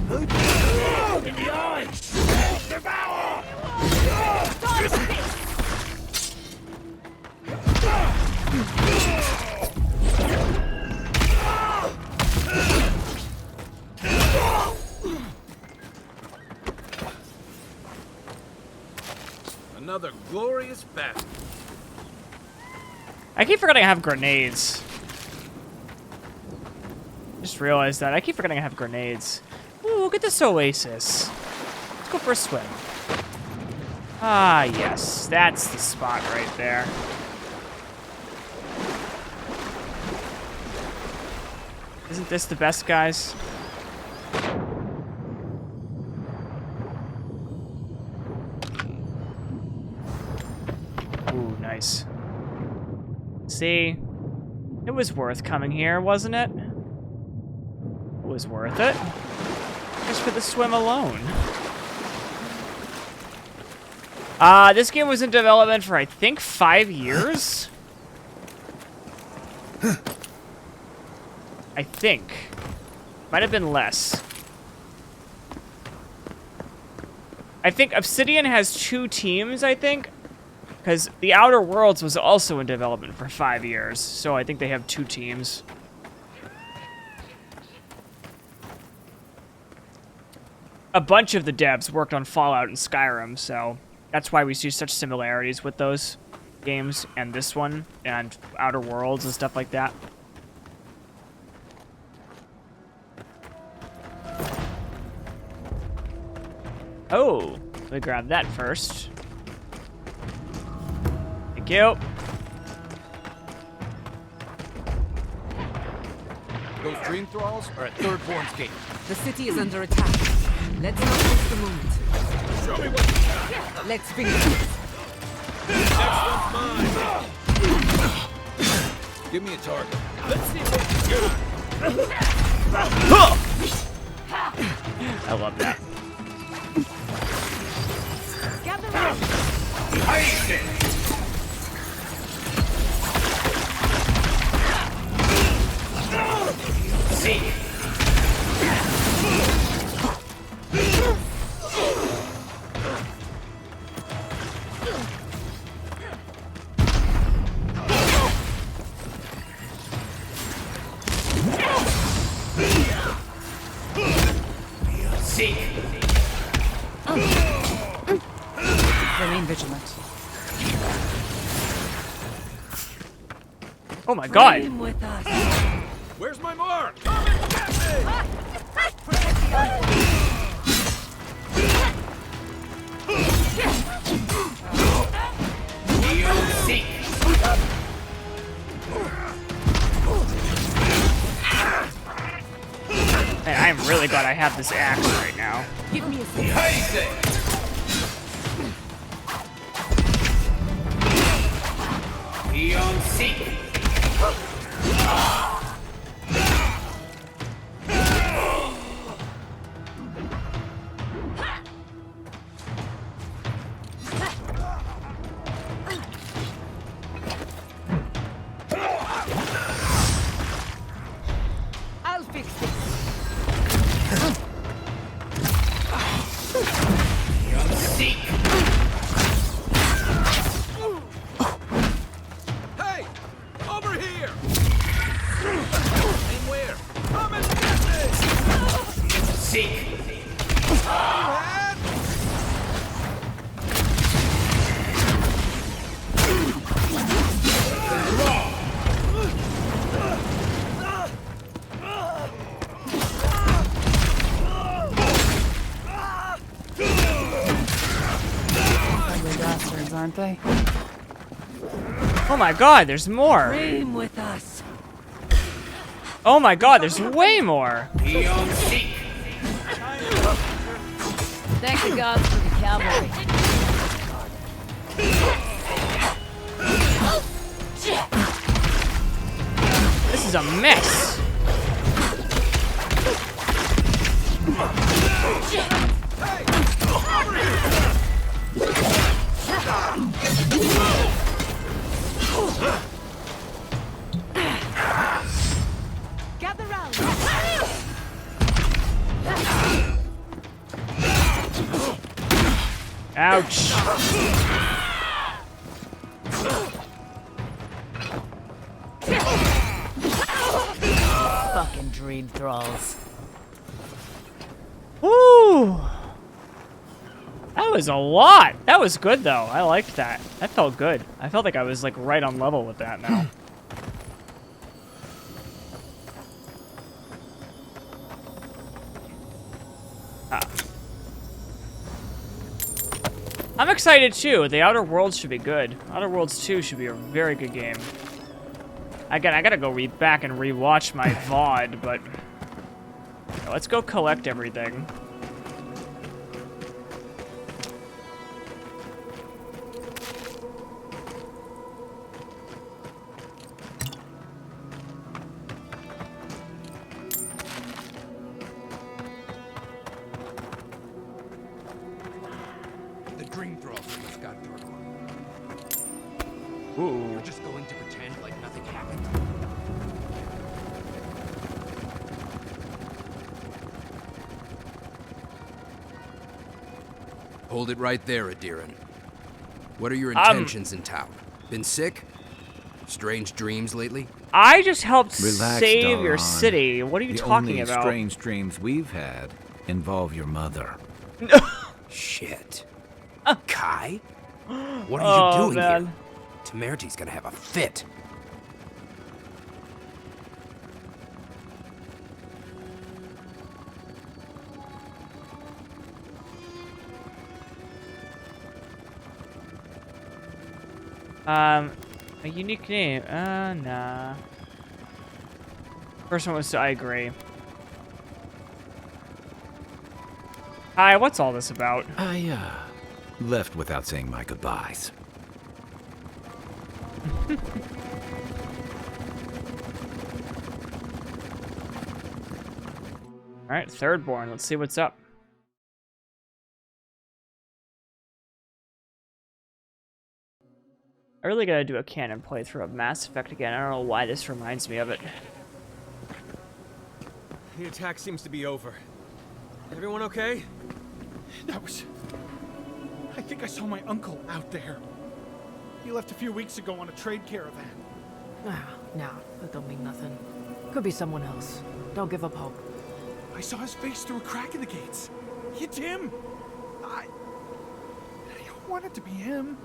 In the eyes! Devour! Another glorious battle. I keep forgetting I have grenades. Just realized that. I keep forgetting I have grenades. Ooh, look at this oasis. Let's go for a swim. Ah, yes. That's the spot right there. Isn't this the best, guys? Ooh, nice. See? It was worth coming here, wasn't it? It was worth it. Just for the swim alone. This game was in development for, I think, 5 years? I think. Might have been less. I think Obsidian has 2 teams, I think. Because the Outer Worlds was also in development for 5 years. So I think they have 2 teams. A bunch of the devs worked on Fallout and Skyrim, so that's why we see such similarities with those games and this one and Outer Worlds and stuff like that. Oh, let me grab that first. Thank you. Those dream thralls are at Thirdborn's gate. The city is under attack. Let's not waste the moment. Show me what you got. Let's finish this. Next one's mine. Give me a target. Let's see what you got. I love that. Gather round. Ice it. See. See. Remain vigilant. Oh my god. Where's my mark? Come and get me! Hey, I'm really glad I have this axe right now. Give me a second. Beyond seek. I'll fix this. Beyond seek. Hey! Over here! And where? Come and get me! Seek. aren't they? Oh my god, there's more. Dream with us. Oh my god, there's way more. Thank the gods for the cavalry. This is a mess. Gather round. Ouch. Fucking dream thralls. Woo! That was a lot. That was good though. I liked that. That felt good. I felt like I was like right on level with that now. I'm excited too. The Outer Worlds should be good. Outer Worlds 2 should be a very good game. I gotta go back and rewatch my VOD, but let's go collect everything. The dream thralls from the Scatterscarp. Ooh. You're just going to pretend like nothing happened? Hold it right there, Adiran. What are your intentions in town? Been sick? Strange dreams lately? I just helped Relax, save your Daron. city. What are you talking about? The only strange dreams we've had involve your mother. Shit. Kai? What are you doing man. here? Temerty's gonna have a fit. A unique name. Nah. First one was I agree. Hi, what's all this about? I, left without saying my goodbyes. Alright, Thirdborn. Let's see what's up. I really gotta do a canon playthrough of Mass Effect again. I don't know why this reminds me of it. The attack seems to be over. Everyone okay? That was... I think I saw my uncle out there. He left a few weeks ago on a trade caravan. No, that don't mean nothing. Could be someone else. Don't give up hope. I saw his face through a crack in the gates. It's him! I want it to be him.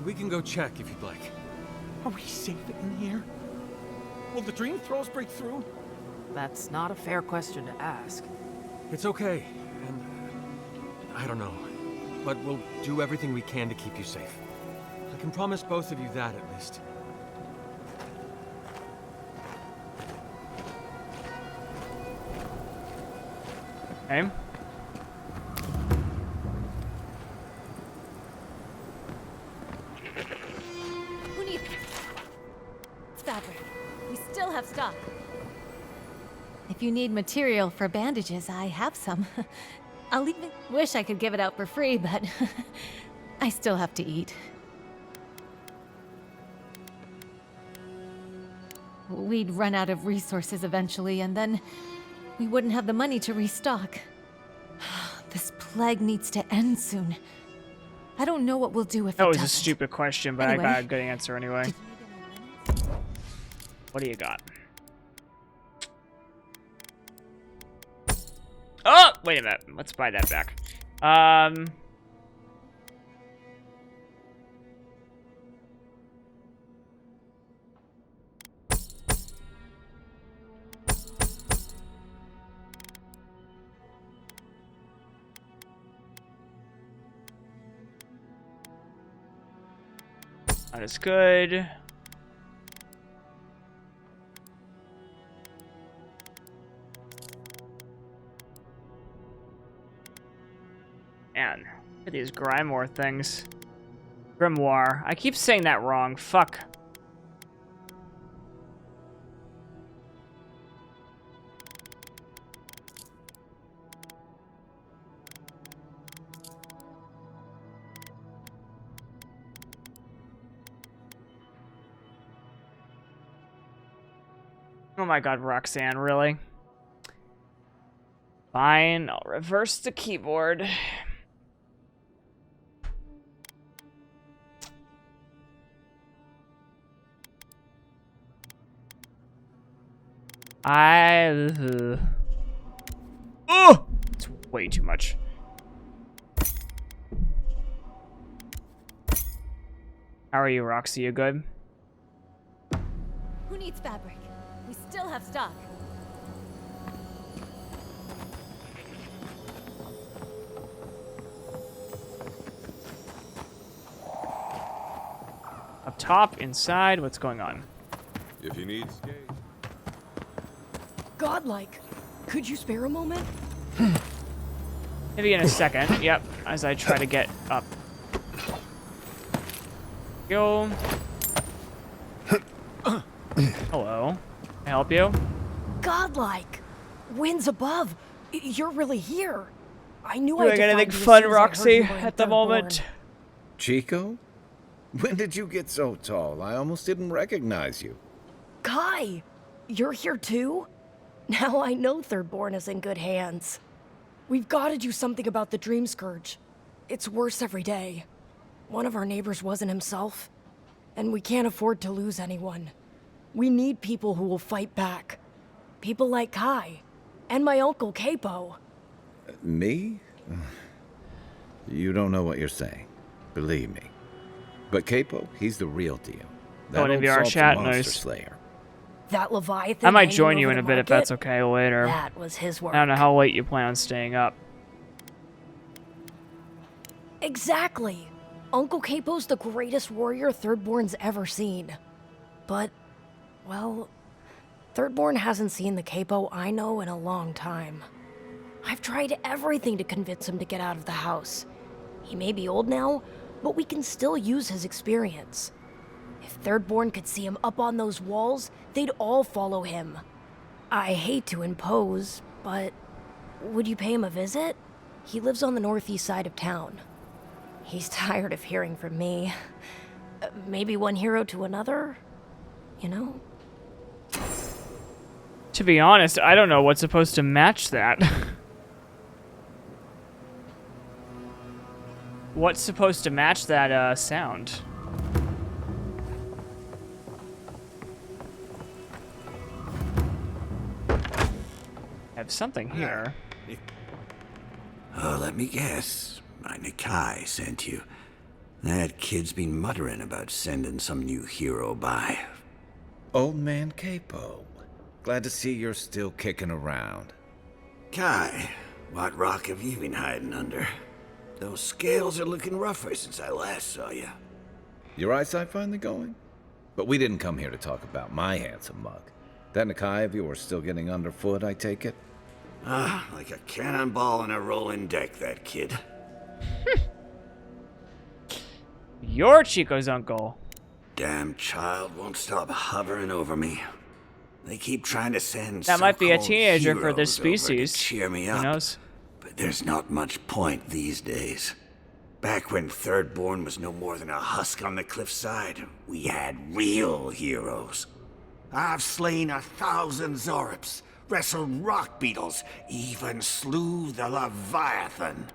We can go check if you'd like. Are we safe in here? Will the dream thralls break through? That's not a fair question to ask. It's okay, and I don't know, but we'll do everything we can to keep you safe. I can promise both of you that, at least. Okay. Who needs fabric? We still have stock. If you need material for bandages, I have some. I'll even wish I could give it out for free, but I still have to eat. We'd run out of resources eventually, and then we wouldn't have the money to restock. This plague needs to end soon. I don't know what we'll do if That it was doesn't. a stupid question, but Anyway. I got a good answer anyway. What do you got? Oh, wait a minute. Let's buy that back. That is good. Man, look at these Grimoire things. Grimoire. I keep saying that wrong. Fuck. Oh my god, Roxanne, really? Fine, I'll reverse the keyboard. Oh! It's way too much. How are you, Roxy? You good? Who needs fabric? We still have stock. Up top, inside, what's going on? If you need Godlike. Could you spare a moment? Maybe in a second. Yep, as I try to get up. Go. Hello. Can I help you? Godlike. Winds above. You're really here. I knew Doing anything fun, Roxy, at the moment? Chico? When did you get so tall? I almost didn't recognize you. Kai, you're here too? Now I know Thirdborn is in good hands. We've got to do something about the Dreamscourge. It's worse every day. One of our neighbors wasn't himself, and we can't afford to lose anyone. We need people who will fight back. People like Kai, and my uncle Capo. Me? You don't know what you're saying. Believe me. But Capo, he's the real deal. Going to old be our salty chat, monster nice. Slayer. That Leviathan. I might hanging join you over in a the bit if market? that's okay later. That was his work. I don't know how late you plan on staying up. Exactly. Uncle Capo's the greatest warrior Thirdborn's ever seen. But, well, Thirdborn hasn't seen the Capo I know in a long time. I've tried everything to convince him to get out of the house. He may be old now, but we can still use his experience. If Thirdborn could see him up on those walls, they'd all follow him. I hate to impose, but would you pay him a visit? He lives on the northeast side of town. He's tired of hearing from me. Maybe one hero to another, you know? To be honest, I don't know what's supposed to match that. What's supposed to match that sound? I have something here. Oh, let me guess. My Nikai sent you. That kid's been muttering about sending some new hero by. Old man Capo. Glad to see you're still kicking around. Kai, what rock have you been hiding under? Those scales are looking rougher since I last saw you. Your eyesight finally going? But we didn't come here to talk about my handsome mug. That Nikai of yours still getting underfoot, I take it? Ah, like a cannonball in a rolling deck, that kid. You're Chico's uncle. Damn child won't stop hovering over me. They keep trying to send That might be a so-called teenager for this heroes over to species. cheer me up. Who knows? But there's not much point these days. Back when Thirdborn was no more than a husk on the cliffside, we had real heroes. I've slain 1,000 Zorops, wrestled rock beetles, even slew the Leviathan.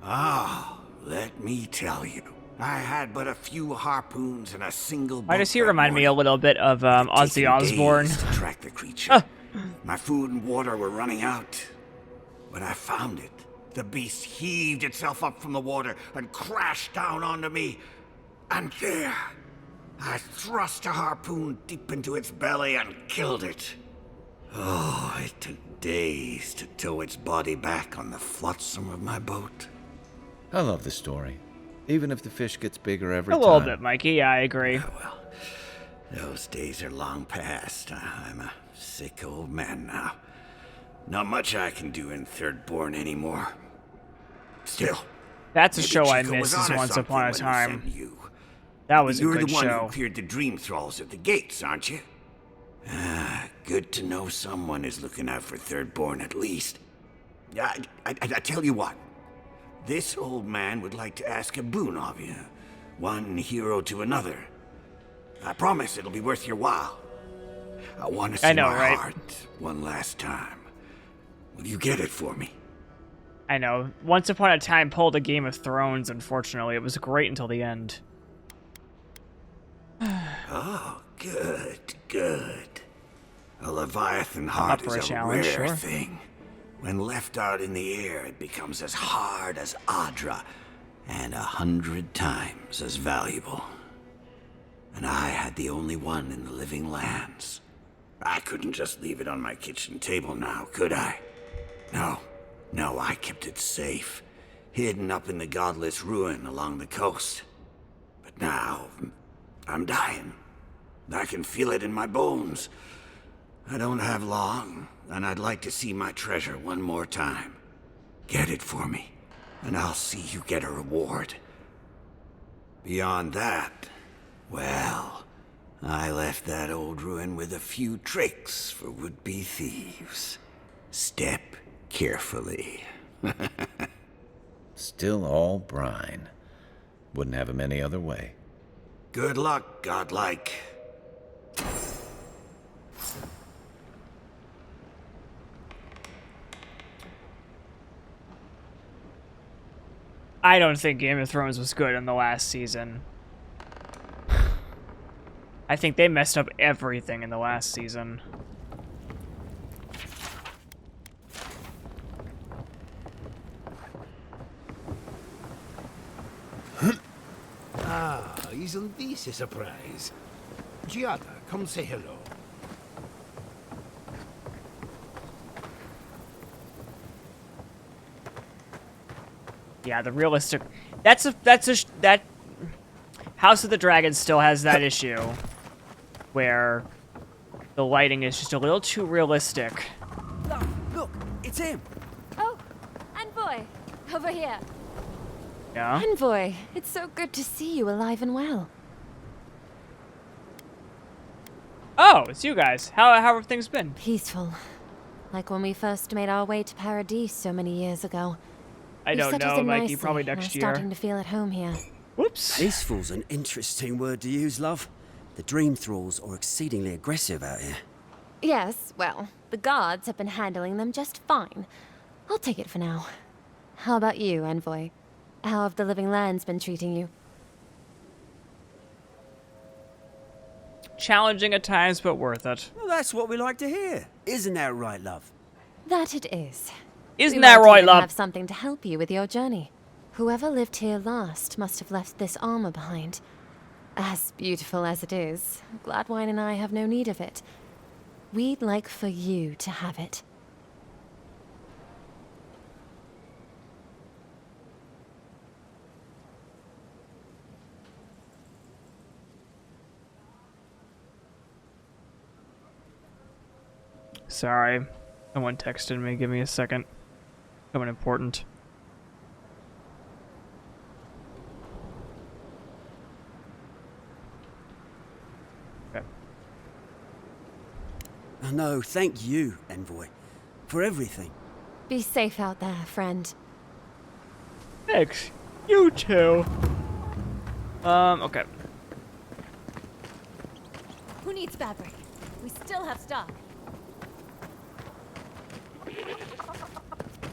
Ah, let me tell you. I had but a few harpoons and a single. Why does he remind me a little bit of Ozzy Osbourne? To track the creature. My food and water were running out. When I found it, the beast heaved itself up from the water and crashed down onto me. And there, I thrust a harpoon deep into its belly and killed it. Oh, it took days to tow its body back on the flotsam of my boat. I love the story, even if the fish gets bigger every A time. little bit, Mikey. Yeah, I agree. Yeah, well, those days are long past. I'm a sick old man now. Not much I can do in Thirdborn anymore. Still, that's a maybe show I Chico was missed. Is onto Once Upon a something when he Time. sent you. That was a You're good the one show. who cleared the dream thralls at the gates, aren't you? Ah, good to know someone is looking out for Thirdborn at least. I tell you what. This old man would like to ask a boon of you. One hero to another. I promise it'll be worth your while. I want to see my heart one last time. Will you get it for me? I know. Once Upon a Time pulled a Game of Thrones, unfortunately. It was great until the end. Oh, good. A Leviathan heart is a rare thing. When left out in the air, it becomes as hard as Adra, and 100 times as valuable. And I had the only one in the living lands. I couldn't just leave it on my kitchen table now, could I? No, I kept it safe, hidden up in the godless ruin along the coast. But now, I'm dying. I can feel it in my bones. I don't have long, and I'd like to see my treasure one more time. Get it for me, and I'll see you get a reward. Beyond that, well, I left that old ruin with a few tricks for would-be thieves. Step carefully. Still all brine. Wouldn't have him any other way. Good luck, godlike. I don't think Game of Thrones was good in the last season. I think they messed up everything in the last season. Ah, isn't this a surprise? Giada, come say hello. Yeah, the realistic. That House of the Dragon still has that issue where the lighting is just a little too realistic. Look, it's him. Oh, Envoy, over here. Yeah. Envoy, it's so good to see you alive and well. Oh, it's you guys. How have things been? Peaceful, like when we first made our way to Paradise so many years ago. I don't know, Mikey. Probably next year. Starting to feel at home here. Whoops. Peaceful's an interesting word to use, love. The dream thralls are exceedingly aggressive out here. Yes, well, the guards have been handling them just fine. I'll take it for now. How about you, Envoy? How have the living lands been treating you? Challenging at times, but worth it. Well, that's what we like to hear. Isn't that right, love? That it is. Isn't that right, love? Have something to help you with your journey. Whoever lived here last must have left this armor behind. As beautiful as it is, Gladwine and I have no need of it. We'd like for you to have it. Sorry. Someone texted me. Give me a second. Something important. Okay. No, thank you, Envoy, for everything. Be safe out there, friend. Thanks. You too. Okay. Who needs fabric? We still have stock.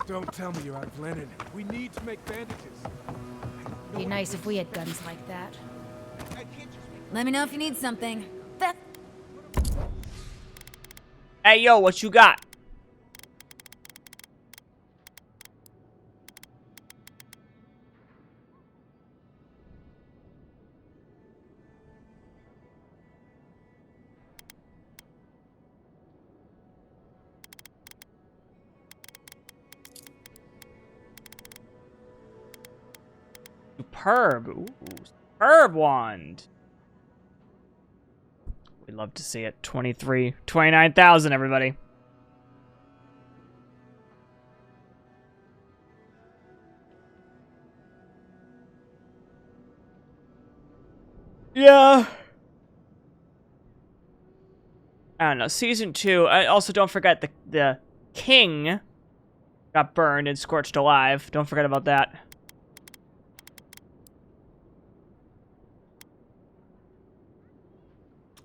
Don't tell me you're out of linen. We need to make bandages. Be nice if we had guns like that. Let me know if you need something. Hey, yo, what you got? Superb. Ooh, superb wand. We'd love to see it. 29,000, everybody. Yeah. I don't know. Season 2. Also, don't forget the king got burned and scorched alive. Don't forget about that.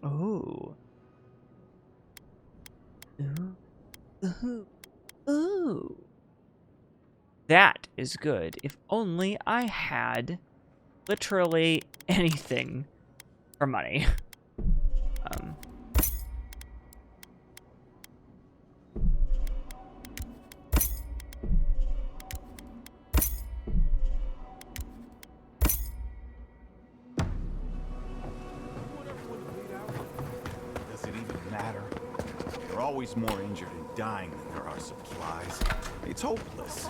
Ooh. Ooh. Ooh. Ooh. That is good. If only I had literally anything for money. Does it even matter? There are always more injured and dying than there are supplies. It's hopeless.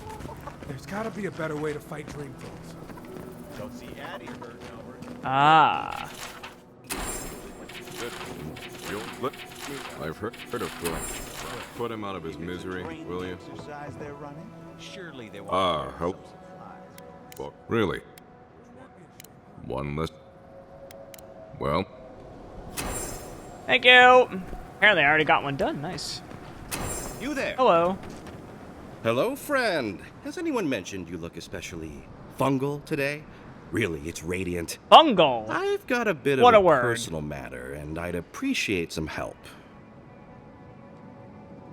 There's gotta be a better way to fight Dreamscourge. Don't see Addie hurt over. Ah. I've heard of Fior. Put him out of his misery, will you? Help. Well, really? One less. Well. Thank you. Apparently, I already got one done. Nice. You there? Hello. Hello, friend. Has anyone mentioned you look especially fungal today? Really, it's radiant. Fungal? I've got a bit What of a word. personal matter, and I'd appreciate some help.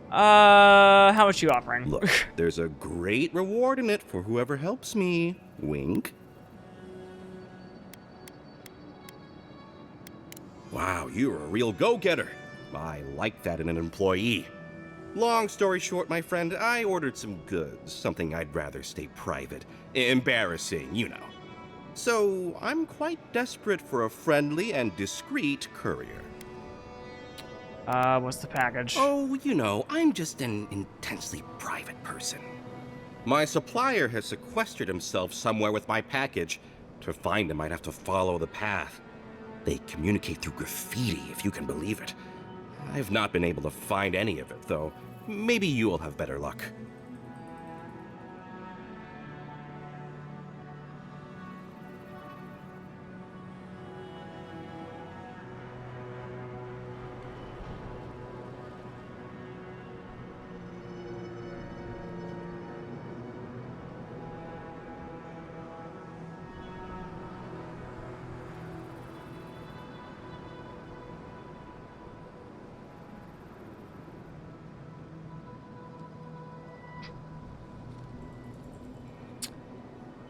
How much you offering? Look, there's a great reward in it for whoever helps me. Wink. Wow, you're a real go-getter. I like that in an employee. Long story short, my friend, I ordered some goods, something I'd rather stay private. Embarrassing, you know. So, I'm quite desperate for a friendly and discreet courier. What's the package? Oh, you know, I'm just an intensely private person. My supplier has sequestered himself somewhere with my package. To find him, I'd have to follow the path. They communicate through graffiti, if you can believe it. I've not been able to find any of it, though. Maybe you'll have better luck.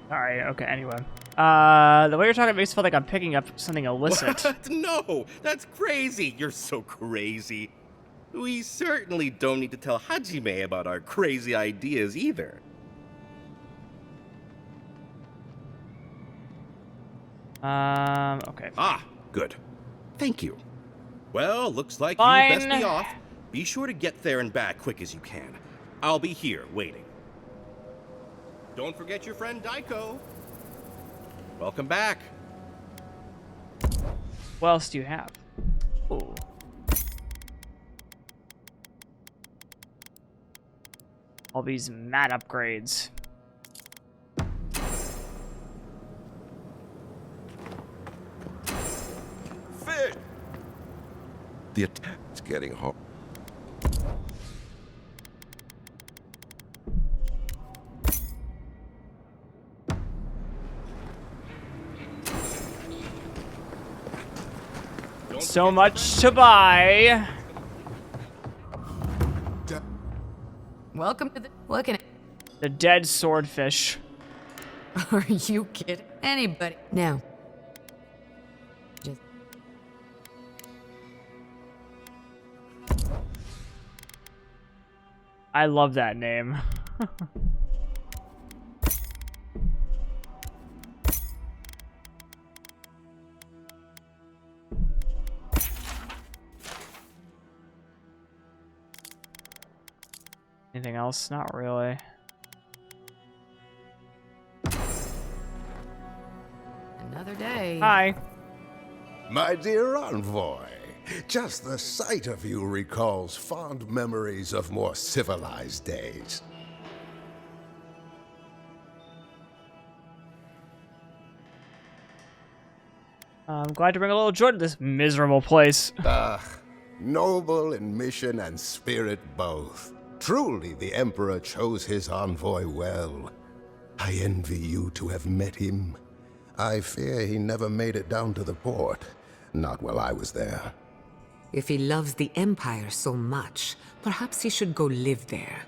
Sorry, okay, anyway. The way you're talking makes me feel like I'm picking up something illicit. What? No, that's crazy. You're so crazy. We certainly don't need to tell Hajime about our crazy ideas either. Okay. Ah, good. Thank you. Well, looks like Fine. you best be off. Be sure to get there and back quick as you can. I'll be here waiting. Don't forget your friend Daiko. Welcome back. What else do you have? Ooh. All these mad upgrades. Fit! The attack's getting hard. So much to buy. Welcome to the... What can... The dead swordfish. Are you kidding? Anybody. Now. Just... I love that name. Anything else? Not really. Another day. Hi. My dear envoy, just the sight of you recalls fond memories of more civilized days. I'm glad to bring a little joy to this miserable place. Noble in mission and spirit both. Truly, the Emperor chose his envoy well. I envy you to have met him. I fear he never made it down to the port. Not while I was there. If he loves the Empire so much, perhaps he should go live there.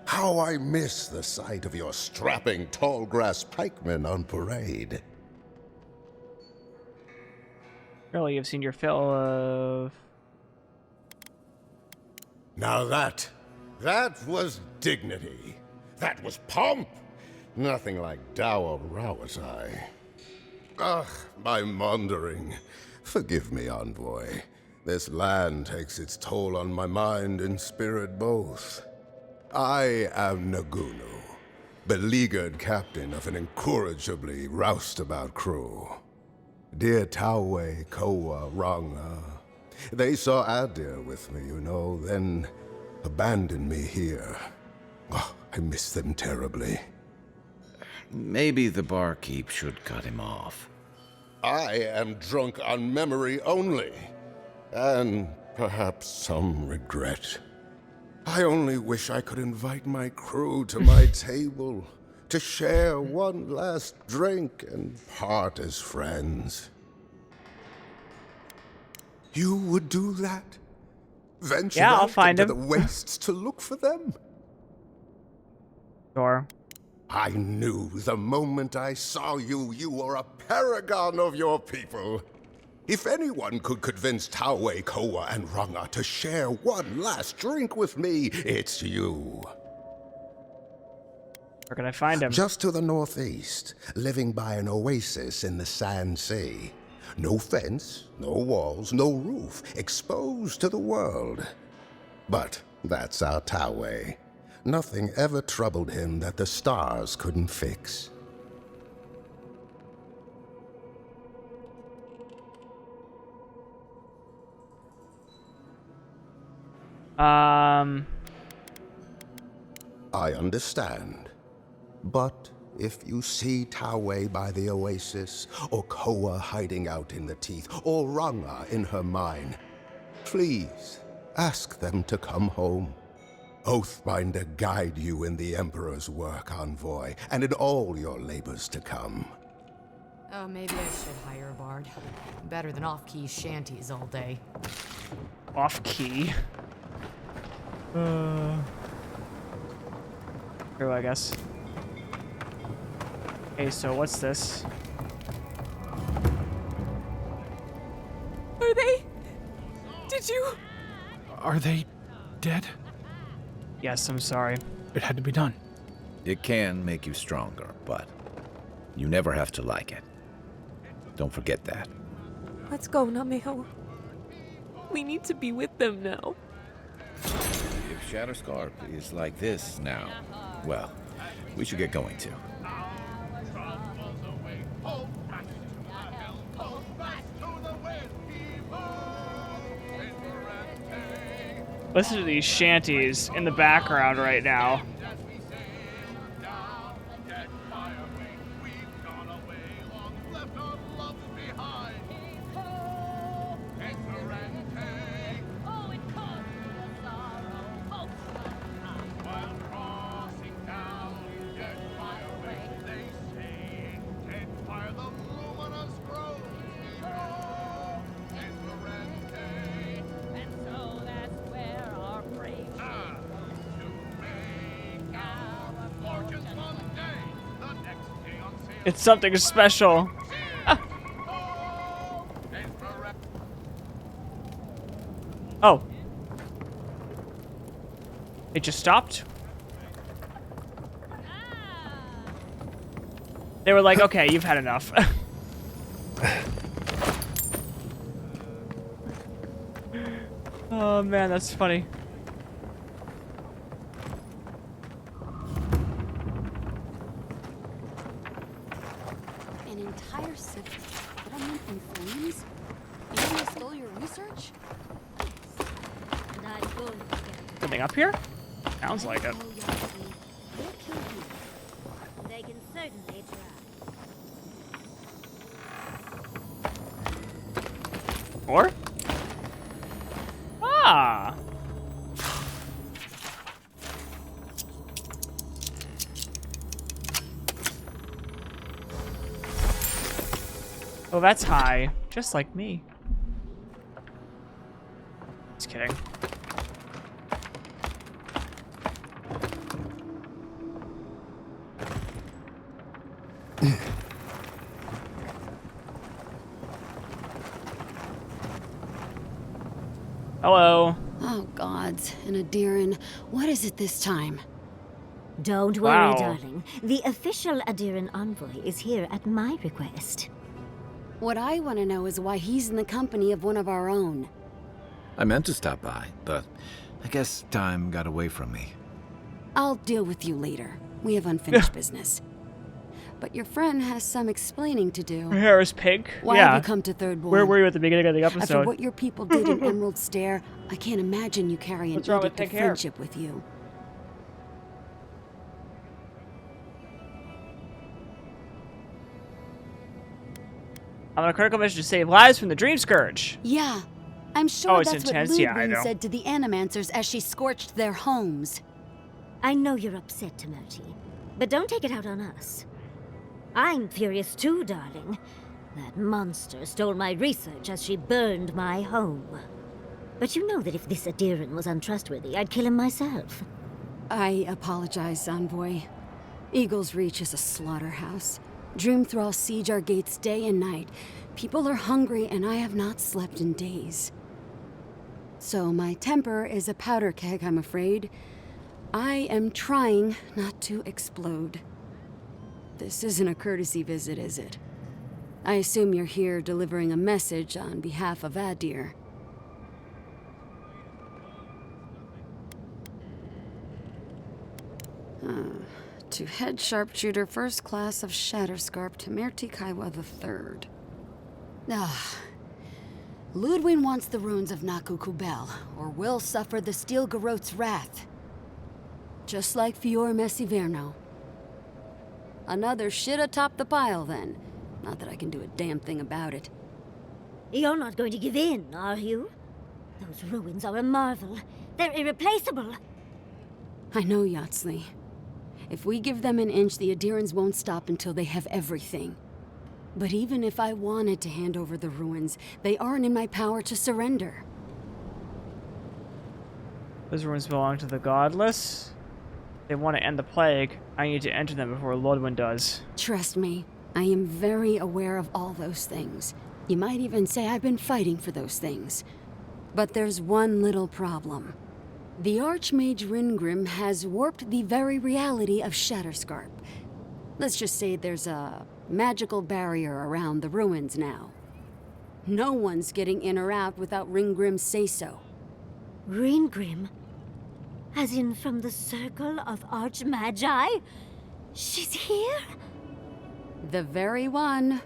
How I miss the sight of your strapping tall grass pikemen on parade. Surely you've seen your fill of... Now that was dignity. That was pomp. Nothing like dour Rawazai. Ugh, my maundering. Forgive me, envoy. This land takes its toll on my mind and spirit both. I am Nagunu, beleaguered captain of an incorrigibly roustabout crew. Dear Tawe, Koa, Ranga. They saw Adir with me, you know, then abandoned me here. Oh, I miss them terribly. Maybe the barkeep should cut him off. I am drunk on memory only, and perhaps some regret. I only wish I could invite my crew to my table, to share one last drink and part as friends. You would do that? Venture I'll find into him. the wastes to look for them? Sure. I knew the moment I saw you, you were a paragon of your people. If anyone could convince Tawe, Koa, and Ranga to share one last drink with me, it's you. Where can I find him? Just to the northeast, living by an oasis in the Sand Sea. No fence, no walls, no roof, exposed to the world. But that's our Tawe. Nothing ever troubled him that the stars couldn't fix. I understand. But if you see Tawe by the oasis, or Koa hiding out in the teeth, or Ranga in her mine, please ask them to come home. Oathbinder guide you in the Emperor's work, envoy, and in all your labors to come. Oh, maybe I should hire a bard. Better than off-key shanties all day. Off-key? True, I guess. Okay, so what's this? Are they? Did you? Are they dead? Yes, I'm sorry. It had to be done. It can make you stronger, but you never have to like it. Don't forget that. Let's go, Nameho. We need to be with them now. If Scatterscarp is like this now, well, we should get going too. Listen to these shanties in the background right now. It's something special. Oh. It just stopped? They were like, okay, you've had enough. Oh man, that's funny. An entire city. Put them in flames? You mean they stole your research? And I'm going to get Something up here? Sounds like it. They can certainly try. Or? Ah! Oh, that's high. Just like me. Just kidding. Hello. Oh, gods. And Adiran, what is it this time? Don't worry, Wow. darling. The official Adiran envoy is here at my request. What I want to know is why he's in the company of one of our own. I meant to stop by, but I guess time got away from me. I'll deal with you later. We have unfinished business. But your friend has some explaining to do. Her hair is pink. Why yeah. have you come to Third Born? Where were you at the beginning of the After episode? what your people did in Emerald Stair, I can't imagine you carry an What's wrong with edict of pink hair? friendship with you. I'm on a critical mission to save lives from the Dreamscourge. Yeah, I'm sure Oh, it's that's intense? what Yeah, I Ludwig know. said to the Animancers as she scorched their homes. I know you're upset, Timoti, but don't take it out on us. I'm furious too, darling. That monster stole my research as she burned my home. But you know that if this Adiran was untrustworthy, I'd kill him myself. I apologize, Envoy. Eagle's Reach is a slaughterhouse. Dreamthralls siege our gates day and night. People are hungry, and I have not slept in days. So my temper is a powder keg, I'm afraid. I am trying not to explode. This isn't a courtesy visit, is it? I assume you're here delivering a message on behalf of Adir. To Head Sharpshooter, First Class of Scatterscarp, Temerti Kaiwa III. Ludwig wants the ruins of Naku Kubel, or will suffer the Steel Garrote's wrath. Just like Fior Iverno. Another shit atop the pile, then. Not that I can do a damn thing about it. You're not going to give in, are you? Those ruins are a marvel. They're irreplaceable. I know, Yatsley. If we give them an inch, the Adirans won't stop until they have everything. But even if I wanted to hand over the ruins, they aren't in my power to surrender. Those ruins belong to the godless. If they want to end the plague, I need to enter them before Lodwin does. Trust me, I am very aware of all those things. You might even say I've been fighting for those things. But there's one little problem. The Archmage Ringrim has warped the very reality of Scatterscarp. Let's just say there's a magical barrier around the ruins now. No one's getting in or out without Ringgrim's say-so. Ringgrim? As in from the Circle of Archmagi? She's here? The very one.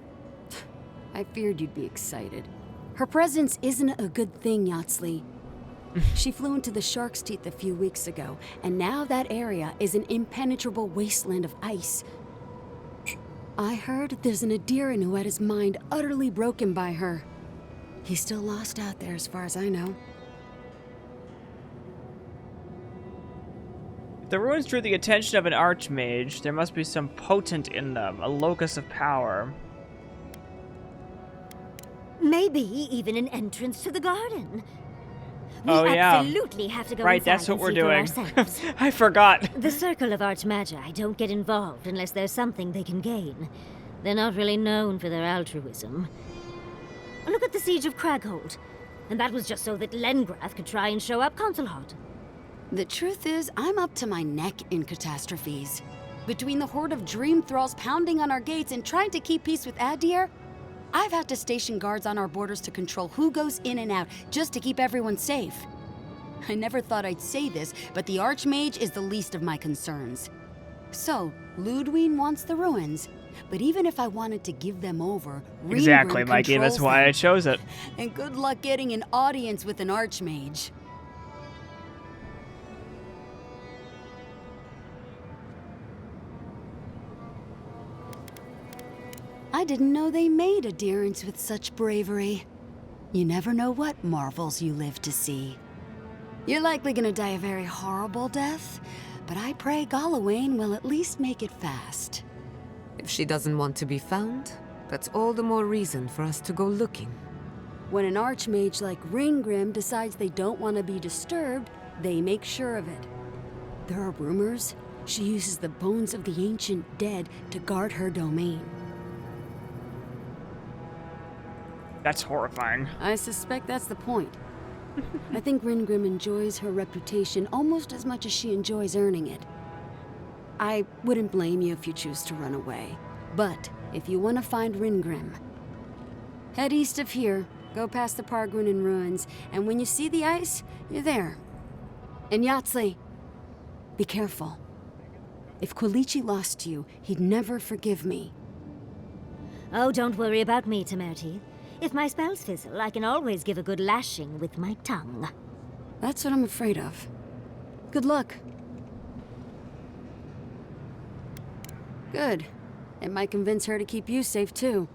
I feared you'd be excited. Her presence isn't a good thing, Yatsley. She flew into the Shark's Teeth a few weeks ago, and now that area is an impenetrable wasteland of ice. I heard there's an Adiran who had his mind utterly broken by her. He's still lost out there as far as I know. If the ruins drew the attention of an archmage, there must be some potent in them, a locus of power. Maybe even an entrance to the garden. We Oh, yeah. absolutely have to go Right, inside that's what and we're see for doing. ourselves. I forgot. The Circle of Archmagi don't get involved unless there's something they can gain. They're not really known for their altruism. Look at the Siege of Craghold. And that was just so that Lengrath could try and show up Consulhot. The truth is, I'm up to my neck in catastrophes. Between the horde of dream thralls pounding on our gates and trying to keep peace with Adir, I've had to station guards on our borders to control who goes in and out, just to keep everyone safe. I never thought I'd say this, but the Archmage is the least of my concerns. So, Ludwig wants the ruins, but even if I wanted to give them over, Exactly, Ringgrim Mikey. That's controls why I them. chose it. And good luck getting an audience with an archmage. I didn't know they made adherents with such bravery. You never know what marvels you live to see. You're likely gonna die a very horrible death, but I pray Galawain will at least make it fast. If she doesn't want to be found, that's all the more reason for us to go looking. When an archmage like Ringgrim decides they don't want to be disturbed, they make sure of it. There are rumors she uses the bones of the ancient dead to guard her domain. That's horrifying. I suspect that's the point. I think Ringgrim enjoys her reputation almost as much as she enjoys earning it. I wouldn't blame you if you choose to run away. But if you want to find Ringgrim, head east of here, go past the Pargrunin ruins, and when you see the ice, you're there. And Yahtzee, be careful. If Quilichi lost you, he'd never forgive me. Oh, don't worry about me, Temerity. If my spells fizzle, I can always give a good lashing with my tongue. That's what I'm afraid of. Good luck. Good. It might convince her to keep you safe, too.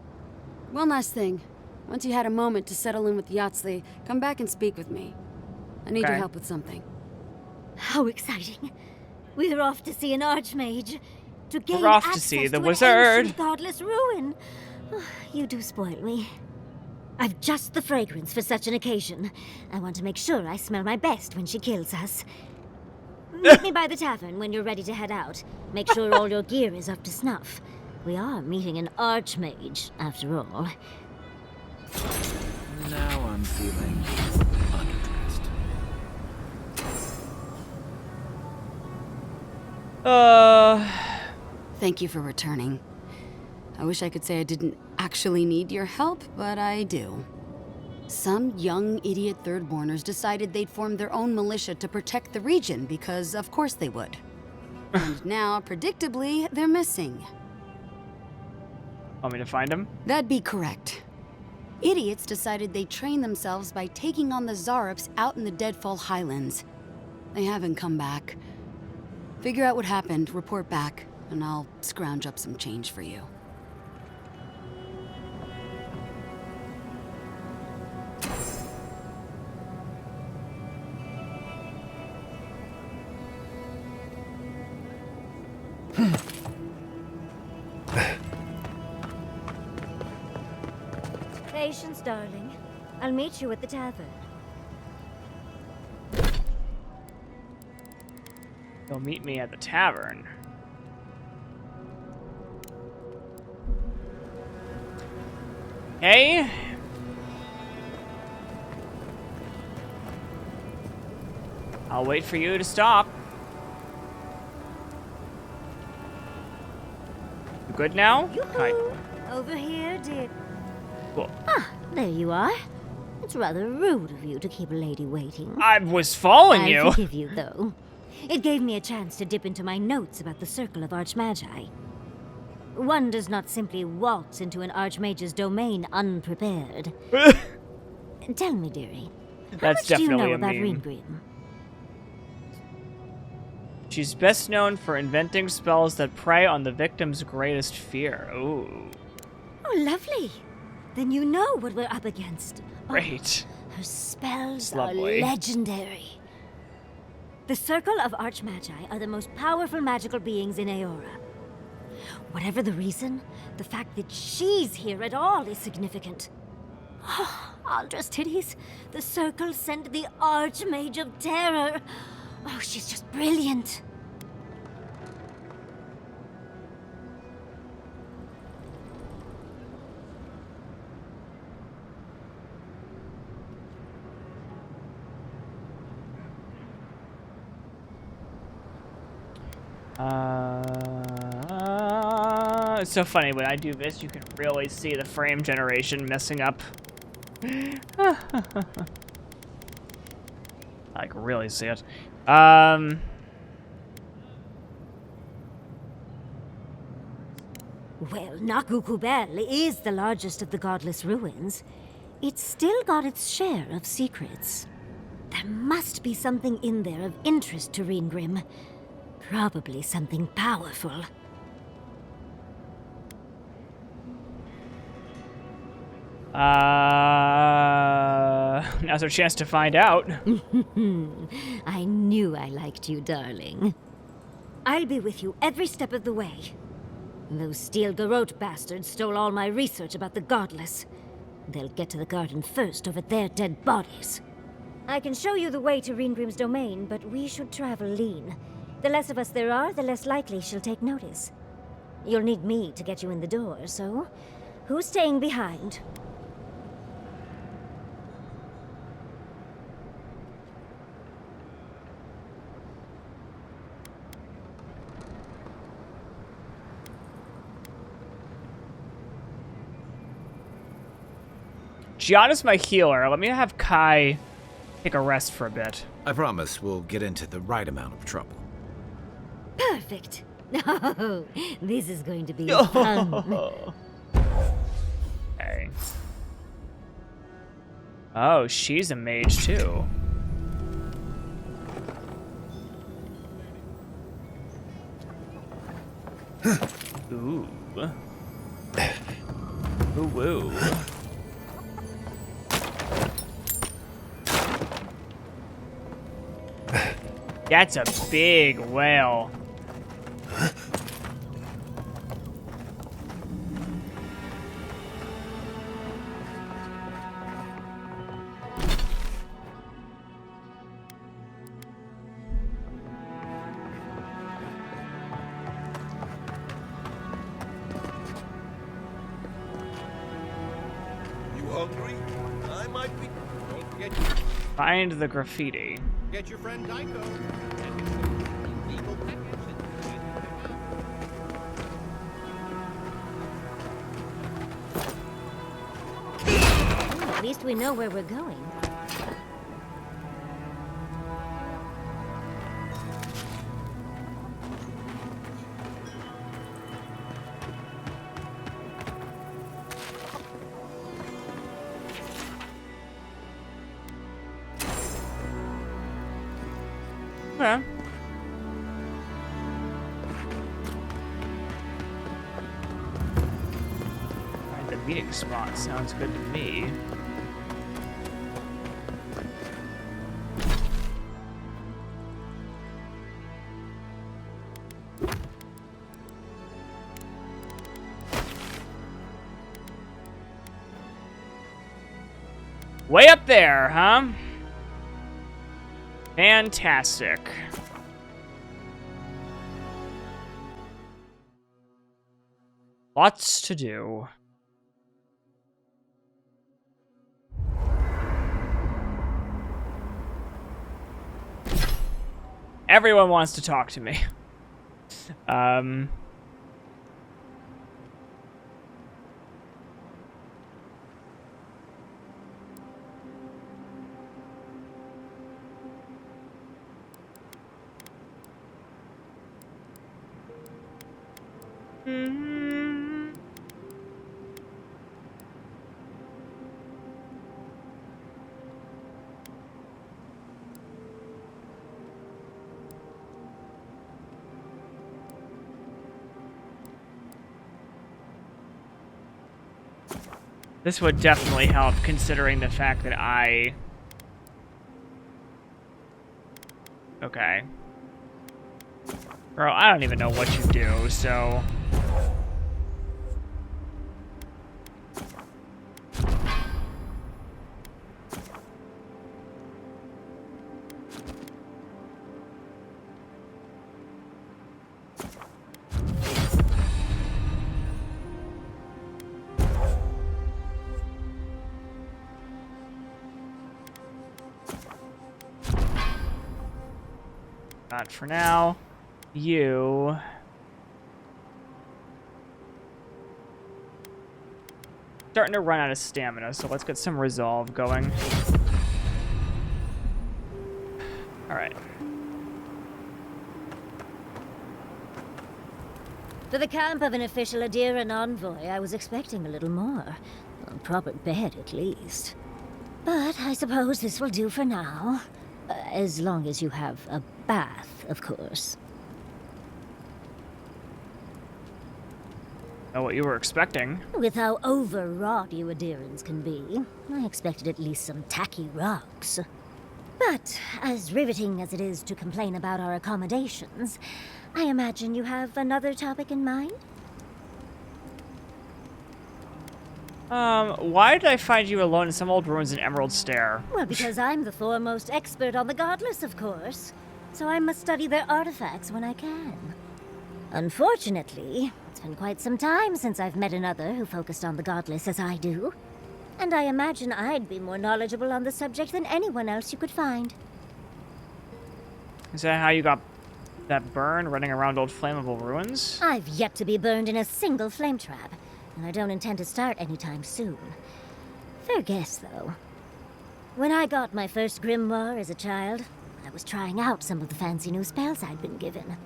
One last thing. Once you had a moment to settle in with Yahtzee, come back and speak with me. I need your help with something. How exciting. We're off to see an archmage. To gain We're off to access see the an wizard. ancient godless ruin. You do spoil me. I've just the fragrance for such an occasion. I want to make sure I smell my best when she kills us. Meet me by the tavern when you're ready to head out. Make sure all your gear is up to snuff. We are meeting an archmage, after all. Now I'm feeling underdressed. Thank you for returning. I wish I could say I didn't actually need your help, but I do. Some young idiot thirdborners decided they'd form their own militia to protect the region because of course they would. And now, predictably, they're missing. Want me to find him? That'd be correct. Idiots decided they'd train themselves by taking on the Zarups out in the Deadfall Highlands. They haven't come back. Figure out what happened, report back, and I'll scrounge up some change for you. Patience, darling. I'll meet you at the tavern. You'll meet me at the tavern. Hey. I'll wait for you to stop. You good now? Over here, dear. Cool. Ah, there you are. It's rather rude of you to keep a lady waiting. I was following you. I forgive you, though. It gave me a chance to dip into my notes about the Circle of Archmagi. One does not simply waltz into an Archmage's domain unprepared. Tell me, dearie, how much do you know about Ringgrim? She's best known for inventing spells that prey on the victim's greatest fear. Ooh. Oh, lovely. Then you know what we're up against. Great. Her spells are Lovely. legendary. The Circle of Archmagi are the most powerful magical beings in Eora. Whatever the reason, the fact that she's here at all is significant. Oh, Aldra's titties. The Circle sent the Archmage of Terror. Oh, she's just brilliant. It's so funny when I do this, you can really see the frame generation messing up. I can really see it. Well, Nakukubel is the largest of the godless ruins. It's still got its share of secrets. There must be something in there of interest to Reengrim. Probably something powerful. Now's our chance to find out. I knew I liked you, darling. I'll be with you every step of the way. Those Steel Garrote bastards stole all my research about the Godless. They'll get to the garden first over their dead bodies. I can show you the way to Reengrim's domain, but we should travel lean. The less of us there are, the less likely she'll take notice. You'll need me to get you in the door, so who's staying behind? Gianna's my healer. Let me have Kai take a rest for a bit. I promise we'll get into the right amount of trouble. Perfect. Oh, this is going to be fun. Okay. Oh, she's a mage too. Ooh. Ooh woo. That's a big whale. You hungry? I might be. Don't forget. Find the graffiti. Get your friend Tycho. At least we know where we're going. Okay. Find the meeting spot. Sounds good to me. Way up there, huh? Fantastic. Lots to do. Everyone wants to talk to me. This would definitely help, considering the fact that I... Okay. Bro, I don't even know what you do, so... Not for now. You... Starting to run out of stamina, so let's get some resolve going. Alright. For the camp of an official Adiran envoy, I was expecting a little more. A proper bed, at least. But I suppose this will do for now. As long as you have a bath, of course. Know what you were expecting. With how overwrought you Adirans can be, I expected at least some tacky rocks. But as riveting as it is to complain about our accommodations, I imagine you have another topic in mind? Why did I find you alone in some old ruins in Emerald Stair? Well, because I'm the foremost expert on the godless, of course. So I must study their artifacts when I can. Unfortunately, it's been quite some time since I've met another who focused on the godless as I do. And I imagine I'd be more knowledgeable on the subject than anyone else you could find. Is that how you got that burn running around old flammable ruins? I've yet to be burned in a single flame trap, and I don't intend to start anytime soon. Fair guess, though. When I got my first grimoire as a child, I was trying out some of the fancy new spells I'd been given.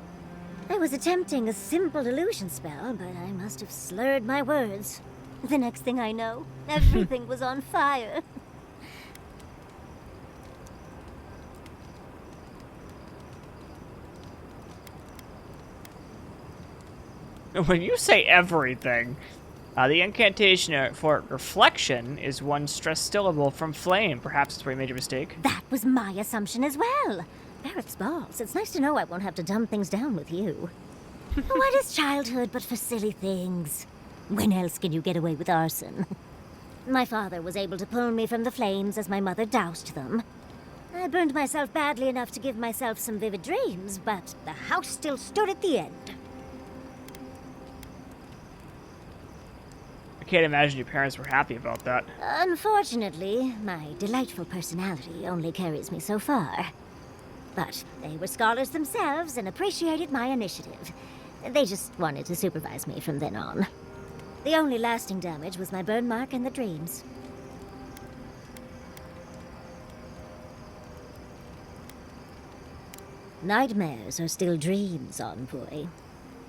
I was attempting a simple illusion spell, but I must have slurred my words. The next thing I know, everything was on fire. When you say everything, the incantation for reflection is one stressed syllable from flame. Perhaps it's where you made your mistake. That was my assumption as well. Barrett's balls. It's nice to know I won't have to dumb things down with you. What is childhood but for silly things? When else can you get away with arson? My father was able to pull me from the flames as my mother doused them. I burned myself badly enough to give myself some vivid dreams, but the house still stood at the end. I can't imagine your parents were happy about that. Unfortunately, my delightful personality only carries me so far. But they were scholars themselves and appreciated my initiative. They just wanted to supervise me from then on. The only lasting damage was my burn mark and the dreams. Nightmares are still dreams, envoy.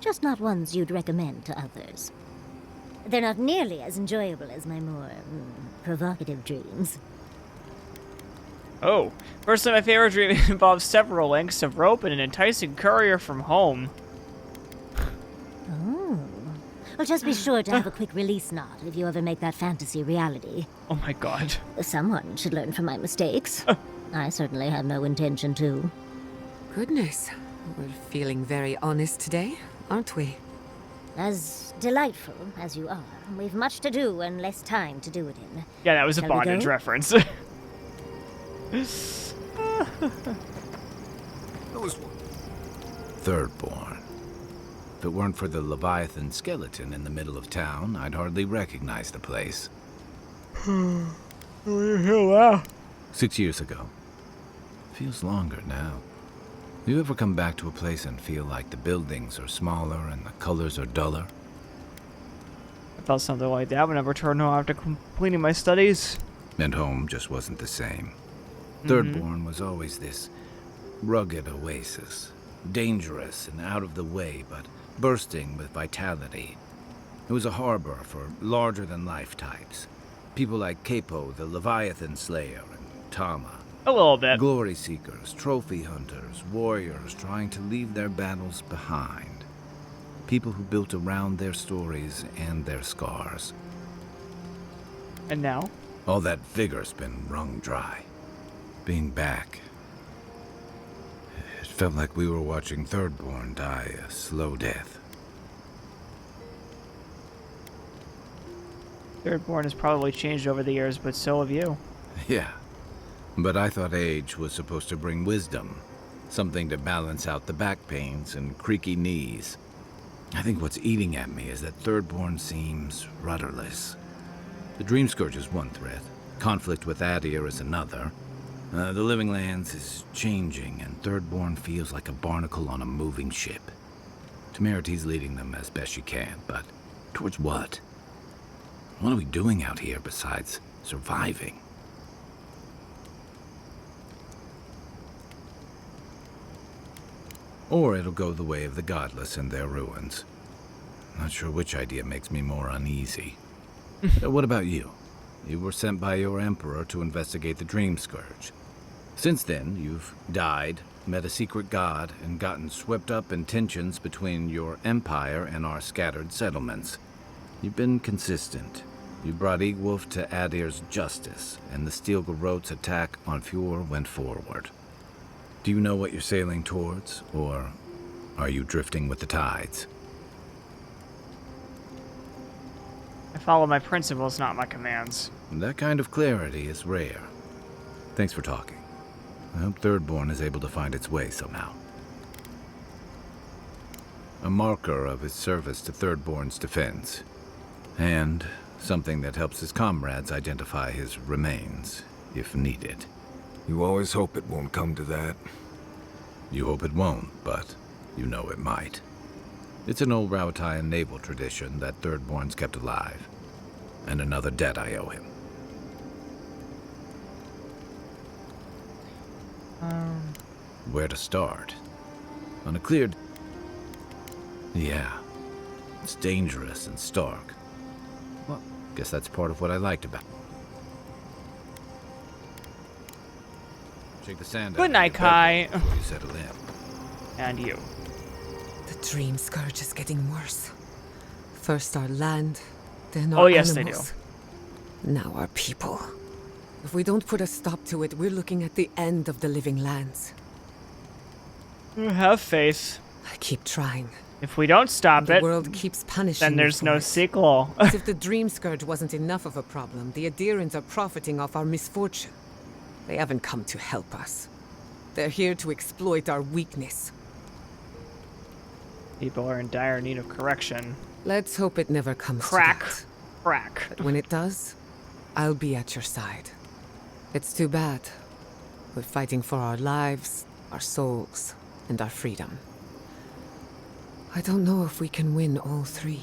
Just not ones you'd recommend to others. They're not nearly as enjoyable as my more provocative dreams. Oh, personally, my favorite dream involves several lengths of rope and an enticing courier from home. Oh. Well, just be sure to have a quick release knot if you ever make that fantasy reality. Oh my god. Someone should learn from my mistakes. I certainly have no intention to. Goodness, we're feeling very honest today, aren't we? As delightful as you are, we've much to do and less time to do it in. Yeah, that was a Shall we bondage go? reference. Thirdborn. If it weren't for the Leviathan skeleton in the middle of town, I'd hardly recognize the place. Wow. 6 years ago. Feels longer now. You ever come back to a place and feel like the buildings are smaller and the colors are duller? I felt something like that when I returned home after completing my studies. And home just wasn't the same. Thirdborn was always this rugged oasis. Dangerous and out of the way, but bursting with vitality. It was a harbor for larger-than-life types. People like Capo, the Leviathan Slayer, and Tama. A little bit. Glory seekers, trophy hunters, warriors trying to leave their battles behind. People who built around their stories and their scars. And now? All that vigor's been wrung dry. Being back, it felt like we were watching Thirdborn die a slow death. Thirdborn has probably changed over the years, but so have you. Yeah, but I thought age was supposed to bring wisdom. Something to balance out the back pains and creaky knees. I think what's eating at me is that Thirdborn seems rudderless. The Dreamscourge is one threat. Conflict with Adir is another. The Living Lands is changing, and Thirdborn feels like a barnacle on a moving ship. Temerity's leading them as best she can, but towards what? What are we doing out here besides surviving? Or it'll go the way of the godless and their ruins. Not sure which idea makes me more uneasy. What about you? You were sent by your emperor to investigate the Dreamscourge. Since then, you've died, met a secret god, and gotten swept up in tensions between your empire and our scattered settlements. You've been consistent. You brought Egwulf to Adir's justice, and the Stilgarrote's attack on Fior went forward. Do you know what you're sailing towards, or are you drifting with the tides? I follow my principles, not my commands. That kind of clarity is rare. Thanks for talking. I hope Thirdborn is able to find its way somehow. A marker of his service to Thirdborn's defense, and something that helps his comrades identify his remains, if needed. You always hope it won't come to that. You hope it won't, but you know it might. It's an old Rauataian naval tradition that Thirdborn's kept alive, and another debt I owe him. Where to start? On a clear... Yeah, it's dangerous and stark. Well, guess that's part of what I liked about it. Shake the sand out. Good night, Kai. Before you settle in. And you. The Dreamscourge is getting worse. First our land, then Oh, our yes, animals. Now our people. If we don't put a stop to it, we're looking at the end of the living lands. Have faith. I keep trying. If we don't stop The it, world keeps punishing then me there's for no it. sequel. As if the Dreamscourge wasn't enough of a problem, the Adirans are profiting off our misfortune. They haven't come to help us. They're here to exploit our weakness. People are in dire need of correction. Let's hope it never comes Crack. to that. Crack. But when it does, I'll be at your side. It's too bad. We're fighting for our lives, our souls, and our freedom. I don't know if we can win all three.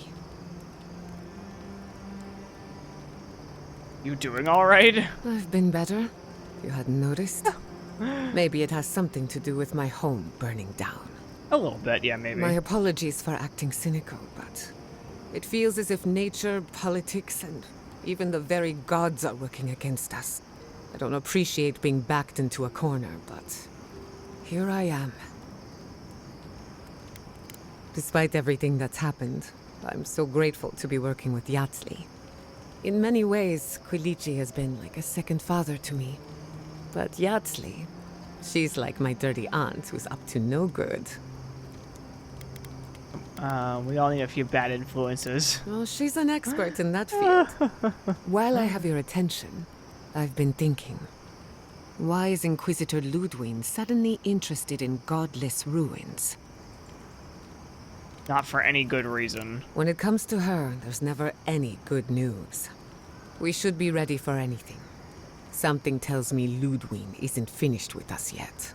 You doing all right? I've been better, if you hadn't noticed. Maybe it has something to do with my home burning down. A little bit, yeah, maybe. My apologies for acting cynical, but it feels as if nature, politics, and even the very gods are working against us. I don't appreciate being backed into a corner, but here I am. Despite everything that's happened, I'm so grateful to be working with Yatsli. In many ways, Quilichi has been like a second father to me. But Yatsli, she's like my dirty aunt who's up to no good. We all need a few bad influences. Well, she's an expert in that field. While I have your attention, I've been thinking. Why is Inquisitor Ludwig suddenly interested in godless ruins? Not for any good reason. When it comes to her, there's never any good news. We should be ready for anything. Something tells me Ludwig isn't finished with us yet.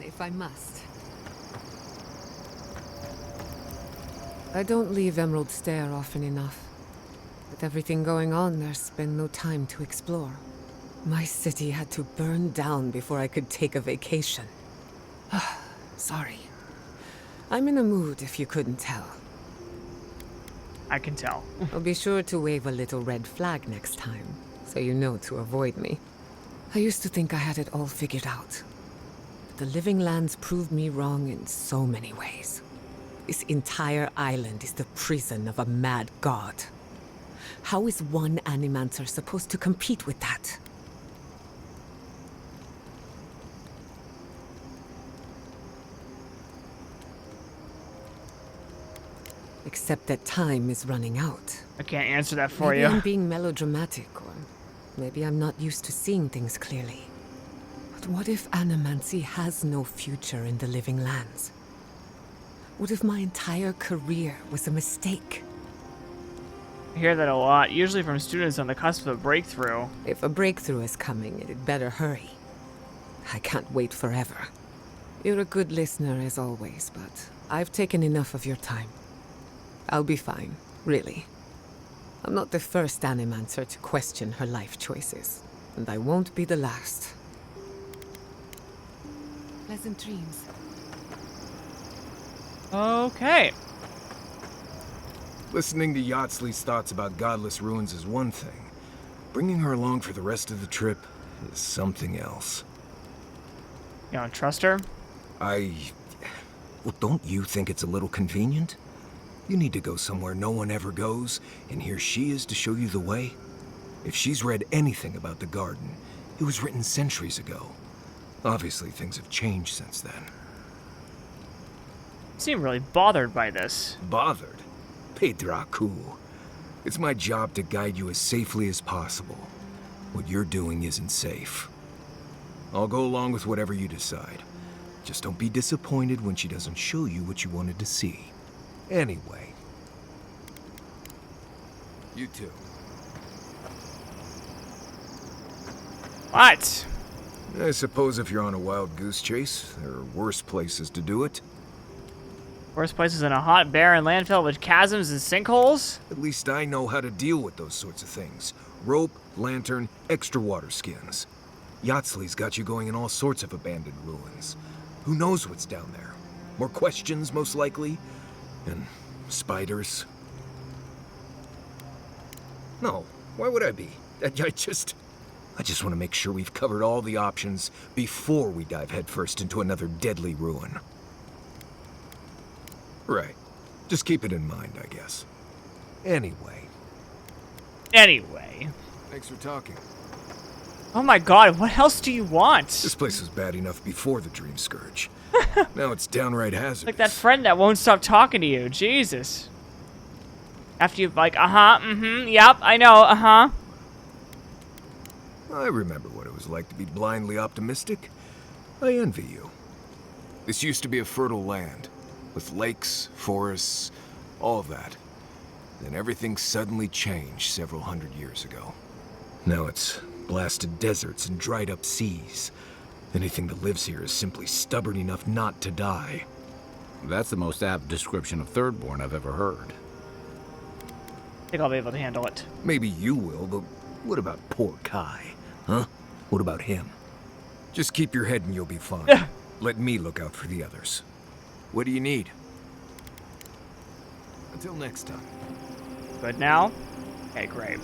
If I must. I don't leave Emerald Stair often enough. With everything going on, there's been no time to explore. My city had to burn down before I could take a vacation. Sorry. I'm in a mood, if you couldn't tell. I can tell. I'll be sure to wave a little red flag next time, so you know to avoid me. I used to think I had it all figured out. But the Living Lands proved me wrong in so many ways. This entire island is the prison of a mad god. How is one Animancer supposed to compete with that? Except that time is running out. I can't answer that for Maybe you. I'm being melodramatic, or maybe I'm not used to seeing things clearly. But what if Animancy has no future in the Living Lands? What if my entire career was a mistake? I hear that a lot, usually from students on the cusp of a breakthrough. If a breakthrough is coming, it'd better hurry. I can't wait forever. You're a good listener as always, but I've taken enough of your time. I'll be fine, really. I'm not the first Animancer to question her life choices, and I won't be the last. Pleasant dreams. Okay. Listening to Yatsley's thoughts about godless ruins is one thing. Bringing her along for the rest of the trip is something else. You don't trust her? Well, don't you think it's a little convenient? You need to go somewhere no one ever goes, and here she is to show you the way. If she's read anything about the garden, it was written centuries ago. Obviously, things have changed since then. You seem really bothered by this. Bothered? Pedraku. It's my job to guide you as safely as possible. What you're doing isn't safe. I'll go along with whatever you decide. Just don't be disappointed when she doesn't show you what you wanted to see. Anyway. You too. What? I suppose if you're on a wild goose chase, there are worse places to do it. Worst places in a hot, barren landfill with chasms and sinkholes? At least I know how to deal with those sorts of things. Rope, lantern, extra water skins. Yatsley's got you going in all sorts of abandoned ruins. Who knows what's down there? More questions, most likely. And spiders. No, why would I be? I just want to make sure we've covered all the options before we dive headfirst into another deadly ruin. Right. Just keep it in mind, I guess. Anyway. Thanks for talking. Oh my god, what else do you want? This place was bad enough before the Dreamscourge. Now it's downright hazardous. Like that friend that won't stop talking to you. Jesus. After you've like, yep, I know, I remember what it was like to be blindly optimistic. I envy you. This used to be a fertile land, with lakes, forests, all of that. Then everything suddenly changed several hundred years ago. Now it's blasted deserts and dried up seas. Anything that lives here is simply stubborn enough not to die. That's the most apt description of Thirdborn I've ever heard. I think I'll be able to handle it. Maybe you will, but what about poor Kai? Huh? What about him? Just keep your head and you'll be fine. Let me look out for the others. What do you need? Until next time. Good now? Okay, great.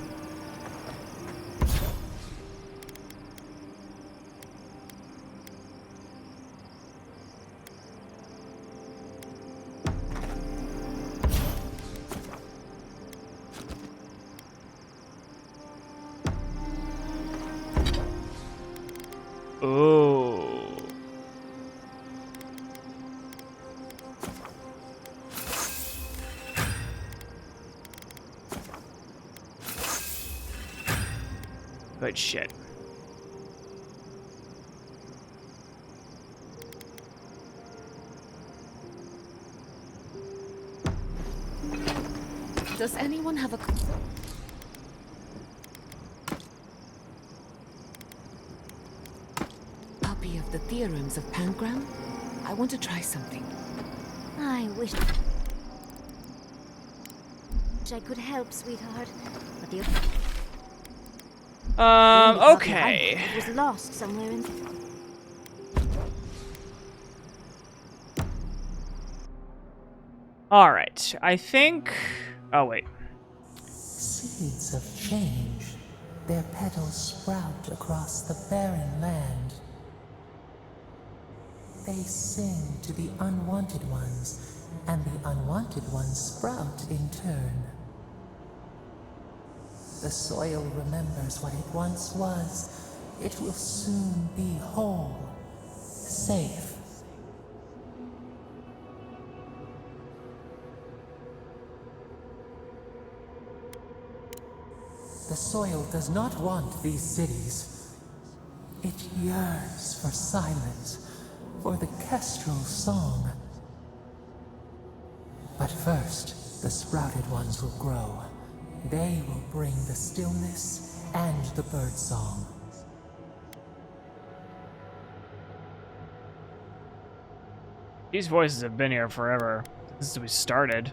Ooh. Good shit. Does anyone have a copy of the theorems of Pangram? I want to try something. I wish I could help, sweetheart. But the okay. It was lost somewhere in. All right. I think. Oh wait. Seeds of change. Their petals sprout across the barren land. They sing to the unwanted ones, and the unwanted ones sprout in turn. The soil remembers what it once was. It will soon be whole, safe. The soil does not want these cities. It yearns for silence, for the kestrel song. But first, the sprouted ones will grow. They will bring the stillness and the birdsong. These voices have been here forever. Since we started.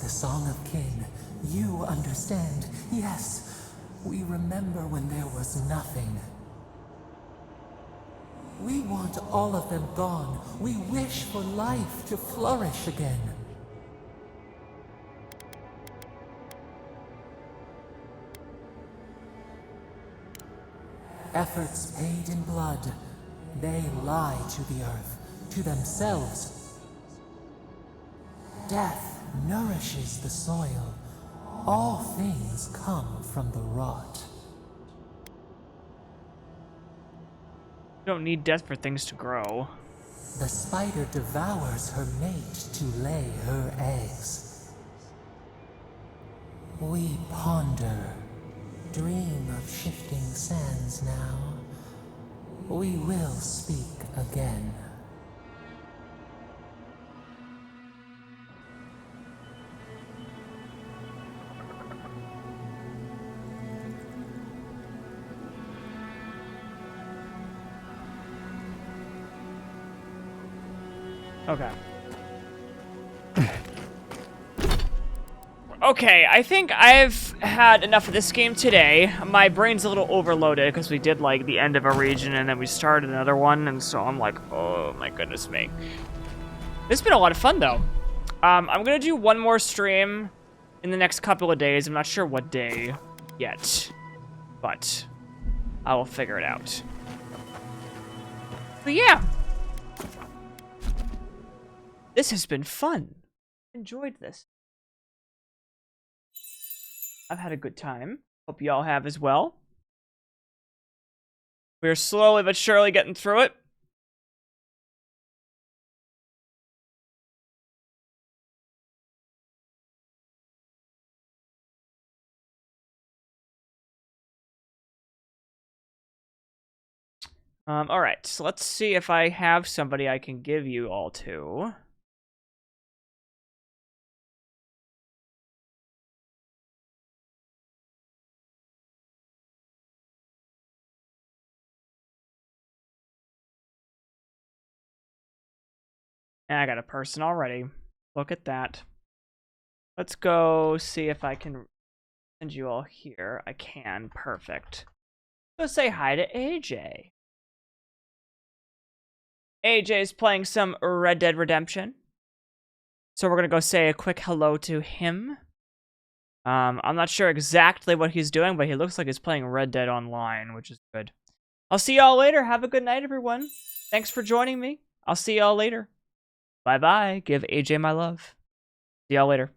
The Song of Kin. You understand. Yes, we remember when there was nothing. We want all of them gone. We wish for life to flourish again. Efforts paid in blood, they lie to the earth, to themselves. Death nourishes the soil. All things come from the rot. You don't need death for things to grow. The spider devours her mate to lay her eggs. We ponder, dream of shifting sands now. We will speak again. Okay. Okay, I think I've had enough of this game today. My brain's a little overloaded because we did like the end of a region and then we started another one, and so I'm like, oh my goodness me. This has been a lot of fun though. I'm gonna do one more stream in the next couple of days. I'm not sure what day yet, but I will figure it out. But yeah. This has been fun. Enjoyed this. I've had a good time. Hope y'all have as well. We're slowly but surely getting through it. Alright, so let's see if I have somebody I can give you all to. I got a person already. Look at that. Let's go see if I can send you all here. I can. Perfect. Go say hi to AJ. AJ's playing some Red Dead Redemption. So we're going to go say a quick hello to him. I'm not sure exactly what he's doing, but he looks like he's playing Red Dead Online, which is good. I'll see y'all later. Have a good night, everyone. Thanks for joining me. I'll see y'all later. Bye-bye. Give AJ my love. See y'all later.